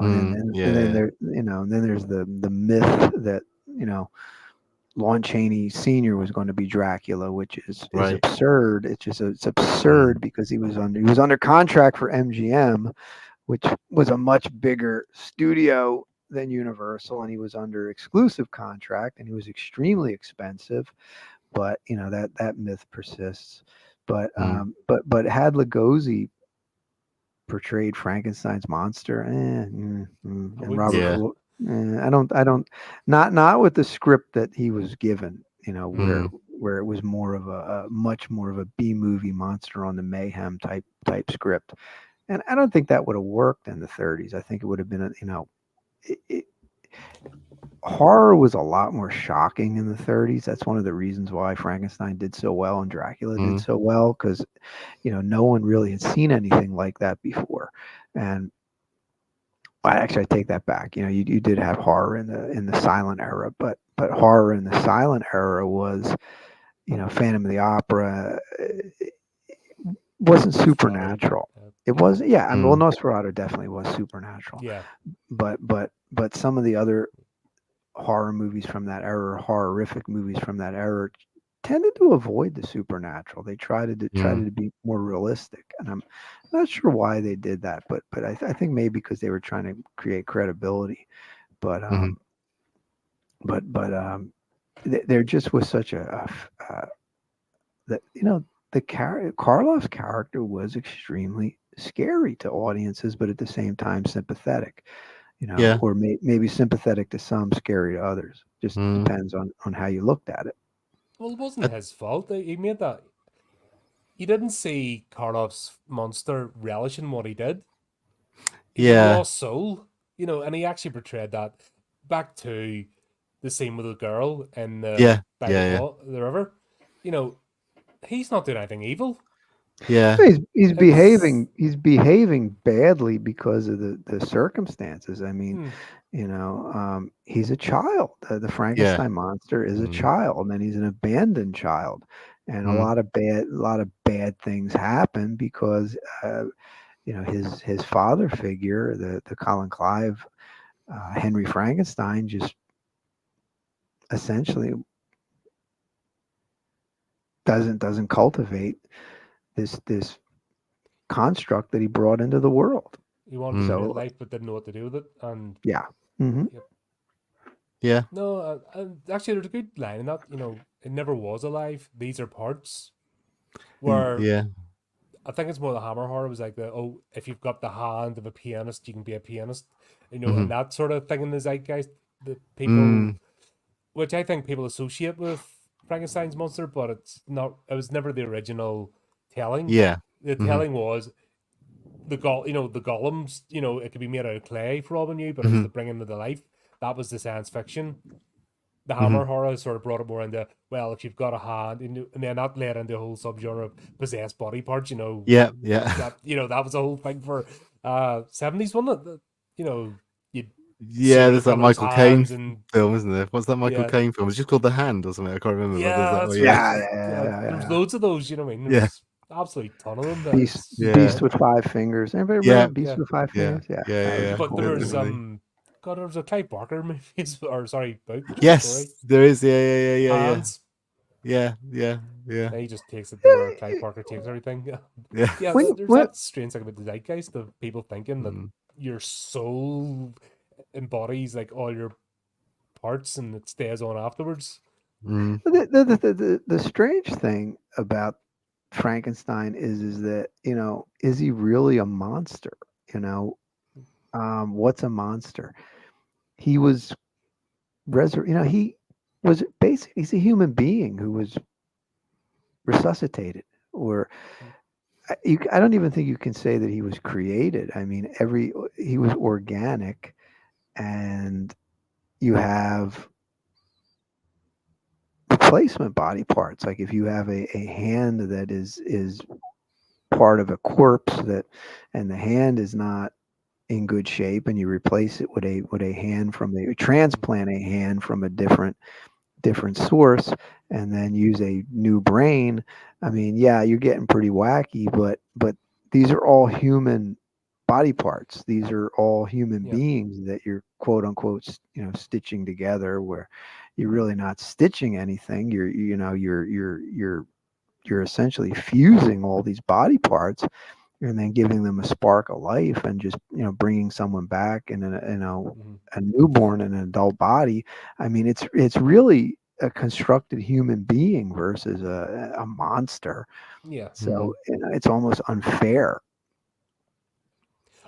mm, and then yeah, there, and then there's the myth that, Lon Chaney Sr. was going to be Dracula, which is right. absurd. It's Mm, absurd because he was under contract for MGM, which was a much bigger studio than Universal, and he was under exclusive contract, and he was extremely expensive. But that myth persists. But mm, had Lugosi portrayed Frankenstein's monster, I and wouldn't Robert say yeah, it. Flo, I don't, not with the script that he was given, Mm-hmm. mm, where it was more of a much more of a B movie monster on the mayhem type script, and I don't think that would have worked in the 30s. I think it would have been it, horror was a lot more shocking in the 30s. That's one of the reasons why Frankenstein did so well and Dracula did mm, so well, because no one really had seen anything like that before. And I take that back. You did have horror in the silent era, but horror in the silent era was, Phantom of the Opera, wasn't Nosferatu. supernatural. It was, yeah. I mean, well, mm, Nosferatu definitely was supernatural, Yeah. but some of the other horror movies from that era, horrific movies from that era, tended to avoid the supernatural. They tried mm, to be more realistic, and I'm not sure why they did that, but I think maybe because they were trying to create credibility. But mhm, um, but there just was such that the Karloff's character was extremely scary to audiences, but at the same time sympathetic. Yeah. Or maybe sympathetic to some, scary to others. Just Mm. depends on how you looked at it. Well, it wasn't his fault. He made that. He didn't see Karloff's monster relishing what he did. He's a Yeah. lost soul, and he actually portrayed that back to the scene with the girl in Yeah. by Yeah. the river. He's not doing anything evil. Yeah. He's It's behaving badly because of the circumstances. I mean, hmm, he's a child. The Yeah. Frankenstein monster is a Mm. child, and he's an abandoned child. And a Mm. lot of bad things happen because his father figure, the Colin Clive, Henry Frankenstein, just essentially doesn't cultivate this construct that he brought into the world. he wanted to Mm. create So life, but didn't know what to do with it. And yeah. Hmm. Yeah. no, actually, there's a good line in that. It never was alive. These are parts. Where Yeah. I think it's more the Hammer horror was like if you've got the hand of a pianist, you can be a pianist. Mm-hmm. And that sort of thing in the zeitgeist that people, Mm. which I think people associate with Frankenstein's monster, but it's not. It was never the original telling. Yeah. The Mm-hmm. telling was the golems. It could be made out of clay for all we knew, but it was Mm-hmm. to bring them to life. That was the science fiction. The Mm-hmm. Hammer horror sort of brought it more into, well, if you've got a hand, and then that led into a whole subgenre of possessed body parts. Yeah. Yeah. That was a whole thing for 70s, wasn't it? You'd Yeah. serial There's that killers' Michael Caine hands and film, isn't there? What's that Michael yeah, Caine film? It's just called The Hand or something. I can't remember. But there's yeah, that. Oh, that's yeah. right. Yeah. There was loads of those. You know what I mean? Yeah. There's absolutely ton of them. That it's Yeah. Beast with five fingers. Anybody Yeah. remember Beast yeah, with five Yeah. fingers? Yeah, Yeah. that was Yeah. a but cool there Yeah. was movie. Definitely. God, there was a Clive Barker movie, or sorry, book story. Yes, there is. Yeah. Yeah. Yeah. Yeah. Yeah. Hands. Yeah. Yeah. Yeah. And he just takes it to where Clive Barker takes everything. Yeah. Yeah, there's When that strange thing about the zeitgeist of people thinking that Mm. your soul embodies like all your parts and it stays on afterwards. Mm. the strange thing about Frankenstein is that is he really a monster? What's a monster? He was he was basically, he's a human being who was resuscitated, or I don't even think you can say that he was created. I mean, he was organic, and you have replacement body parts. Like if you have a hand that is part of a corpse, and the hand is not in good shape, and you replace it with a hand from transplant a hand from a different source, and then use a new brain. I mean, yeah, you're getting pretty wacky, but these are all human body parts. These are all human Yeah, beings that you're quote unquote stitching together, where you're really not stitching anything. You're essentially fusing all these body parts, and then giving them a spark of life, and just bringing someone back in a newborn in an adult body. I mean, it's really a constructed human being versus a monster. yeah. So it's almost unfair.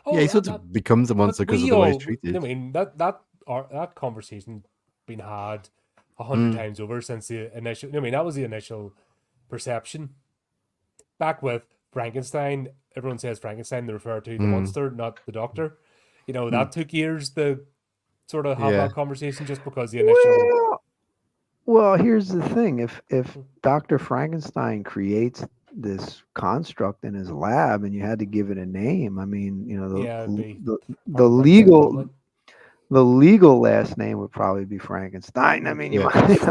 Yeah. He Oh, sort of becomes a but monster because of we the way he's all. I treated. mean that conversation been had 100 Mm. times over since the initial. I mean, that was the initial perception. Back with Frankenstein, everyone says Frankenstein. They refer to the Mm. monster, not the doctor. Hmm. That took years to sort of have Yeah. that conversation just because the initial. Well, here's the thing: if Dr. Frankenstein creates this construct in his lab, and you had to give it a name, I mean, Yeah, it'd be the part of the Frankenstein legal family. the legal last name would probably be Frankenstein. I mean, you Yeah. might,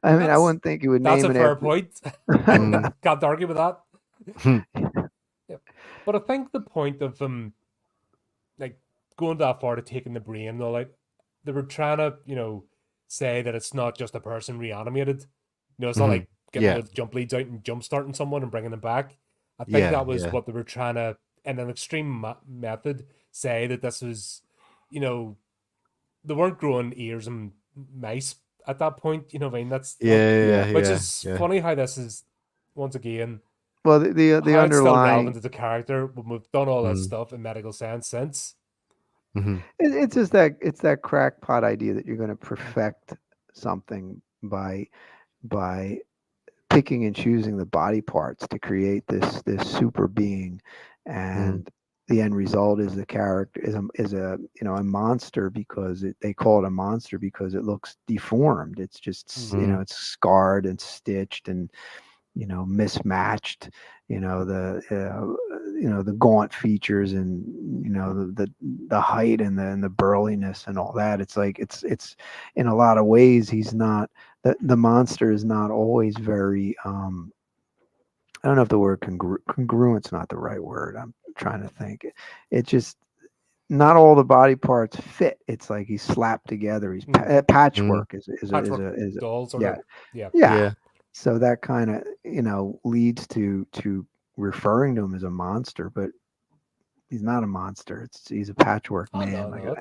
I mean, I That's wouldn't think you would that's name a it fair after. point. Mm. Can't argue with that. Yeah. But I think the point of like going that far to taking the brain though, like they were trying to, say that it's not just a person reanimated. It's not Mhm. like getting Yeah. the jump leads out and jump starting someone and bringing them back. I think Yeah. that was Yeah. what they were trying to, in an extreme method, say that this was, they weren't growing ears and mice at that point. You know what I mean? That's Yeah. which is funny how this is once again. Well, the How it's still underlying relevant to the character when we've done all that stuff in medical science since. it's just that it's that crackpot idea that you're going to perfect something by picking and choosing the body parts to create this super being, and the end result is the character is a a monster because they call it a monster because it looks deformed. It's just it's scarred and stitched and mismatched. The gaunt features and the height and the burliness and all that. It's like it's in a lot of ways he's not the monster is not always very I don't know if the word congruent's not the right word. I'm trying to think. It just not all the body parts fit. It's like he's slapped together. He's patchwork is doll sort yeah. of Yeah. So that kind of leads to referring to him as a monster, but he's not a monster. He's a patchwork man.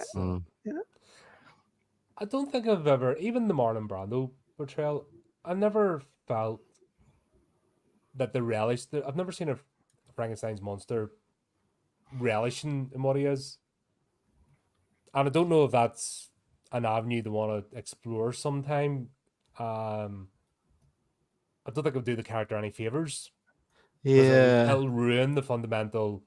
I don't think I've ever, even the Marlon Brando portrayal, I never felt that the relish. I've never seen a Frankenstein's monster relishing in what he is, and I don't know if that's an avenue they want to explore sometime. I don't think it'll do the character any favors. Yeah, it'll ruin the fundamental,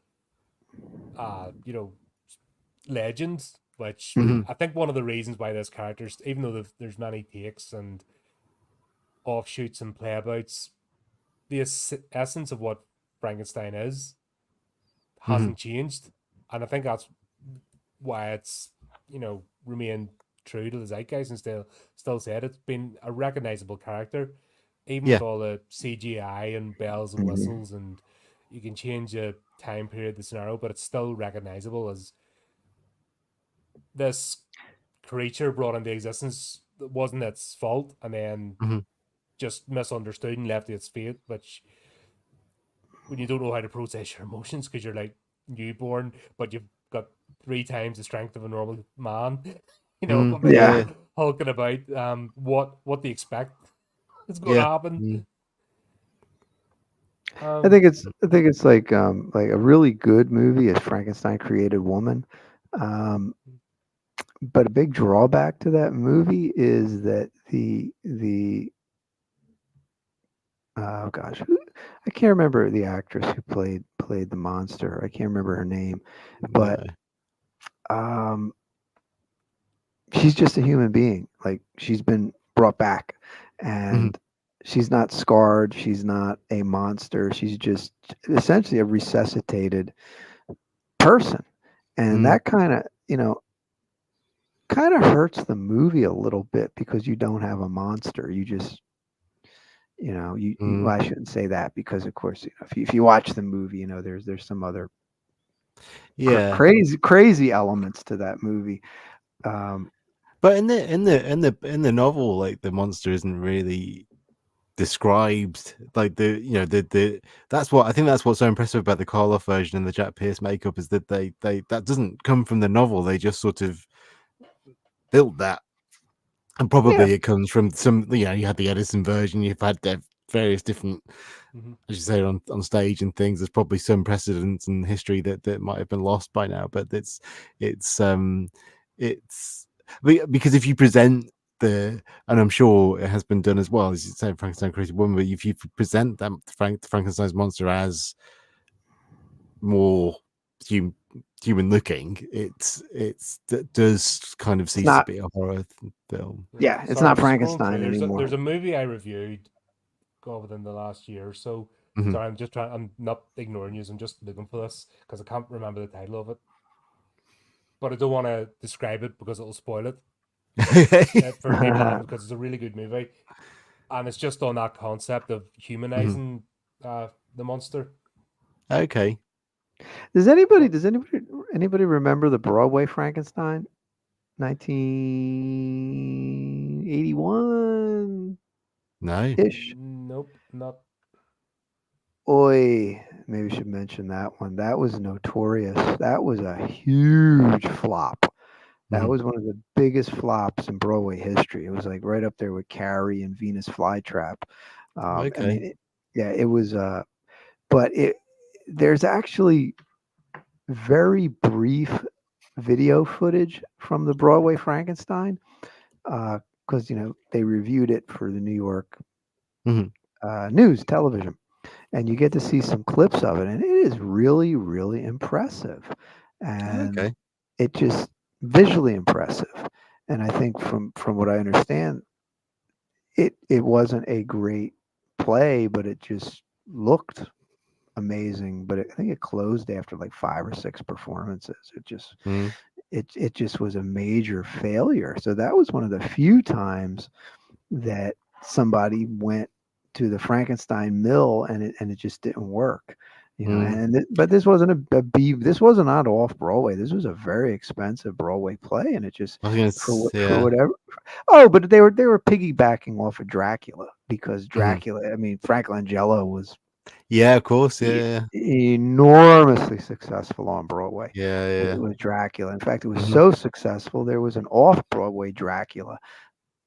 legends. Which I think one of the reasons why this character's, even though there's many takes and offshoots and playabouts, the essence of what Frankenstein is hasn't changed, and I think that's why it's remained true to the zeitgeist and still said it's been a recognizable character, even with all the CGI and bells and whistles, and you can change the time period, the scenario, but it's still recognizable as this creature brought into existence that wasn't its fault, and then just misunderstood and left to its fate, which when you don't know how to process your emotions because you're like newborn, but you've got 3 times the strength of a normal man, hulking about. What do you expect is going to happen? I think it's like a really good movie is Frankenstein Created Woman. But a big drawback to that movie is that the oh gosh, I can't remember the actress who played the monster. I can't remember her name, but she's just a human being. Like she's been brought back, and she's not scarred. She's not a monster. She's just essentially a resuscitated person, and that kind of hurts the movie a little bit because you don't have a monster. You just well, I shouldn't say that because of course if you watch the movie, there's some other crazy elements to that movie. But in the novel, like the monster isn't really described. Like that's what I think that's what's so impressive about the Karloff version and the Jack Pierce makeup is that they that doesn't come from the novel. They just sort of built that, and probably it comes from some. You had the Edison version. You've had various different, as you say, on stage and things. There's probably some precedents in history that might have been lost by now. But it's because if you present and I'm sure it has been done as well, as you say, Frankenstein Created Woman, but if you present that Frankenstein's monster as more human looking, it does kind of cease to be a horror film. Yeah, it's not Frankenstein anymore. There's a movie I reviewed within the last year or so. Sorry, I'm not ignoring you. I'm just looking for this because I can't remember the title of it. But I don't want to describe it because it'll spoil it for people because it's a really good movie, and it's just on that concept of humanizing the monster. Okay. Does anybody remember the Broadway Frankenstein, 1981? No. Ish. Nope, not. Oi, maybe we should mention that one. That was notorious. That was a huge flop. That Mhm. was one of the biggest flops in Broadway history. It was like right up there with Carrie and Venus Flytrap. I Okay. mean, it was. But there's actually very brief video footage from the Broadway Frankenstein, because they reviewed it for the New York Mhm. news television, and you get to see some clips of it, and it is really, really impressive, and Okay. it just visually impressive. And I think from what I understand, it wasn't a great play, but it just looked amazing. But I think it closed after like 5 or 6 performances. Mm. It just was a major failure. So that was one of the few times that somebody went to the Frankenstein mill and it just didn't work. Mm. But this wasn't this wasn't not off Broadway. This was a very expensive Broadway play, and it just I was gonna for yeah. whatever. Oh, but they were piggybacking off of Dracula, because Mhm. Dracula. I mean, Frank Langella was Yeah, of course. Yeah. enormously successful on Broadway Yeah. Yeah. with Dracula. In fact, it was Mhm. so successful there was an off-Broadway Dracula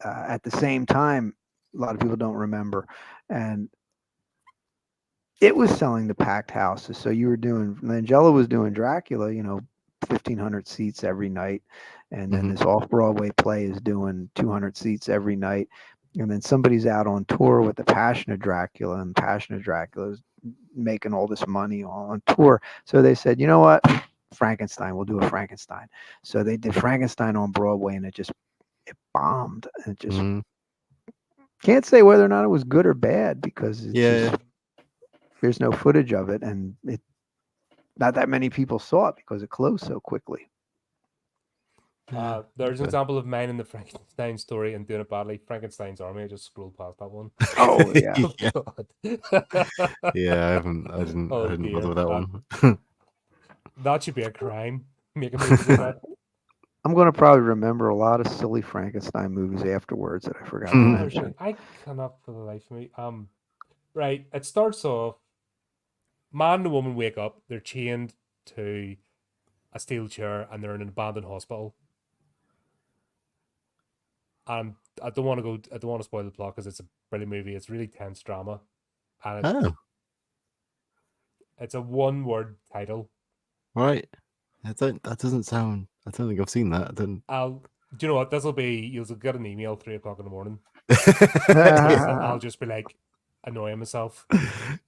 at the same time. A lot of people don't remember, and it was selling to packed houses. So you were doing Langella was doing Dracula, 1,500 seats every night, and then Mhm. this off-Broadway play is doing 200 seats every night, and then somebody's out on tour with the Passion of Dracula, and Passion of Dracula is making all this money on tour. So they said, you know what, Frankenstein, we'll do a Frankenstein. So they did Frankenstein on Broadway, and it bombed. And it just Mm. can't say whether or not it was good or bad, because Yeah. there's no footage of it, and not that many people saw it because it closed so quickly. Yeah. There's an Okay. example of mine in the Frankenstein story and doing it badly. Frankenstein's Army. I just scrolled past that one. Oh yeah. Oh Yeah. God. Yeah. I Oh didn't bother dear. with that one. That should be a crime. Make a movie with that. I'm going to probably remember a lot of silly Frankenstein movies afterwards that I forgot to Unfortunately, mention. I cannot for the life of me. Right. It starts off. Man and woman wake up. They're chained to a steel chair, and they're in an abandoned hospital. And I don't want to go. I don't want to spoil the plot because it's a brilliant movie. It's really tense drama, and Oh, it's a one-word title. right. That doesn't sound. I don't think I've seen that. I don't. Do you know what? This will be. You'll get an email 3 o'clock in the morning. I'll just be like annoying myself.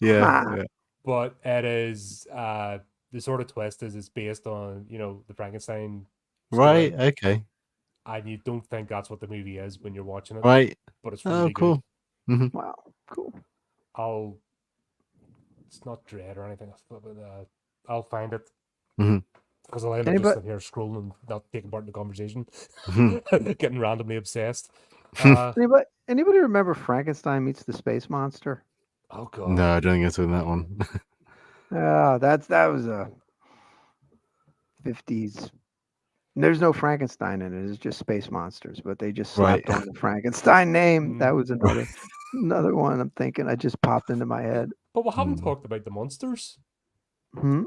Yeah. Ah, Yeah. But it is the sort of twist is it's based on the Frankenstein Right. story, Okay. and you don't think that's what the movie is when you're watching it, Right. but it's Oh, really good. cool. Hmm. wow, cool. It's not Dread or anything. I'll find it Hmm. because I'll end up just Anybody, sitting here scrolling and not taking part in the conversation, Hmm. getting randomly obsessed. Oh anybody remember Frankenstein meets the Space Monster? God, No, I don't think I saw that one. That was a 50s. There's no Frankenstein in it. It's just space monsters, but they just Right. slapped on the Frankenstein name. Mm. That was another one I'm thinking. I just popped into my head. but we haven't Mm. talked about the monsters. Hmm?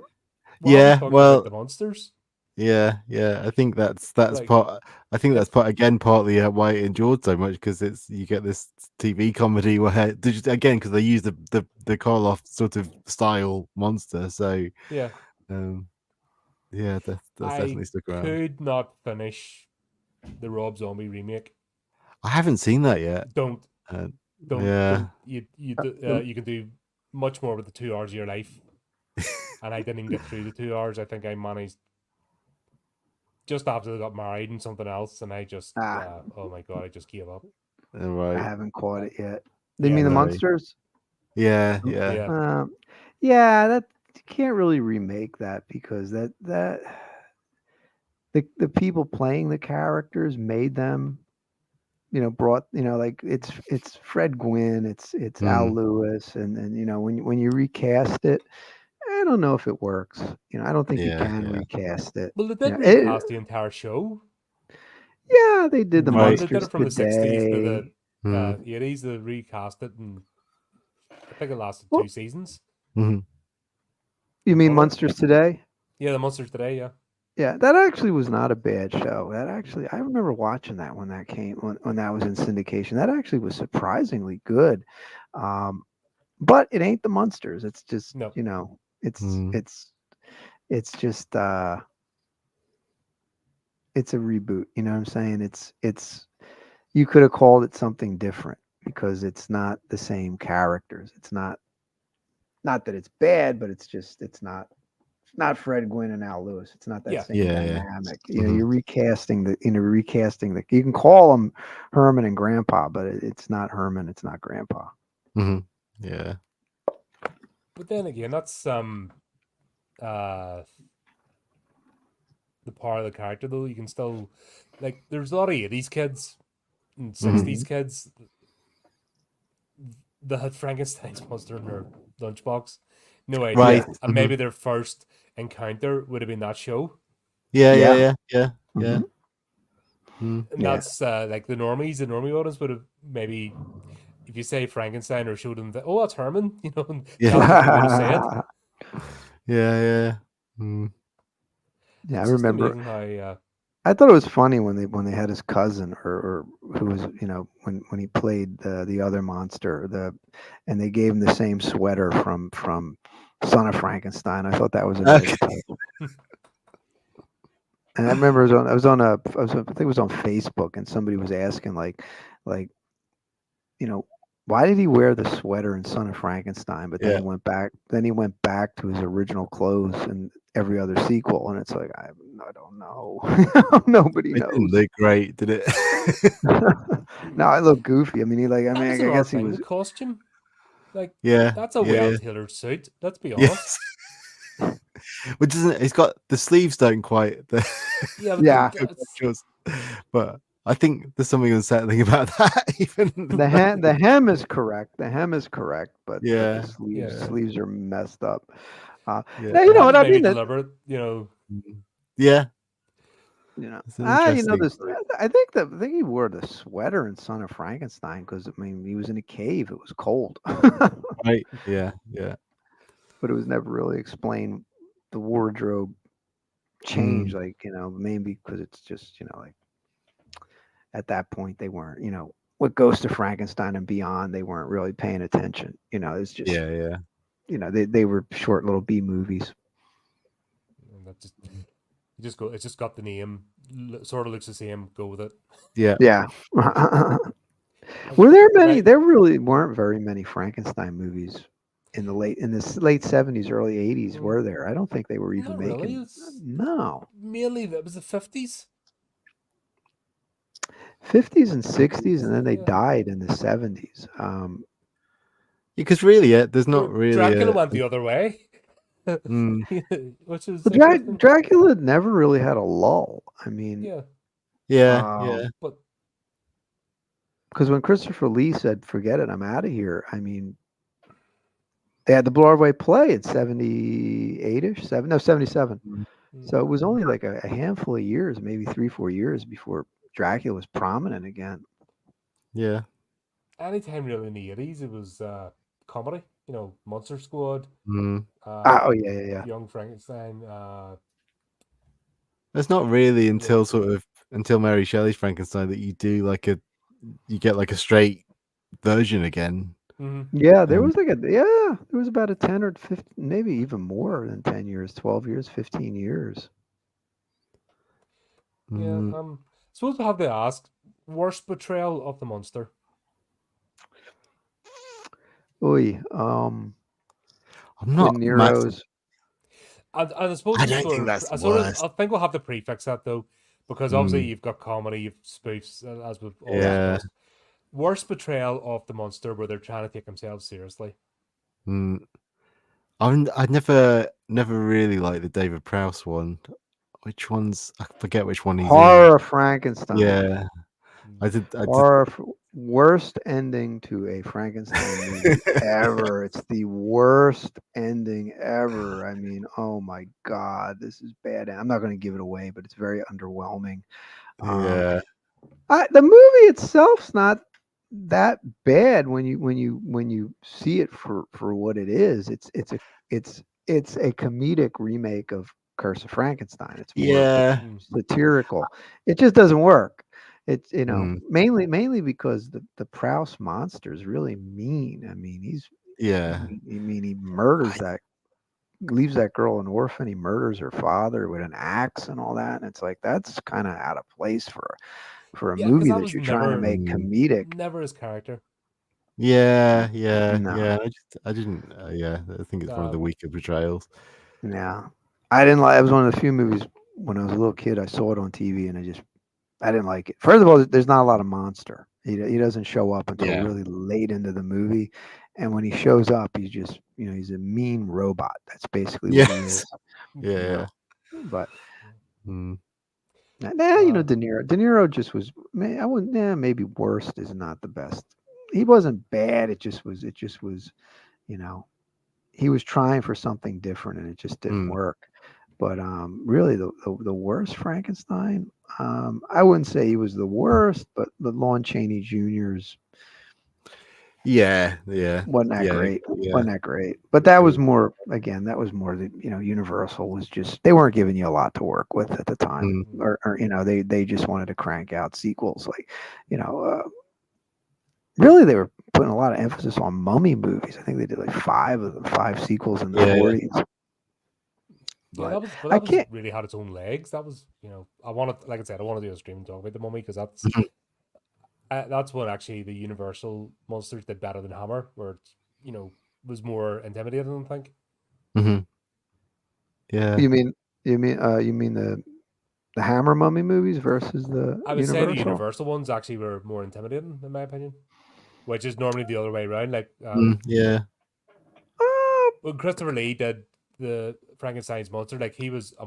We haven't Yeah. talked about Well. the monsters. Yeah. Yeah. I think that's Like, part. I think that's if- partly why I enjoyed so much, because you get this TV comedy where because they use the Karloff sort of style monster. So Yeah, um, yeah, that's I definitely stuck around. could not finish the Rob Zombie remake. I haven't seen that yet. Don't Yeah. you can do much more with the 2 hours of your life, and I didn't even get through the 2 hours. I think I managed just after they got married and something else, and I just oh my God, I just gave up. I Right. haven't caught it yet. You Yeah, mean the No. monsters? Yeah. Yeah. yeah. Yeah, that you can't really remake that, because that the people playing the characters made them, brought, like it's Fred Gwynn, it's Al Mm. Lewis, and when you recast it, I don't know if it works. I don't think you Yeah. can Yeah. recast it. Well, they did It, recast the entire show. yeah, they did the They did Monsters it from the 60s to the Mm. 80s. They recast it, and I think it lasted Well, 2 seasons Mhm. you in mean total. Monsters Today? Yeah, the monsters today. Yeah, Yeah, that actually was not a bad show. That actually, I remember watching that when that came when that was in syndication. That actually was surprisingly good. Um, but it ain't the Munsters. It's just No. it's Mm. it's just it's a reboot. You know what I'm saying? It's you could have called it something different because it's not the same characters. It's not that it's bad, but it's not Fred Gwynn and Al Lewis. It's not that Yeah. same Yeah, yeah. dynamic. Mhm. You're recasting the. You can call them Herman and Grandpa, but it's not Herman. It's not Grandpa. Mhm. Yeah. But then again, that's uh the part of the character though. You can still like there's a lot of 80s kids and Mhm. 60s kids that had Frankenstein's monster in their lunchbox. No Right. idea. And Mhm. maybe their first encounter would have been that show. Yeah, yeah, Yeah. yeah, yeah, yeah. hmm Mm. And Yeah. that's like the normie audience would have maybe if you say Frankenstein or showed them that, oh, that's Herman, and Yeah. that's what they would have said. Yeah, yeah. Mm. Yeah, I It's just remember. amazing how I thought it was funny when they had his cousin or who was when he played the other monster and they gave him the same sweater from Son of Frankenstein. I thought that was a nice Okay. touch. And I remember I think it was on Facebook and somebody was asking like you know why did he wear the sweater in Son of Frankenstein, but then Yeah. he went back to his original clothes in every other sequel, and it's like I don't know. Nobody It didn't knows. look great, did it? No, I look goofy. I mean, that was I another guess he thing, the was. costume. Like Yeah, that's a yeah, well yeah. tailored suit, let's be honest. Yes. Which isn't it's got the sleeves don't quite Yeah, but Yeah, that's but I think there's something unsettling about that even. the hem is correct. The hem is correct, but the Yeah, sleeves yeah. sleeves are messed up. yeah. Now you know That what was I maybe mean. deliberate, Mm. Yeah, it's an interesting This. choice. I think he wore the sweater in Son of Frankenstein because I mean he was in a cave. It was cold, Right. Yeah, yeah. but it was never really explained. The wardrobe change, Mm. like maybe because it's just like at that point they weren't with Ghost of Frankenstein and beyond they weren't really paying attention. It's just Yeah, yeah. they were short little B movies. and that it's just got the name, sort of looks the same. Go with it. Yeah. Yeah. Like, Were there many? right? There really weren't very many Frankenstein movies in the late 70s, early 80s. Were there? I don't think they were even Not really. making. It's No, mainly that was the 50s. 50s and 60s, and then they Yeah, died in the 70s. Because really, there's not where really Dracula a went the other way, mm, which is But interesting. Dracula never really had a lull. I mean, Yeah, yeah, yeah. but because when Christopher Lee said, "Forget it, I'm out of here," I mean, they had the Broadway play in 78ish, 77. Mm. mm, So it was only like a handful of years, maybe 3 4 years before Dracula was prominent again. Yeah. anytime really in the 80s, it was comedy. Monster Squad, Mm. Oh yeah, yeah, yeah. Young Frankenstein. It's not really Yeah, until Mary Shelley's Frankenstein that you do you get like a straight version again. mm-hmm. Yeah, there Um, was there was about a 10 or 15, maybe even more than 10 years, 12 years, 15 years. Yeah. mm, Suppose we have to ask worst betrayal of the monster. Oy, I'm when not massive. Nero's And I suppose I we'll don't sort think of, that's the worst. I think we'll have to prefix that though, because obviously Mm, you've got comedy, you've spoofs, as we've all yeah. yeah. discussed. Worst betrayal of the monster where they're trying to take themselves seriously. Mm. I never really liked the David Prowse one. Which one's I forget which one he's in. Horror of Frankenstein. Yeah, Mm. I did. Worst ending to a Frankenstein movie ever. It's the worst ending ever. I mean, oh my God, this is bad. I'm not going to give it away, but it's very underwhelming. Um, Yeah. the movie itself's not that bad when you see it for what it is. It's a comedic remake Curse of Frankenstein. It's more Yeah. satirical. It just doesn't work. It's Mm, mainly because the Prouse monster is really mean. I mean, yeah. he murders I, that, leaves that girl an orphan. He murders her father with an axe and all that. And it's like that's kind of out of place for a Yeah, because movie that that was you're trying to make mm, comedic. never his character. yeah. No, I didn't. Yeah, I think it's one of the Um, weaker portrayals. yeah, I didn't like. It was one of the few movies when I was a little kid. I saw it on TV and I didn't like it. First of all, there's not a lot of monster. He doesn't show up until Yeah. really late into the movie, and when he shows up, he's just he's a mean robot. That's basically what he Yes. is. You Yeah. know, but Mm, nah, uh, De Niro. De Niro just was. I wouldn't. Maybe worst is not the best. He wasn't bad. It just was. It just was. You know, he was trying for something different, and it just didn't mm. work. But really, the worst Frankenstein, I wouldn't say he was the worst, but the Lon Chaney Jr.'s Yeah. wasn't that Yeah. great. Yeah. Wasn't that great? But that was Agreed. more, again, that was more that Universal was just, they weren't giving you a lot to work with at the time, Mm, or they just wanted to crank out sequels, like you know. Really, they were putting a lot of emphasis on mummy movies. I think they did like five of them, five sequels in the yeah. 40s. yeah, But but I that was can't. really had its own legs. That was, I wanted, like I said, I want to do a stream and talk about the Mummy because Mhm, that's what actually the Universal monsters did better than Hammer, where it, was more intimidating. I think. mhm, yeah. You mean you mean the Hammer Mummy movies versus the I would say the Universal? Universal ones actually were more intimidating, in my opinion, which is normally the other way around. Like, Yeah. Uh, when Christopher Lee did the Frankenstein's monster, like he was a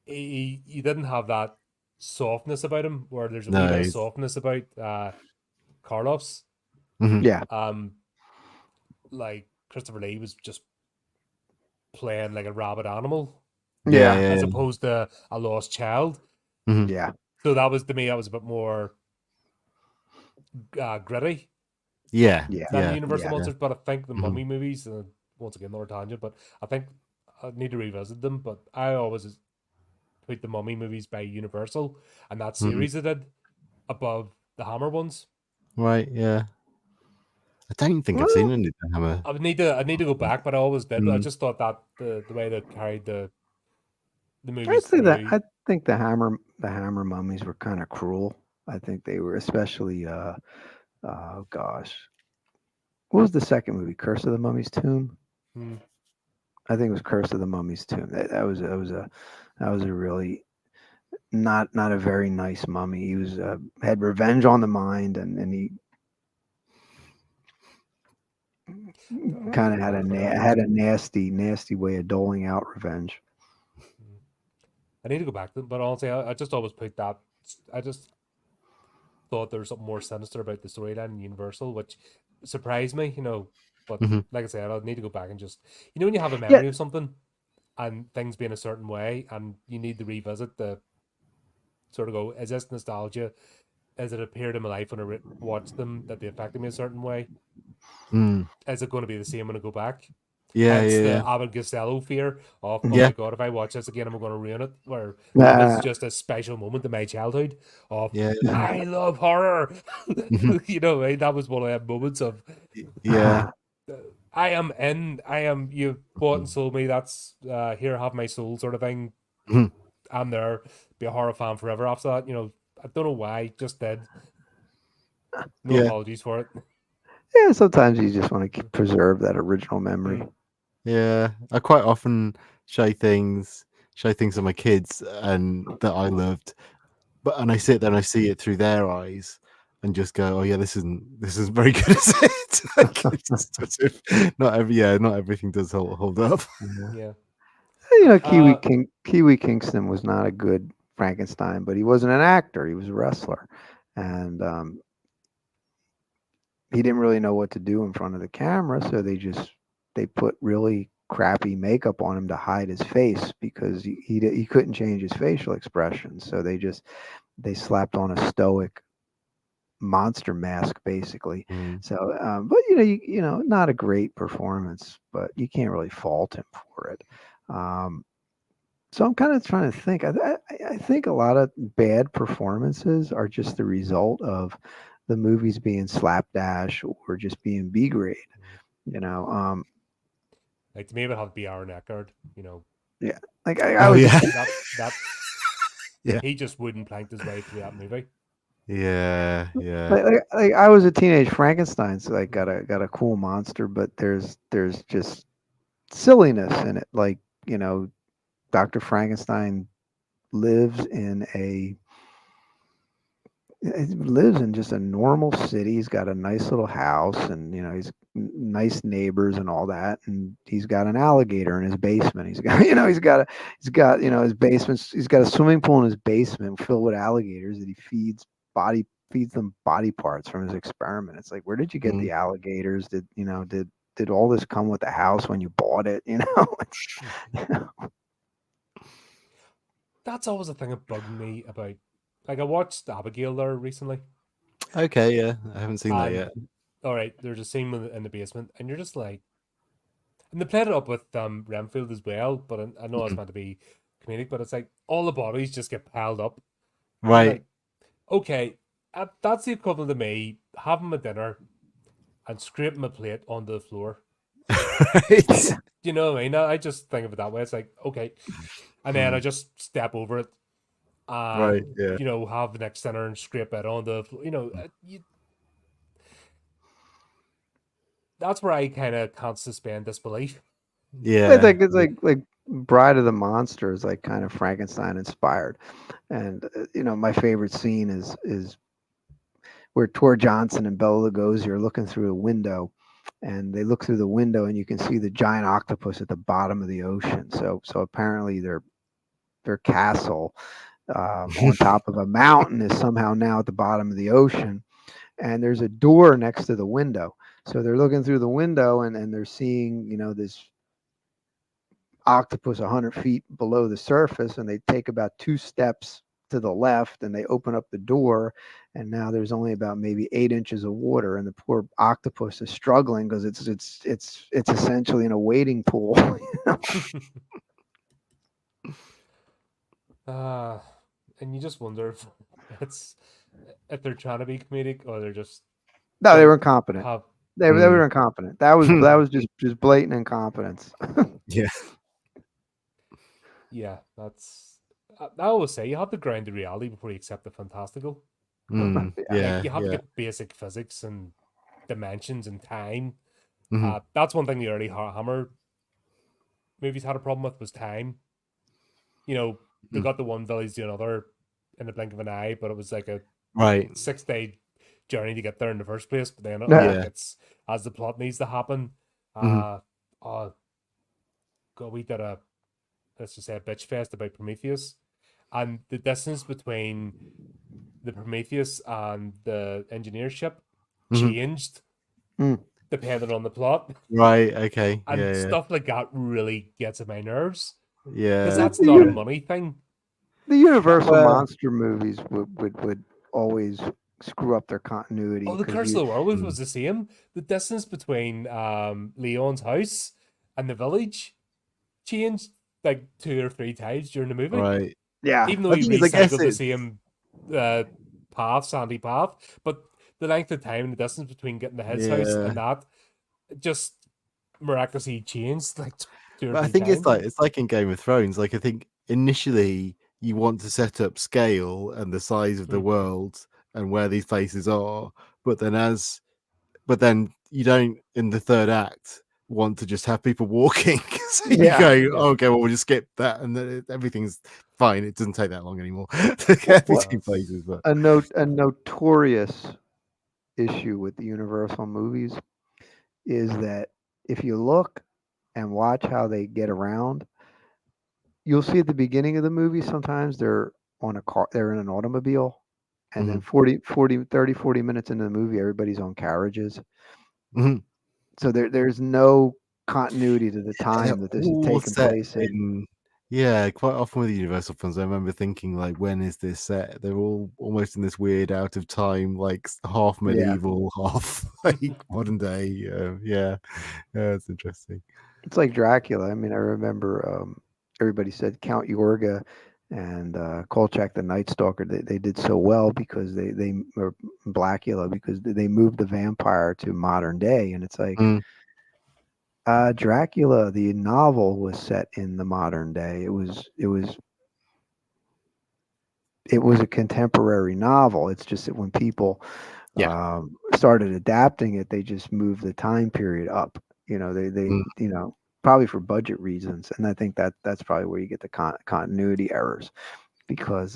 he didn't have that softness about him, where there's a wee bit No. of softness about Karloff's. Mhm, yeah, Um, like Christopher Lee was just playing like a rabid animal yeah. yeah, as Yeah. opposed to a lost child. Mhm, yeah, So that was, to me, that was a bit more gritty yeah. yeah, than the Yeah. Universal yeah. Yeah. monsters. But I think the Mhm, Mummy movies, once again, another tangent, but I think I need to revisit them. But I always put the Mummy movies by Universal and that mhm. series they did above the Hammer ones. Right. Yeah. I don't think I've seen Well, any of the Hammer. I need to go back, but I always did. But I Mm, just thought that the way they carried the I'd movies say that through. I think the Hammer mummies were kind of cruel. I think they were, especially oh gosh, what was the second movie? Curse of the Mummy's Tomb. Hmm. I think it was Curse of the Mummy's Tomb. That was a really not a very nice mummy. He was had revenge on the mind, and he kind of I had need a to go back and had a nasty way of doling out revenge. I need to go back to them, but honestly, I just always put that. I just thought there was something more sinister about the storyline in Universal, which surprised me, But mhm. like I said, I'll need to go back and just, when you have a Yeah, memory of something and things being a certain way, and you need to revisit the sort of go, is this nostalgia? Has it appeared in my life when I watched them that they affected me a certain way? Mm. Is it going to be the same when I go back? Yeah. Hence the Yeah. Abbott Costello fear of, oh Yeah. my god, if I watch this again, I'm going to ruin it. Where that was uh, just a special moment in my childhood of, Yeah. Yeah. I love horror. Mhm. Right? That was one of the moments of, Yeah. you bought and sold me. That's here, have my soul sort of thing. Mhm. I'm there, be a horror fan forever after that. I don't know why, just did. No Yeah. apologies for it. yeah. Sometimes you just want to preserve that original memory. Mm, Yeah. I quite often show things to my kids and that I loved, and I sit there and I see it through their eyes and just go, oh yeah, this isn't very good, is it? Like, it's sort of, not everything does hold up. Yeah. yeah. Uh, Kiwi Kingston was not a good Frankenstein, but he wasn't an actor. He was a wrestler, and he didn't really know what to do in front of the camera, so they put really crappy makeup on him to hide his face because he couldn't change his facial expressions. So they slapped on a stoic monster mask basically. Mm. So, but not a great performance, but you can't really fault him for it. So I'm kind of trying to think. I think a lot of bad performances are just the result of the movies being slapdash or just being B grade. You know, Like to me, it would have to be Aaron Eckhart. You know, yeah. Like I Oh was a yeah, teen, that yeah, he just wouldn't planked his way through that movie. yeah, yeah. like I was a teenage Frankenstein, so like got a cool monster, but there's just silliness in it. Like Dr. Frankenstein lives in a he lives in just a normal city. He's got a nice little house, and he's nice neighbors and all that. And he's got an alligator in his basement. He's got his basement. He's got a swimming pool in his basement filled with alligators that he feeds them body parts from his experiment. It's like, where did you get Mm. the alligators? Did all this come with the house when you bought it? That's always the thing that bugged me about. Like I watched Abigail there recently, Okay, yeah, I haven't seen that and yet. all right, there's a scene in the basement, and you're just like, and they played it up with Renfield as well. But I know it's Mhm. meant to be comedic, but it's like all the bodies just get piled up. You're Right. like, okay, that's the equivalent to me having my dinner and scraping my plate onto the floor. Right. You know what I mean? I just think of it that way. It's like, okay. And then I Mm. just step over it Right. and, Yeah. have the next dinner and scrape it onto the floor. That's where I kind of can't suspend disbelief. It's Yeah. like Bride of the Monster is like kind of Frankenstein inspired. And my favorite scene is where Tor Johnson and Bela Lugosi are looking through a window, and they look through the window and you can see the giant octopus at the bottom of the ocean. So apparently their castle on top of a mountain is somehow now at the bottom of the ocean, and there's a door next to the window. So they're looking through the window, and they're seeing this octopus 100 feet below the surface, and they take about 2 steps to the left, and they open up the door, and now there's only about maybe 8 inches of water, and the poor octopus is struggling because it's essentially in a wading pool. uh, and you just wonder if it's if they're trying to be comedic or they're just No, they don't were incompetent. have. They Mm. were incompetent. That was just blatant incompetence. Yeah. Yeah, that's. I always say you have to ground the reality before you accept the fantastical. Mm. Yeah. Like Yeah. you have to Yeah. get basic physics and dimensions and time. Mhm. That's one thing the early Hammer movies had a problem with was time. They Mm. got the one village to another in the blink of an eye, but it was like a Right. 6-day journey to get there in the first place. But then Yeah. Yeah. it's as the plot needs to happen. Mhm. Oh God, we did let's just say a bitch fest about Prometheus, and the distance between the Prometheus and the engineer ship Mhm. changed Mm. depending on the plot, Right. Okay. and Yeah. Yeah. stuff like that really gets on my nerves because Yeah. that's The, not a uni- money thing. the Universal Well. monster movies would always screw up their continuity Oh, the because Curse of the Werewolf Mm. was the same. The distance between Leon's house and the village changed like 2 or 3 times during the movie, Right. yeah. even though I he think it's. I guess recycled the it's. same sandy path. But the length of time and the distance between getting to his house Yeah. and that just miraculously changed like two or But I three think it's times. like in Game of Thrones. Like I think initially you want to set up scale and the size of the Mm. world and where these places are, but then you don't in the third act want to just have people walking. So you Yeah. go, Yeah. oh, okay, well we'll just skip that, and then everything's fine. It doesn't take that long anymore to get Well, between places. But a notorious issue with the Universal movies is that if you look and watch how they get around, you'll see at the beginning of the movie sometimes they're in an automobile, and then Mhm. 40 minutes into the movie everybody's on carriages. Mhm. So there's no continuity to the They're time that this is all taking set place in. in. Yeah, quite often with the Universal films, I remember thinking like, when is this set? They're all almost in this weird out of time, like half Yeah. medieval, half like modern day. Yeah, yeah, it's interesting. It's like Dracula. I mean, I remember everybody said Count Yorga and Kolchak the Night Stalker. They did so well because they or Blackula because they moved the vampire to modern day, and it's like Mm, Dracula, the novel was set in the modern day. It was a contemporary novel. It's just that when people yeah. started adapting it, they just moved the time period up. Mm, Probably for budget reasons, and I think that's probably where you get the continuity errors because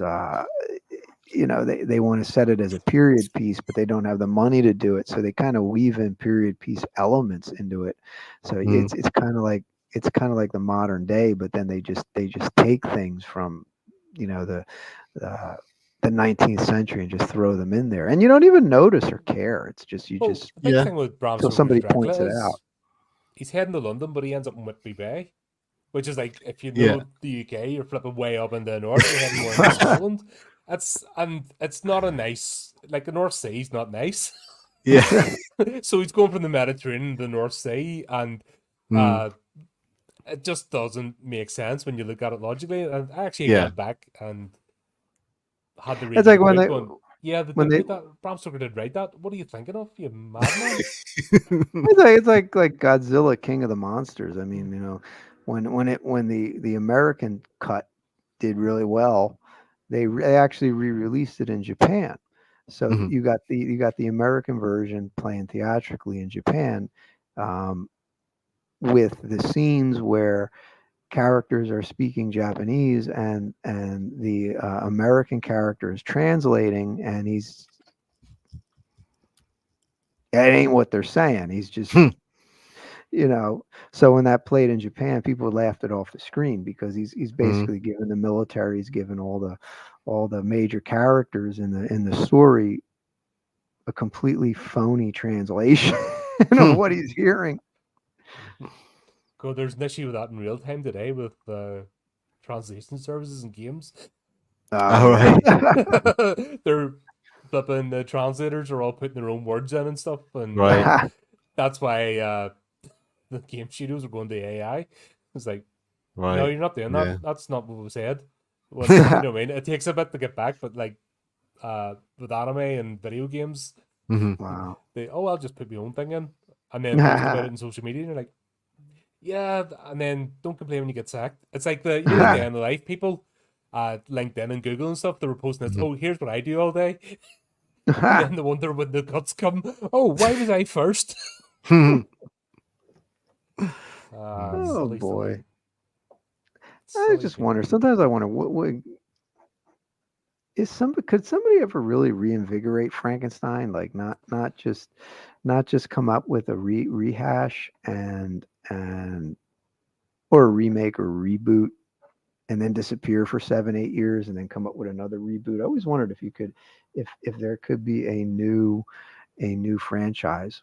they want to set it as a period piece, but they don't have the money to do it, so they kind of weave in period piece elements into it. So mm, it's kind of like the modern day, but then they just take things from the uh, the 19th century and just throw them in there, and you don't even notice or care. It's just you Well, just the big yeah. thing with Bram till Stoker's somebody Dracula points it out. is he's heading to London, but he ends up in Whitby Bay, which is like if you Yeah. know the UK, you're flipping way up in the north, you're heading more into Scotland. It's not a nice like the North Sea is not nice. Yeah. So he's going from the Mediterranean to the North Sea, and Mm, uh, it just doesn't make sense when you look at it logically. And I actually yeah. went back and had to read It's the like when book, they going, "Yeah, when they wait, that Bram Stoker did write that. What are you thinking of, you madman?" it's like Godzilla King of the Monsters. I mean, when the American cut did really well, they actually re-released it in Japan. So Mhm, you got the American version playing theatrically in Japan, um, with the scenes where characters are speaking Japanese and the American character is translating, and it ain't what they're saying. He's just hmm, you know so when that played in Japan, people laughed it off the screen because he's mm, basically given the military, he's given all the major characters in the story a completely phony translation of hmm. what he's hearing. God, there's an issue with that in real time today with translation services and games. Oh All yeah. right. They're flipping the translators are all putting their own words in and stuff, and Right. that's why the game studios are going to AI. It's like, no, Right. you're not doing that. Yeah. That's not what we said. When you know what I mean, it takes a bit to get back, but like with anime and video games, Mhm. Wow. I'll just put my own thing in and then post about it in social media, and you're like, yeah, and then don't complain when you get sacked. It's like the day in the life people, LinkedIn and Google and stuff. They were posting this. Mhm. Oh, here's what I do all day, and then they wonder when the cuts come. Oh, why was I first? Mm. Oh Silly, boy. silly, I silly just people. wonder. Sometimes I wonder could somebody ever really reinvigorate Frankenstein? Like not just come up with a rehash and or a remake or reboot and then disappear for 7 8 years and then come up with another reboot. I always wondered if there could be a new franchise.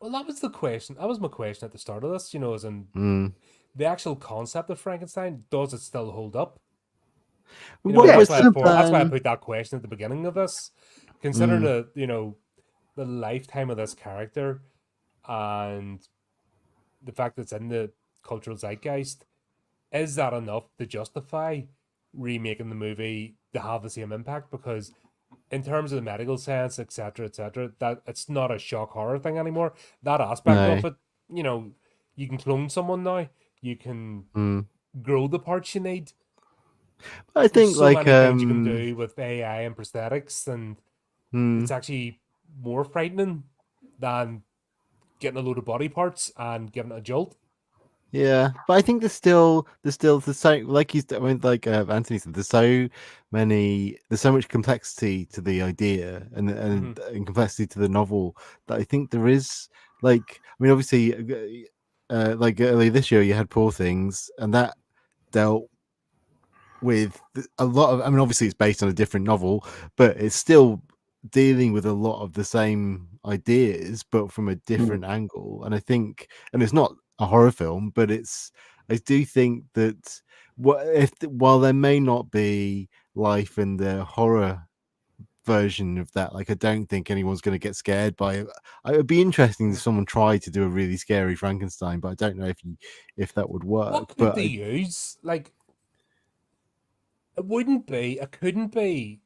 Well, that was the question. That was my question at the start of this. As in Mm. the actual concept of Frankenstein. Does it still hold up? What Yeah, That's was it's why I the simple. that's why I put that question at the beginning of this. Considering Mm. the lifetime of this character and the fact that it's in the cultural zeitgeist, is that enough to justify remaking the movie to have the same impact? Because in terms of the medical science, etc., that it's not a shock horror thing anymore. That aspect No. of it, you can clone someone now. You can Mm. grow the parts you need. I There's think so like many things you can do with AI and prosthetics, and mm, it's actually more frightening than getting a load of body parts and giving it a jolt. yeah, but I think there's so like I mean, like Anthony said, there's so much complexity to the idea Mm-hmm. and complexity to the novel that I think there is like I mean obviously like earlier this year you had Poor Things and that dealt with a lot of I mean obviously it's based on a different novel but it's still dealing with a lot of the same ideas but from a Mm. different angle and I think and it's not a horror film but I do think that while there may not be life in the horror version of that. Like, I don't think anyone's going to get scared by it. It would be interesting if someone tried to do a really scary Frankenstein, but I don't know if that would work. What could But they use? Like, it couldn't be,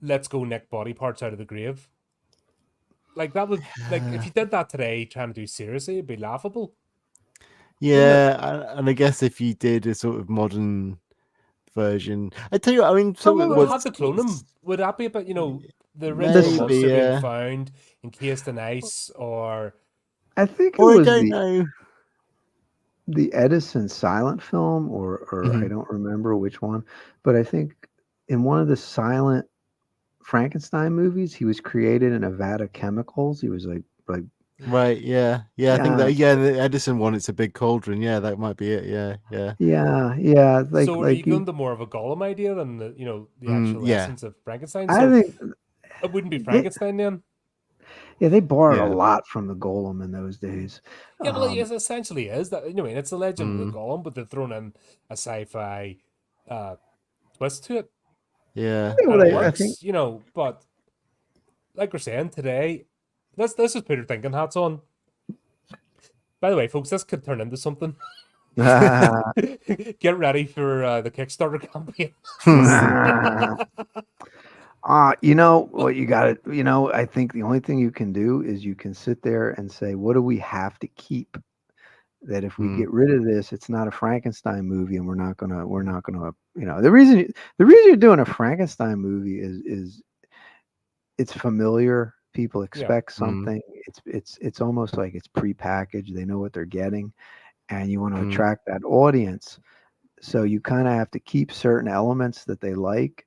let's go nick body parts out of the grave. Like, that would, like, if you did that today, trying to do seriously, it'd be laughable. yeah, and I guess if you did a sort of modern version, I tell you, I mean, So we would have to clone him. Would that be about, the original monster being found encased in ice, or I think it or I was don't know. the Edison silent film, or I don't remember which one, but I think in one of the silent Frankenstein movies, he was created in a vat of chemicals. He was like Right, yeah. I think that the Edison one, it's a big cauldron. Yeah, that might be it. Yeah. so are Like you going to more of a Golem idea than the actual essence of Frankenstein? So I think it wouldn't be Frankenstein then. Yeah, they borrowed a lot from the Golem in those days. Yeah, well, it essentially is that. It's a legend of the Golem, but they've thrown in a sci-fi twist to it. Yeah, and it works, but like we're saying today, let's just put our thinking hats on. By the way, folks, this could turn into something. Get ready for the Kickstarter campaign. You know what you got to, I think the only thing you can do is you can sit there and say, what do we have to keep? That if we get rid of this, it's not a Frankenstein movie, and we're not gonna, the reason you're doing a Frankenstein movie is it's familiar. People expect something. It's almost like it's prepackaged. They know what they're getting, and you want to attract that audience. So you kind of have to keep certain elements that they like,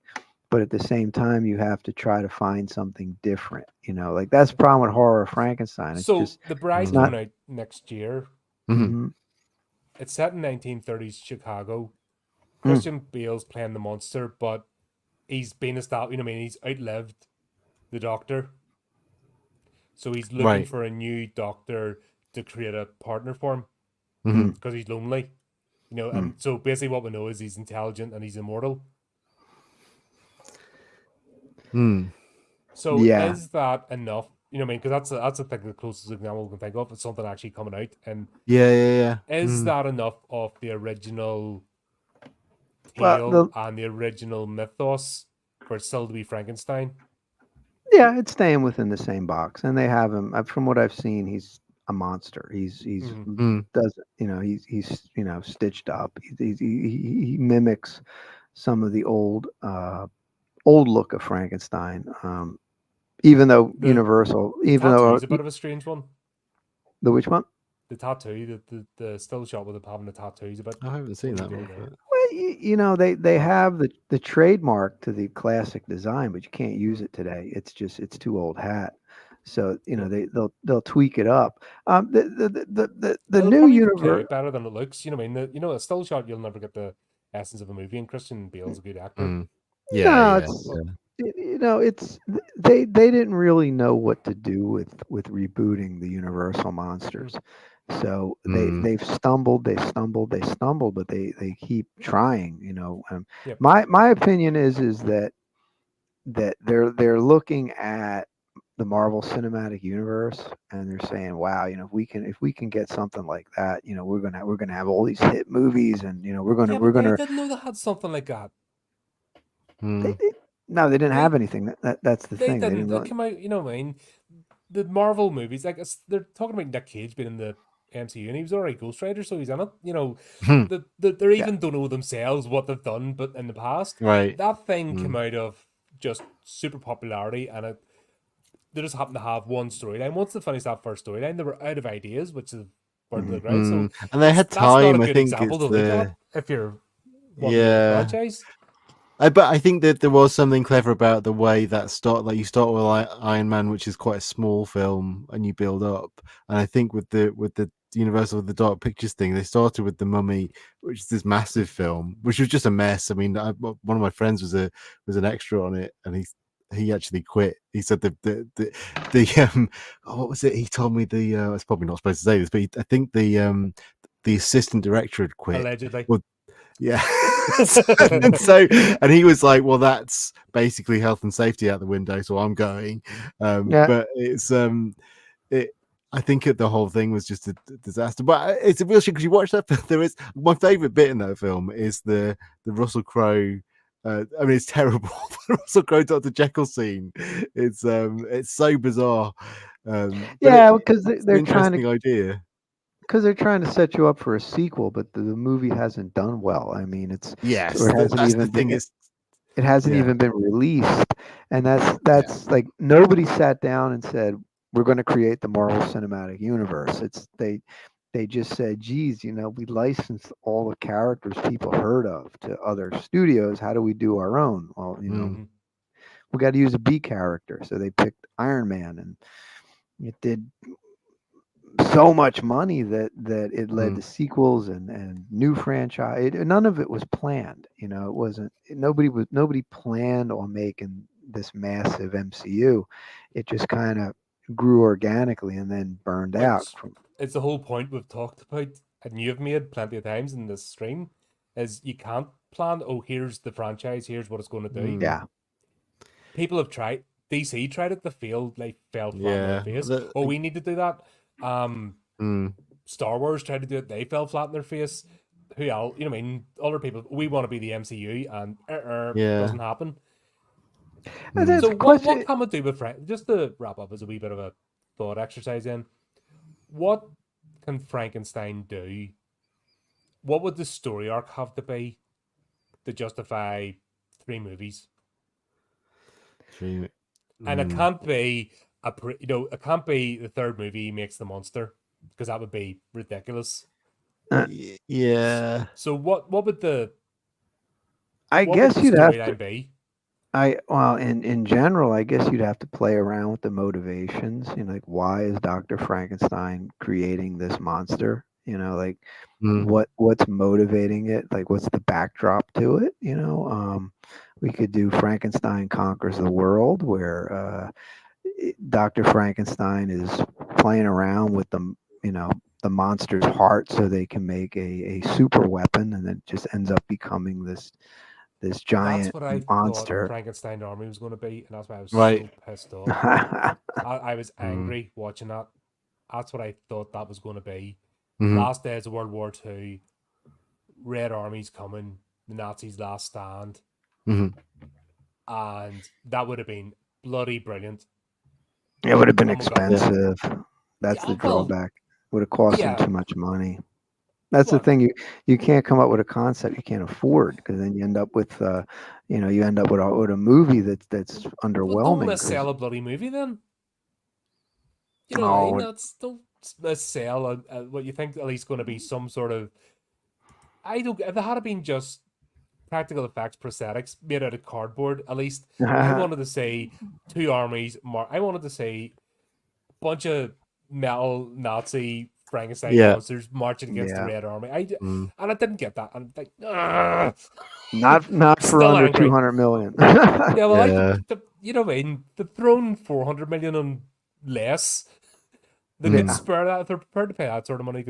but at the same time, you have to try to find something different. Like that's the problem with Horror of Frankenstein. It's so The Bride's coming out next year. It's set in 1930s Chicago. Christian Bale's playing the monster, but he's been established. He's outlived the Doctor, so he's looking for a new Doctor to create a partner for him because he's lonely. And so basically, what we know is he's intelligent and he's immortal. So is that enough? Because that's the thing, the closest example we can think of. It's something actually coming out, and is that enough of the original tale and the original mythos for it still to be Frankenstein? Yeah, it's staying within the same box, and they have him. From what I've seen, he's a monster. He's stitched up. He mimics some of the old look of Frankenstein. Even though Universal, though it's a bit of a strange one. The which one? The tattoo, the still shot with him having the tattoos. I haven't seen that one. Well, they have the trademark to the classic design, but you can't use it today. It's too old hat. So they'll tweak it up. The new universe better than it looks. A still shot, you'll never get the essence of a movie, and Christian Bale's a good actor. It's they didn't really know what to do with rebooting the Universal monsters, so they've stumbled, but they keep trying. My opinion is that they're looking at the Marvel Cinematic Universe, and they're saying, wow, if we can get something like that, we're gonna have all these hit movies, and we're gonna I didn't know they had something like that. No, they didn't have anything. That's the thing. They didn't come out. The Marvel movies, like they're talking about Nick Cage being in the MCU, and he was already Ghost Rider, so he's in it. They even don't know themselves what they've done, but in the past, that thing came out of just super popularity, and they just happened to have one storyline. Once they finished that first storyline, they were out of ideas, which is burned to the ground. So, and they had time. I think example to look at if you're franchise. But I think that there was something clever about the way that you start with Iron Man, which is quite a small film, and you build up. And I think with the Universal, with the Dark Pictures thing, they started with The Mummy, which is this massive film, which was just a mess. I mean, one of my friends was an extra on it, and he actually quit. He said what was it? He told me I was probably not supposed to say this, but I think the assistant director had quit. Allegedly. Well, yeah. and he was like, well, that's basically health and safety out the window, so I'm going. Yeah. But it I think the whole thing was just a disaster. But it's a real shame because you watch that. There is my favorite bit in that film is the Russell Crowe. I mean, it's terrible. The Russell Crowe Dr. Jekyll scene. It's so bizarre. Yeah, But because it's an they're trying to interesting idea. set you up for a sequel, but the movie hasn't done well. I mean, Yes, or it hasn't that's the even thing. been, it hasn't Yeah. even been released, and that's like nobody sat down and said we're going to create the Marvel Cinematic Universe. They just said, geez, we licensed all the characters people heard of to other studios. How do we do our own? Well, we got to use a B character, so they picked Iron Man, and it did so much money that it led to sequels and new franchise. None of it was planned. It wasn't. Nobody planned on making this massive MCU. It just kind of grew organically and then burned out. It's the whole point we've talked about, and you've made plenty of times in this stream, is you can't plan. Oh, here's the franchise. Here's what it's going to do. Yeah. People have tried. DC tried it. They failed. They fell flat on their face. We need to do that. Star Wars tried to do it. They fell flat on their face. Who else? I mean, other people. We want to be the MCU, and doesn't happen. So what can we do with just to wrap up as a wee bit of a thought exercise? In what can Frankenstein do? What would the story arc have to be to justify 3 movies? And it can't be it can't be the 3rd movie makes the monster, because that would be ridiculous. Yeah. So what would the you'd have to be? In general, I guess you'd have to play around with the motivations. Like, why is Dr. Frankenstein creating this monster? What's motivating it? Like, what's the backdrop to it? We could do Frankenstein Conquers the World, where Dr. Frankenstein is playing around with the monster's heart so they can make a super weapon, and then it just ends up becoming this giant that's what I monster. thought Frankenstein Army was going to be, and that's why I was so pissed off. I was angry watching that. That's what I thought that was going to be. Last days of World War II, Red Army's coming, the Nazis' last stand, and that would have been bloody brilliant. It would have been expensive. That's the drawback. Would have cost them too much money. That's the thing. You can't come up with a concept you can't afford, because then you end up with a movie that's underwhelming. Don't sell a bloody movie then. Don't sell what you think at least going to be some sort of. If it had been just practical effects prosthetics made out of cardboard, at least I wanted to say 2 armies. I wanted to say a bunch of metal Nazi Frankenstein monsters marching against the Red Army. And I didn't get that. I'm like, not for under 200 million. They've thrown 400 million on less. They could spare that if they're prepared to pay that sort of money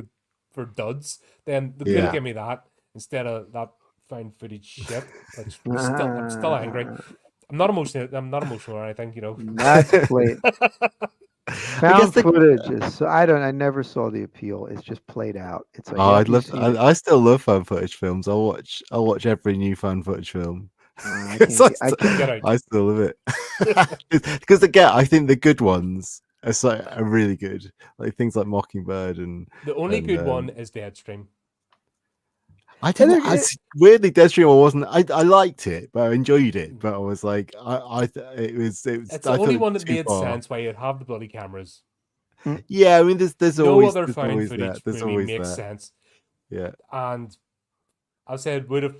for duds. Then they could give me that instead of that found footage shit. I'm still angry. I'm not emotional or anything. That's great. Found footage is I never saw the appeal. It's just played out. It's like I still love found footage films. I'll watch every new found footage film. I still love it. Because again, I think the good ones are really good. Like things like Mockingbird and the only good one is Deadstream. Weirdly, Deadstream I wasn't. I liked it, but I enjoyed it. But I was like, it was. It's the only one that made sense why you'd have the bloody cameras. Yeah, I mean, there's no always other found footage movie makes sense. Yeah, and I said, would have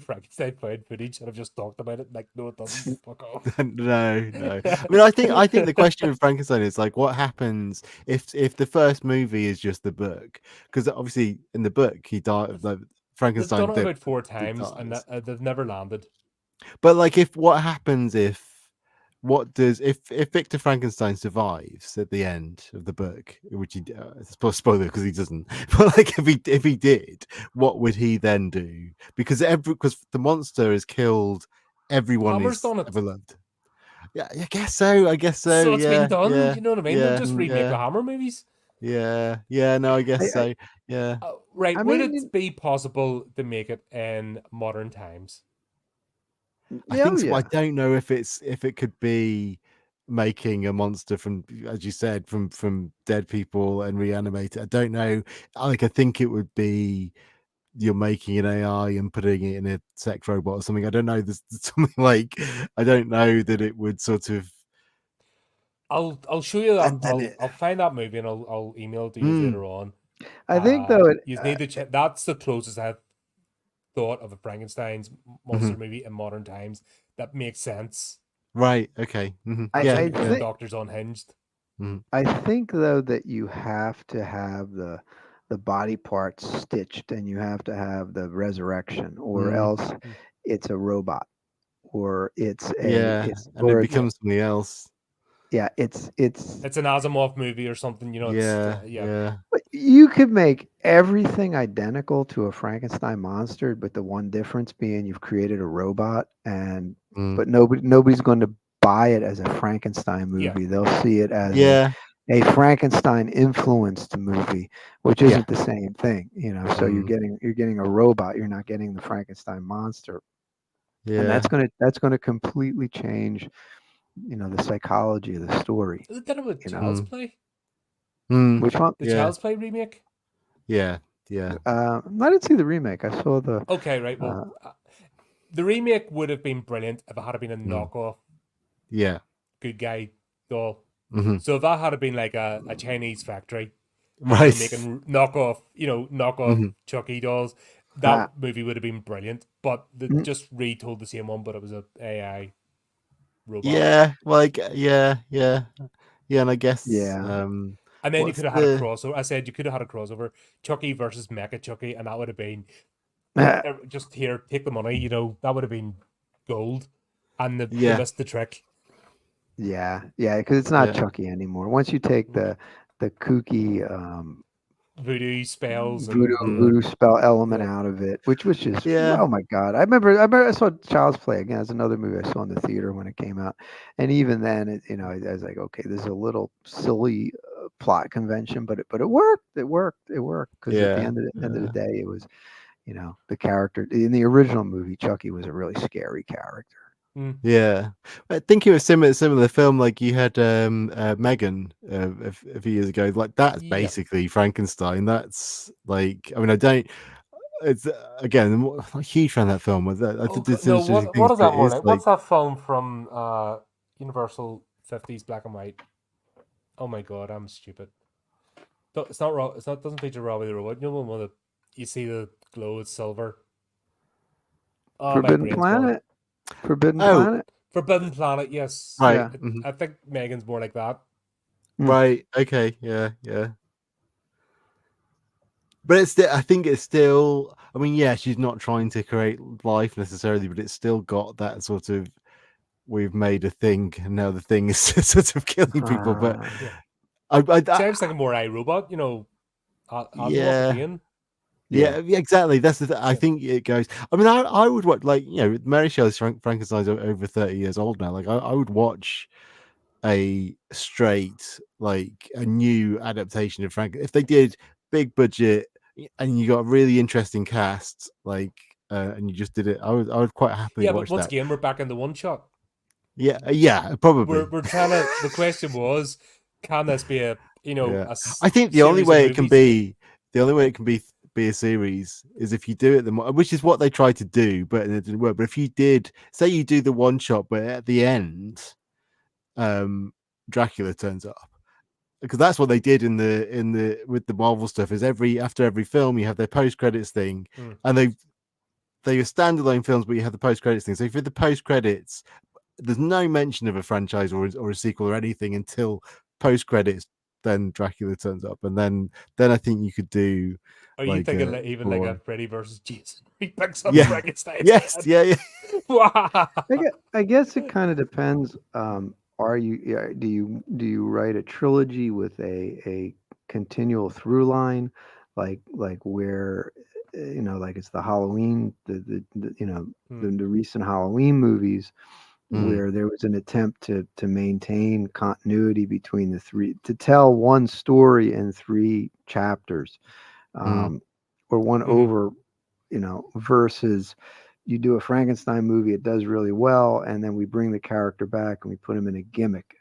Frankenstein found footage, and I've just talked about it. Like, no, it doesn't. Fuck off. No. I mean, I think the question of Frankenstein is like, what happens if the first movie is just the book? Because obviously in the book he died. Like Frankenstein. They've done it about 4 times, and they've never landed. But like, what happens if what does if Victor Frankenstein survives at the end of the book, which he spoiler because he doesn't, but like if he did, what would he then do? Because the monster has killed everyone Hammer's he's done it. ever loved. Yeah, I guess so. I guess so. So it's been Yeah, done. yeah, You know what I mean? They'll yeah, just remake the yeah, Hammer movies. yeah, yeah. No, I guess I, so. Yeah, Right. I Would mean, it be possible to make it in modern times? I oh think so. I yeah. don't know if it could be making a monster from, as you said, from dead people and reanimate it. I don't know. Like I think it would be you're making an AI and putting it in a sex robot or something. I don't know. There's something like I don't know that it would sort of. I'll show you that. And then it. I'll find that movie and I'll email it to you Mm, later on. I think though You need to check. That's the closest I've thought of a Frankenstein's monster mhm. movie in modern times that makes sense. Right. Okay. Mhm. I, Yeah. Especially I because the Yeah. think Doctor's unhinged. Mhm. I think though that you have to have the body parts stitched and you have to have the resurrection, or Mm, else Mm. it's a robot, or yeah. it's And it or Yeah, becomes something else. yeah, it's it's an Asimov movie or something. You know, it's Yeah. yeah, Yeah. but you could make everything identical to a Frankenstein monster, but the one difference being you've created a robot, and Mm, but nobody's going to buy it as a Frankenstein yeah. movie. They'll see it as yeah. a Frankenstein influenced movie, which Yeah. isn't the same thing, you know. So Mm, you're getting a robot, you're not getting the Frankenstein monster. And yeah. that's gonna completely change, you know, the psychology of the story, They did it with you know. Child's Mm, Play, mm, Which one? the yeah. Child's Play remake. Yeah. Yeah. I didn't see the remake. I saw the Okay, right. Well, uh, the remake would have been brilliant if it had been a Mm, knockoff yeah. good guy doll. Mhm. So if that had been like a Chinese factory, Right. making knockoff, knockoff Mhm. Chucky dolls, that uh, movie would have been brilliant. But they mm, just retold the same one, but it was a AI robot. Yeah. Like. Yeah. Yeah. Yeah. And I guess. yeah. And then you What's could have had a the? crossover. I said you could have had a crossover, Chucky versus Mecha Chucky, and that would have been just here, take the money. That would have been gold, and they Yeah. missed the trick. Yeah, yeah, because it's not Yeah. Chucky anymore. Once you take the kooky Voodoo spells voodoo and Mm, voodoo spell element yeah, out of it, which was just, yeah. oh my god! I remember I saw Child's Play again. It's another movie I saw in the theater when it came out, and even then, I was like, okay, this is a little silly plot convention, but it worked. It worked because at the Yeah. end of the Yeah. day, it was, you know, the character in the original movie, Chucky was a really scary character. mm, Yeah, I think it was similar film. Like you had Megan a few years ago. Like that's yeah. basically Frankenstein. That's like, I mean, I don't. It's again, I'm not a huge fan of that film. I Oh did this no, interesting what things, is but that it more is like? like, What's that film from Universal 50s black and white? Oh my god, I'm stupid. It's not raw. It's not. Doesn't feature Robbie the Robot. You know one with you see the glow. It's silver. Oh, my Forbidden brain's gone. Planet, Forbidden oh, Planet. Forbidden Planet. Yes, right, Yeah. I think Megan's more like that. Mm. right, okay, yeah, yeah. But it's still, I think it's still. I mean, yeah, she's not trying to create life necessarily, but it's still got that sort of. We've made a thing, and now the thing is sort of killing people. But Yeah. I Sounds like a more iRobot. Asimov yeah. again. Yeah, yeah, exactly. That's the I Yeah. think it goes. I mean, I would watch, like, Mary Shelley's Frankenstein's over 30 years old now. Like, I would watch a straight, like, a new adaptation of Frank if they did big budget and you got a really interesting cast, like, and you just did it. I would quite happily Yeah, but watch once that. again, we're back in the one shot. Yeah, yeah, probably. We're trying to. The question was, can this be Yeah, a I think series of movies? the only way it can be a series is if you do it which is what they tried to do, but it didn't work. But if you did, say you do the one shot, but at the end, Dracula turns up, because that's what they did in the with the Marvel stuff. Is after every film you have their post credits thing, Mm. and they are standalone films, but you have the post credits thing. So if you the post credits, there's no mention of a franchise or a sequel or anything until post credits then Dracula turns up, and then I think you could do Are you like thinking like even like a horror. Freddy versus Jason? He picks up Yeah. Frankenstein's Yes, head. yeah. Wow. I guess it kind of depends. Do you write a trilogy with a continual through line, like where like it's the Halloween Hmm. the recent Halloween movies Mm, where there was an attempt to maintain continuity between the three, to tell one story in three chapters, mm, um, or one Mhm. over, versus you do a Frankenstein movie, it does really well, and then we bring the character back and we put him in a gimmick,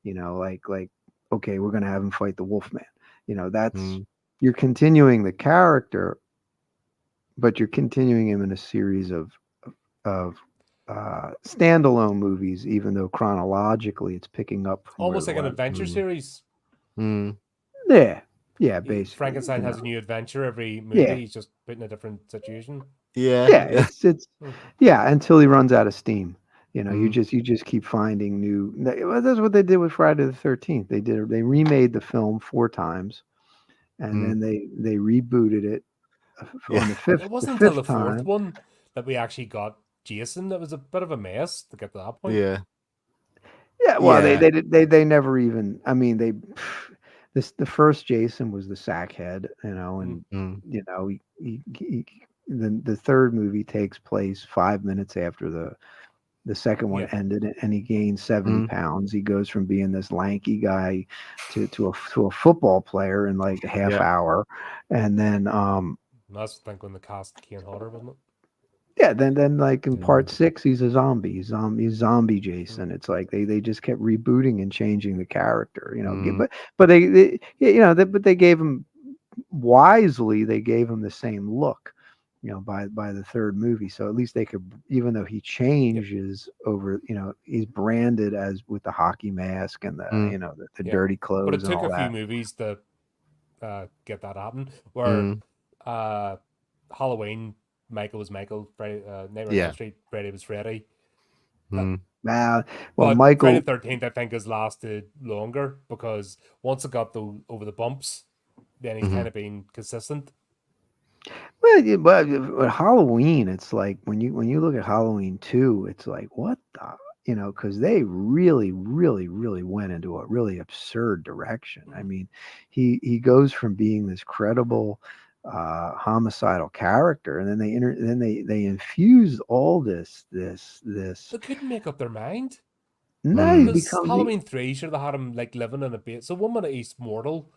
like okay, we're gonna have him fight the Wolfman. That's mm. you're continuing the character, but you're continuing him in a series of standalone movies, even though chronologically it's picking up from where Almost it like an was. adventure Mm. series. Mm. Yeah, basically, Frankenstein has a new adventure every movie. yeah, He's just put in a different situation. Yeah, yeah. yeah. It's Hmm. yeah, until he runs out of steam. You Mm, just keep finding new. Well, that's what they did with Friday the 13th. They remade the film 4 times, and mm. then they rebooted it Yeah. on It the wasn't until the fifth fourth time. one that we actually got Jason. That was a bit of a mess to get to that point. Yeah. Yeah, well, Yeah. they never even. I mean, the first Jason was the sackhead, Mm. and Mm. the third movie takes place 5 minutes after the second one Yeah. ended, and he gains 70 Mm. pounds. He goes from being this lanky guy to a football player in like a half Yeah. hour, and then That's I think when the cast Kane Hodder, wasn't it? yeah, then like in Yeah. part 6, he's a zombie. He's zombie Mm. Jason. It's like they just kept rebooting and changing the character, Mm. but but they gave him wisely. They gave him the same look, by the third movie. So at least they could, even though he Yep. changes over, he's branded as with the hockey mask and Mm. the Yeah. dirty But it clothes and took all a few that. movies to get that happen. Where Mm. uh, Halloween, Michael was Michael. Friday, Nightmare on Elm Yeah. Street, Freddy was Freddy. Mm. Now, well, But Friday Michael. the 13th, I think, has lasted longer because once it got over the bumps, then he's Mhm. kind of been consistent. Well, but Halloween, it's like when you look at Halloween 2, it's like what the, because they really, really, really went into a really absurd direction. I Mm. mean, he goes from being this credible homicidal character, and then they infused all this. They couldn't make up their mind Now he Mm. because becomes Halloween 3 should have had him like living in a base. So one minute he's mortal,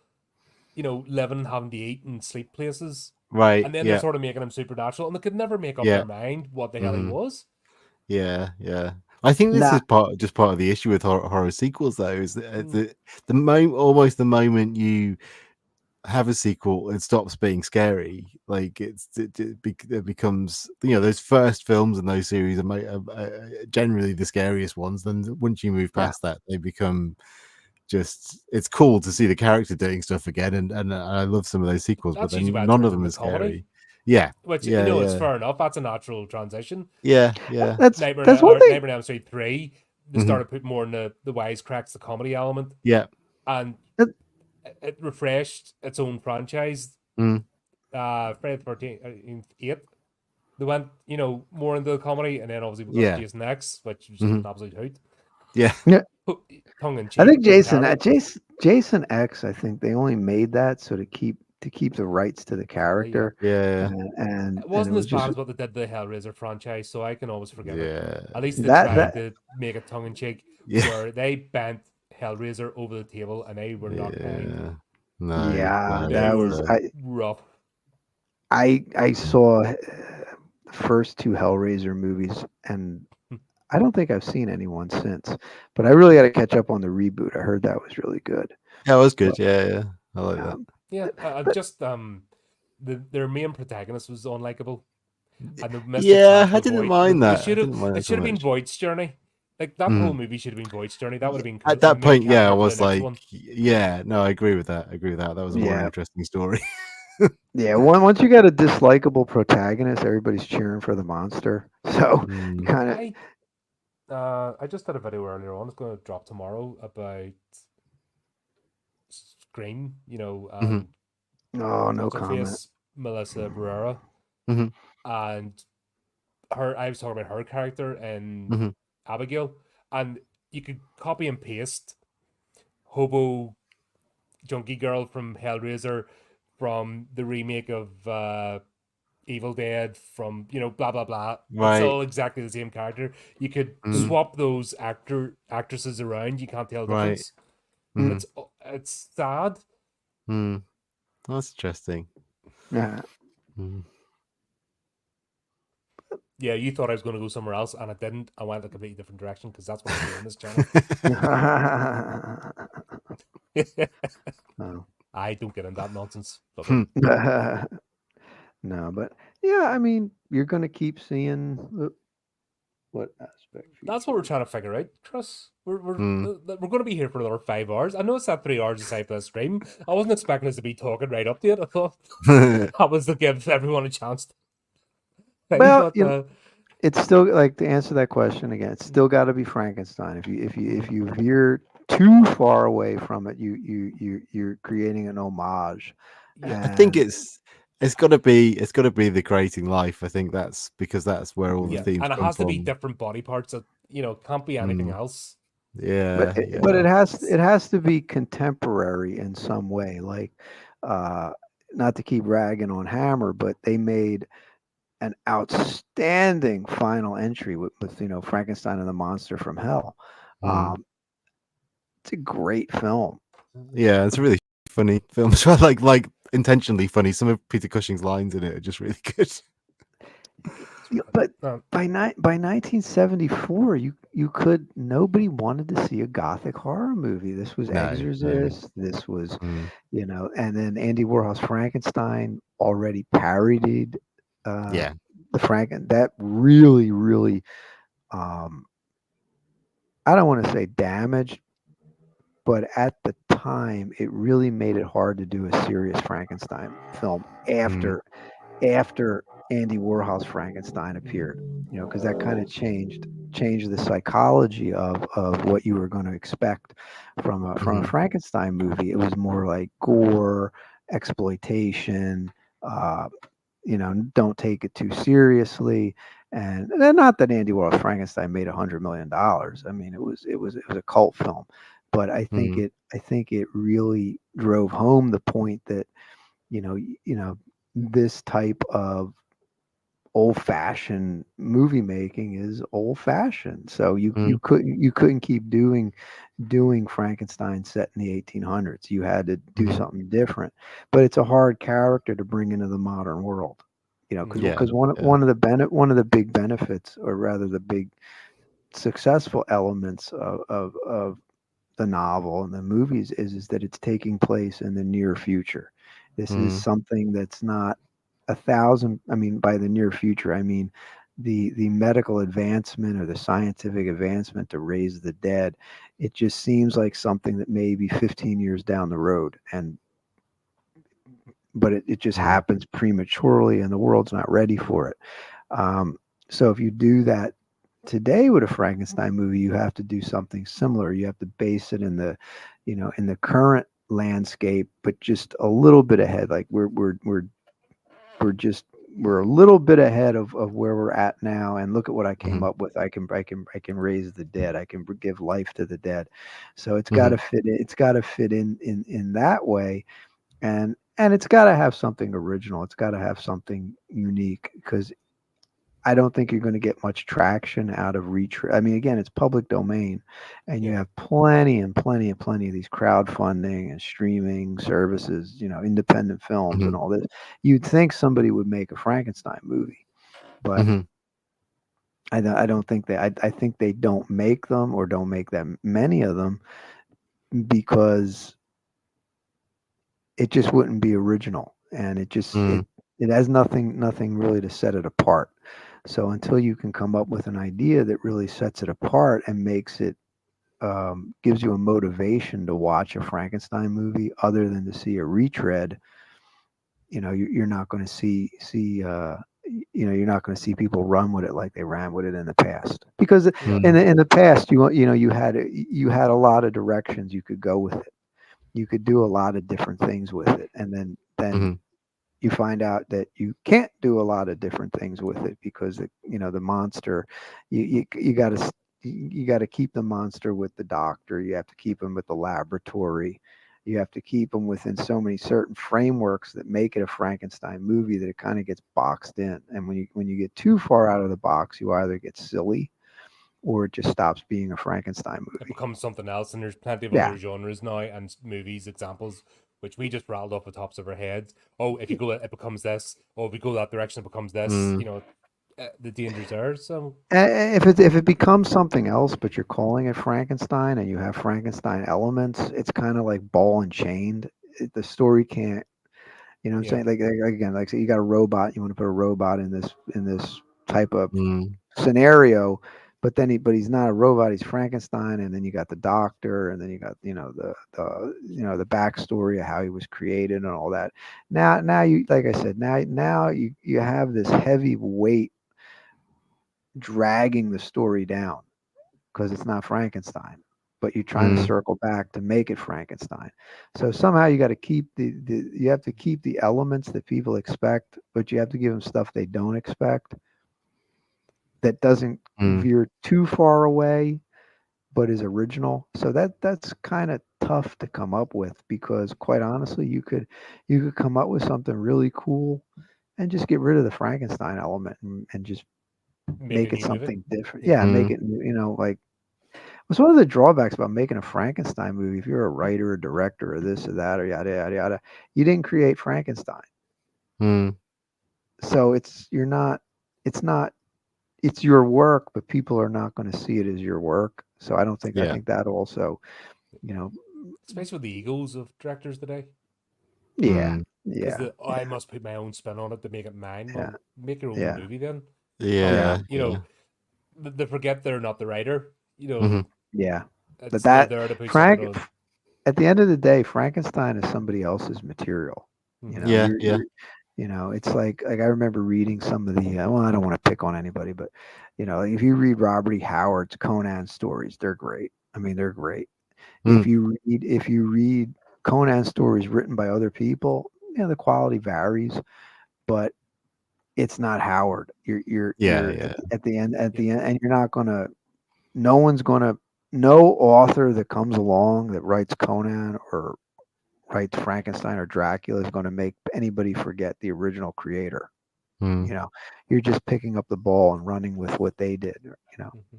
living, having to eat and sleep places. Right. And then they're Yeah. sort of making him supernatural, and they could never make up Yeah. their mind what the hell he Mhm. was. Yeah. Yeah. I think this not is part of the issue with horror sequels, though, is that Mm. the moment, almost the moment you have a sequel, it stops being scary. Like it becomes, those first films in those series are generally the scariest ones. Then once you move yeah past that, they become just, it's cool to see the character doing stuff again, and I love some of those sequels, but That's usually then why it none of turns them into are comedy, scary. Yeah. which, Yeah. is Yeah. fair enough. That's a natural transition. Yeah. Yeah. that's what they. Nightmare on Elm Street 3, they Hmm. started putting more in the wisecracks, the comedy element, Yeah. and that- it refreshed its own franchise. Mm. Friday the 13th, 8, they went, more into the comedy, and then obviously we got Yeah. Jason X, which was just Hmm. an absolute hoot. Yeah. Yeah, Tongue in I cheek, think but terrible. Jason X. I think they only made that so to keep the rights to the Probably, yeah. character, Yeah. and it It wasn't was as bad just as what they did the Hellraiser franchise, so I can always forgive it. Yeah. At least they that tried that to make it tongue in cheek, Yeah. where they bent Hellraiser over the table and they were not kind. Yeah. No. yeah, No. They that It's was were rough. I saw the first two Hellraiser movies, and I don't think I've seen anyone since. But I really got to catch up on the reboot. I heard that was really good. Yeah, it was But good. Yeah. Yeah. I like that. um, Yeah, but just their main protagonist was unlikable, and they missed a Yeah, chance I with didn't Voight. mind They that. I should have. didn't mind It that so should have been much. Voight's journey. Like that whole Mm. movie should have been Voight's journey. That would have been At cool, that and maybe point, kept yeah, I that for the was next like, one. yeah, no, I agree with that. I agree with that. That was a more yeah, interesting story. yeah. Once you got a dislikable protagonist, everybody's cheering for the monster. So you Mm. kind of I just did a video earlier on. It's going to drop tomorrow about Green, Mhm. Oh, no what's her comment. face, Melissa Barrera, Mhm. and her. I was talking about her character in Mhm. Abigail, and you could copy and paste hobo junkie girl from Hellraiser, from the remake of Evil Dead, from blah blah blah. It's Right. all exactly the same character. You could Mm. swap those actresses around. You can't tell the Right. difference. Mhm. It's sad. Mm. That's interesting. Yeah. Mm. Yeah, you thought I was going to go somewhere else, and I didn't. I went a completely different direction because that's what I do on this channel. Oh. I don't get into that nonsense. Hmm. No, but yeah, I mean, you're going to keep seeing what aspect That's what we're features. trying to figure out, Chris. Mm. We're going to be here for another 5 hours. I know it's at 3 hours aside for the stream. I wasn't expecting us to be talking right up to it. I thought that was to give everyone a chance to thing, Well, but it's still like to answer that question again. It's still got to be Frankenstein. If you veer too far away from it, you're creating an homage, yeah, I think and it's got to be the creating life. I think that's because that's where all the yeah, themes and it come has to be from. different body parts. That can't be anything Mm. else. but Yeah. it, but Yeah. it has to be contemporary in some way. Like, uh, not to keep ragging on Hammer, but they made an outstanding final entry with Frankenstein and the Monster from Hell. Mm. Um, it's a great film. Yeah. It's a really funny film. So like intentionally funny. Some of Peter Cushing's lines in it are just really good. Yeah, but Um, by 1974, you could nobody wanted to see a gothic horror movie. This was No. No. Exorcist. This was, Mm. and then Andy Warhol's Frankenstein already parodied uh, Yeah. the Franken. That really, really, um, I don't want to say damaged, but at the time, it really made it hard to do a serious Frankenstein film Mm. after Andy Warhol's Frankenstein appeared, because that kind of changed the psychology of what you were going to expect from a Mhm. Frankenstein movie. It was more like gore, exploitation, uh, don't take it too seriously. And not that Andy Warhol's Frankenstein made $100 million. I mean, it was a cult film, but Mm. I think it really drove home the point that this type of old-fashioned movie making is old-fashioned. So you Mm. you couldn't you couldn't keep doing Frankenstein set in the 1800s. You had to do Mhm. something different. But it's a hard character to bring into the modern world. Because mm, Yeah. one Yeah. one of the big benefits, or rather the big successful elements of the novel and the movies is that it's taking place in the near future. This is Mm. something that's not a thousand. I mean, by the near future, I mean the medical advancement or the scientific advancement to raise the dead. It just seems like something that may be 15 years down the road, but it just Mm. happens prematurely, and the world's not ready for it. Um, so if you do that today with a Frankenstein movie, you have to do something similar. You have to base it in the current landscape, but just a little bit ahead. Like we're a little bit ahead of where we're at now. And look at what I came Mhm. up with. I can raise the dead. I can give life to the dead. So it's got to Mhm. fit in. It's got to fit in that way, and it's got to have something original. It's got to have something unique, because I don't think you're going to get much traction out of I mean, again, it's public domain, and you yeah, have plenty and plenty and plenty of these crowdfunding and streaming services, independent films and Mhm. all this. You'd think somebody would make a Frankenstein movie, but Mhm. I don't think I think they don't make them, or don't make that many of them, because it just wouldn't be original, and Mm. it has nothing really to set it apart. So until you can come up with an idea that really sets it apart and makes it, gives you a motivation to watch a Frankenstein movie other than to see a retread, you're not going to you're not going to see people run with it like they ran with it in the past. Because yeah, Mm. in the past, you had a lot of directions you could go with it. you could do a lot of different things with it, and then Mhm. you find out that you can't do a lot of different things with it because the monster, you got to you got to keep the monster with the doctor. You have to keep him with the laboratory. You have to keep him within so many certain frameworks that make it a Frankenstein movie that it kind of gets boxed in. And when you get too far out of the box, you either get silly or it just stops being a Frankenstein It movie. becomes something else, and there's plenty of Yeah. other genres now and movies examples which we just rattled off the tops of our heads. Oh, if you go, it becomes this. Oh, if we go that direction, it becomes this. Mm. You know, the dangers there. So If it becomes something else, but you're calling it Frankenstein and you have Frankenstein elements, it's kind of like ball and chained. The story can't, you know what I'm yeah, saying? Like again, like say you got a robot, you want to put a robot in this type of Mm. scenario, but he's not a robot, he's Frankenstein, and then you got the doctor, and then you got the backstory of how he was created and all that. Now you like I said, now you have this heavy weight dragging the story down because it's not Frankenstein, but you're trying to Mm. circle back to make it Frankenstein. So somehow you got to keep you have to keep the elements that people expect, but you have to give them stuff they don't expect that doesn't Mm. veer too far away, but is original. So that's kind of tough to come up with because quite honestly, you could come up with something really cool and just get rid of the Frankenstein element and just make a make it new movie. something different. Yeah, Yeah, make Mm. it like what's one of the drawbacks about making a Frankenstein movie, if you're a writer or director or this or that or yada yada yada, you didn't create Frankenstein. Mm. So it's not it's your work, but people are not going to see it as your work. So I Yeah. think that also, you know, especially with the egos of directors today. yeah, Mm. Because yeah, I must put my own spin on it to make it mine. yeah, Well, make your own yeah, movie then. yeah, Yeah. You Yeah. know, they forget they're not the writer. You know, Mhm. yeah. But they're that there to put something Frank on. at the end of the day, Frankenstein is somebody else's material. You Mm-hmm. know, Yeah. Yeah. it's like I remember reading some of the well, I don't want to pick on anybody, but if you read Robert E. Howard's Conan stories, they're great. I mean, they're great. Mm. If you read Conan stories written by other people, the quality varies, but it's not Howard. Yeah. You're Yeah. at Yep. the end, and you're not gonna. No one's gonna. No author that comes along that writes Conan or writes Frankenstein or Dracula is going to make anybody forget the original creator. Mm. You know, you're just picking up the ball and running with what they did. Mm-hmm.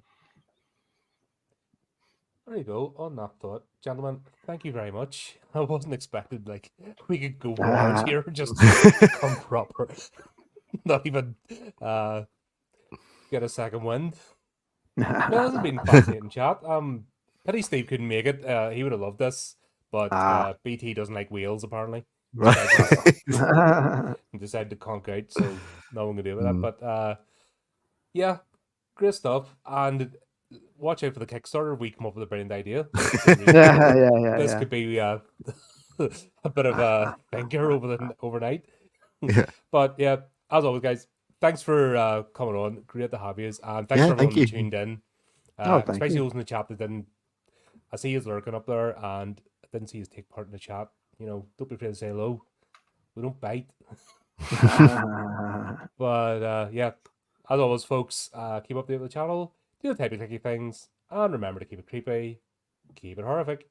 There you go. On that thought, gentlemen, thank you very much. I wasn't expected like we could go for hours here, just come proper, not even uh get a second wind. But this has been fascinating chat. Pity Steve couldn't make it. He would have loved this, but ah, BT doesn't like whales apparently. Right. He decided to conk out, so no one can do with that. Mm. But yeah, great stuff. And watch out for the Kickstarter. We come up with a brilliant idea. yeah, yeah, yeah, This yeah. could be a bit of a thinker overnight. Yeah. But yeah, as always, guys, thanks for coming on. Great to have you, and thanks Yeah. for Thank everyone that you. tuned in. Oh, thank Especially you. those in the chat that didn't. I see he's lurking up there, and I didn't see his take part in the chat. Don't be afraid to say hello. We don't bite. But yeah, as always, folks, keep updated with the channel, do the type of clicky things, and remember to keep it creepy, keep it horrific.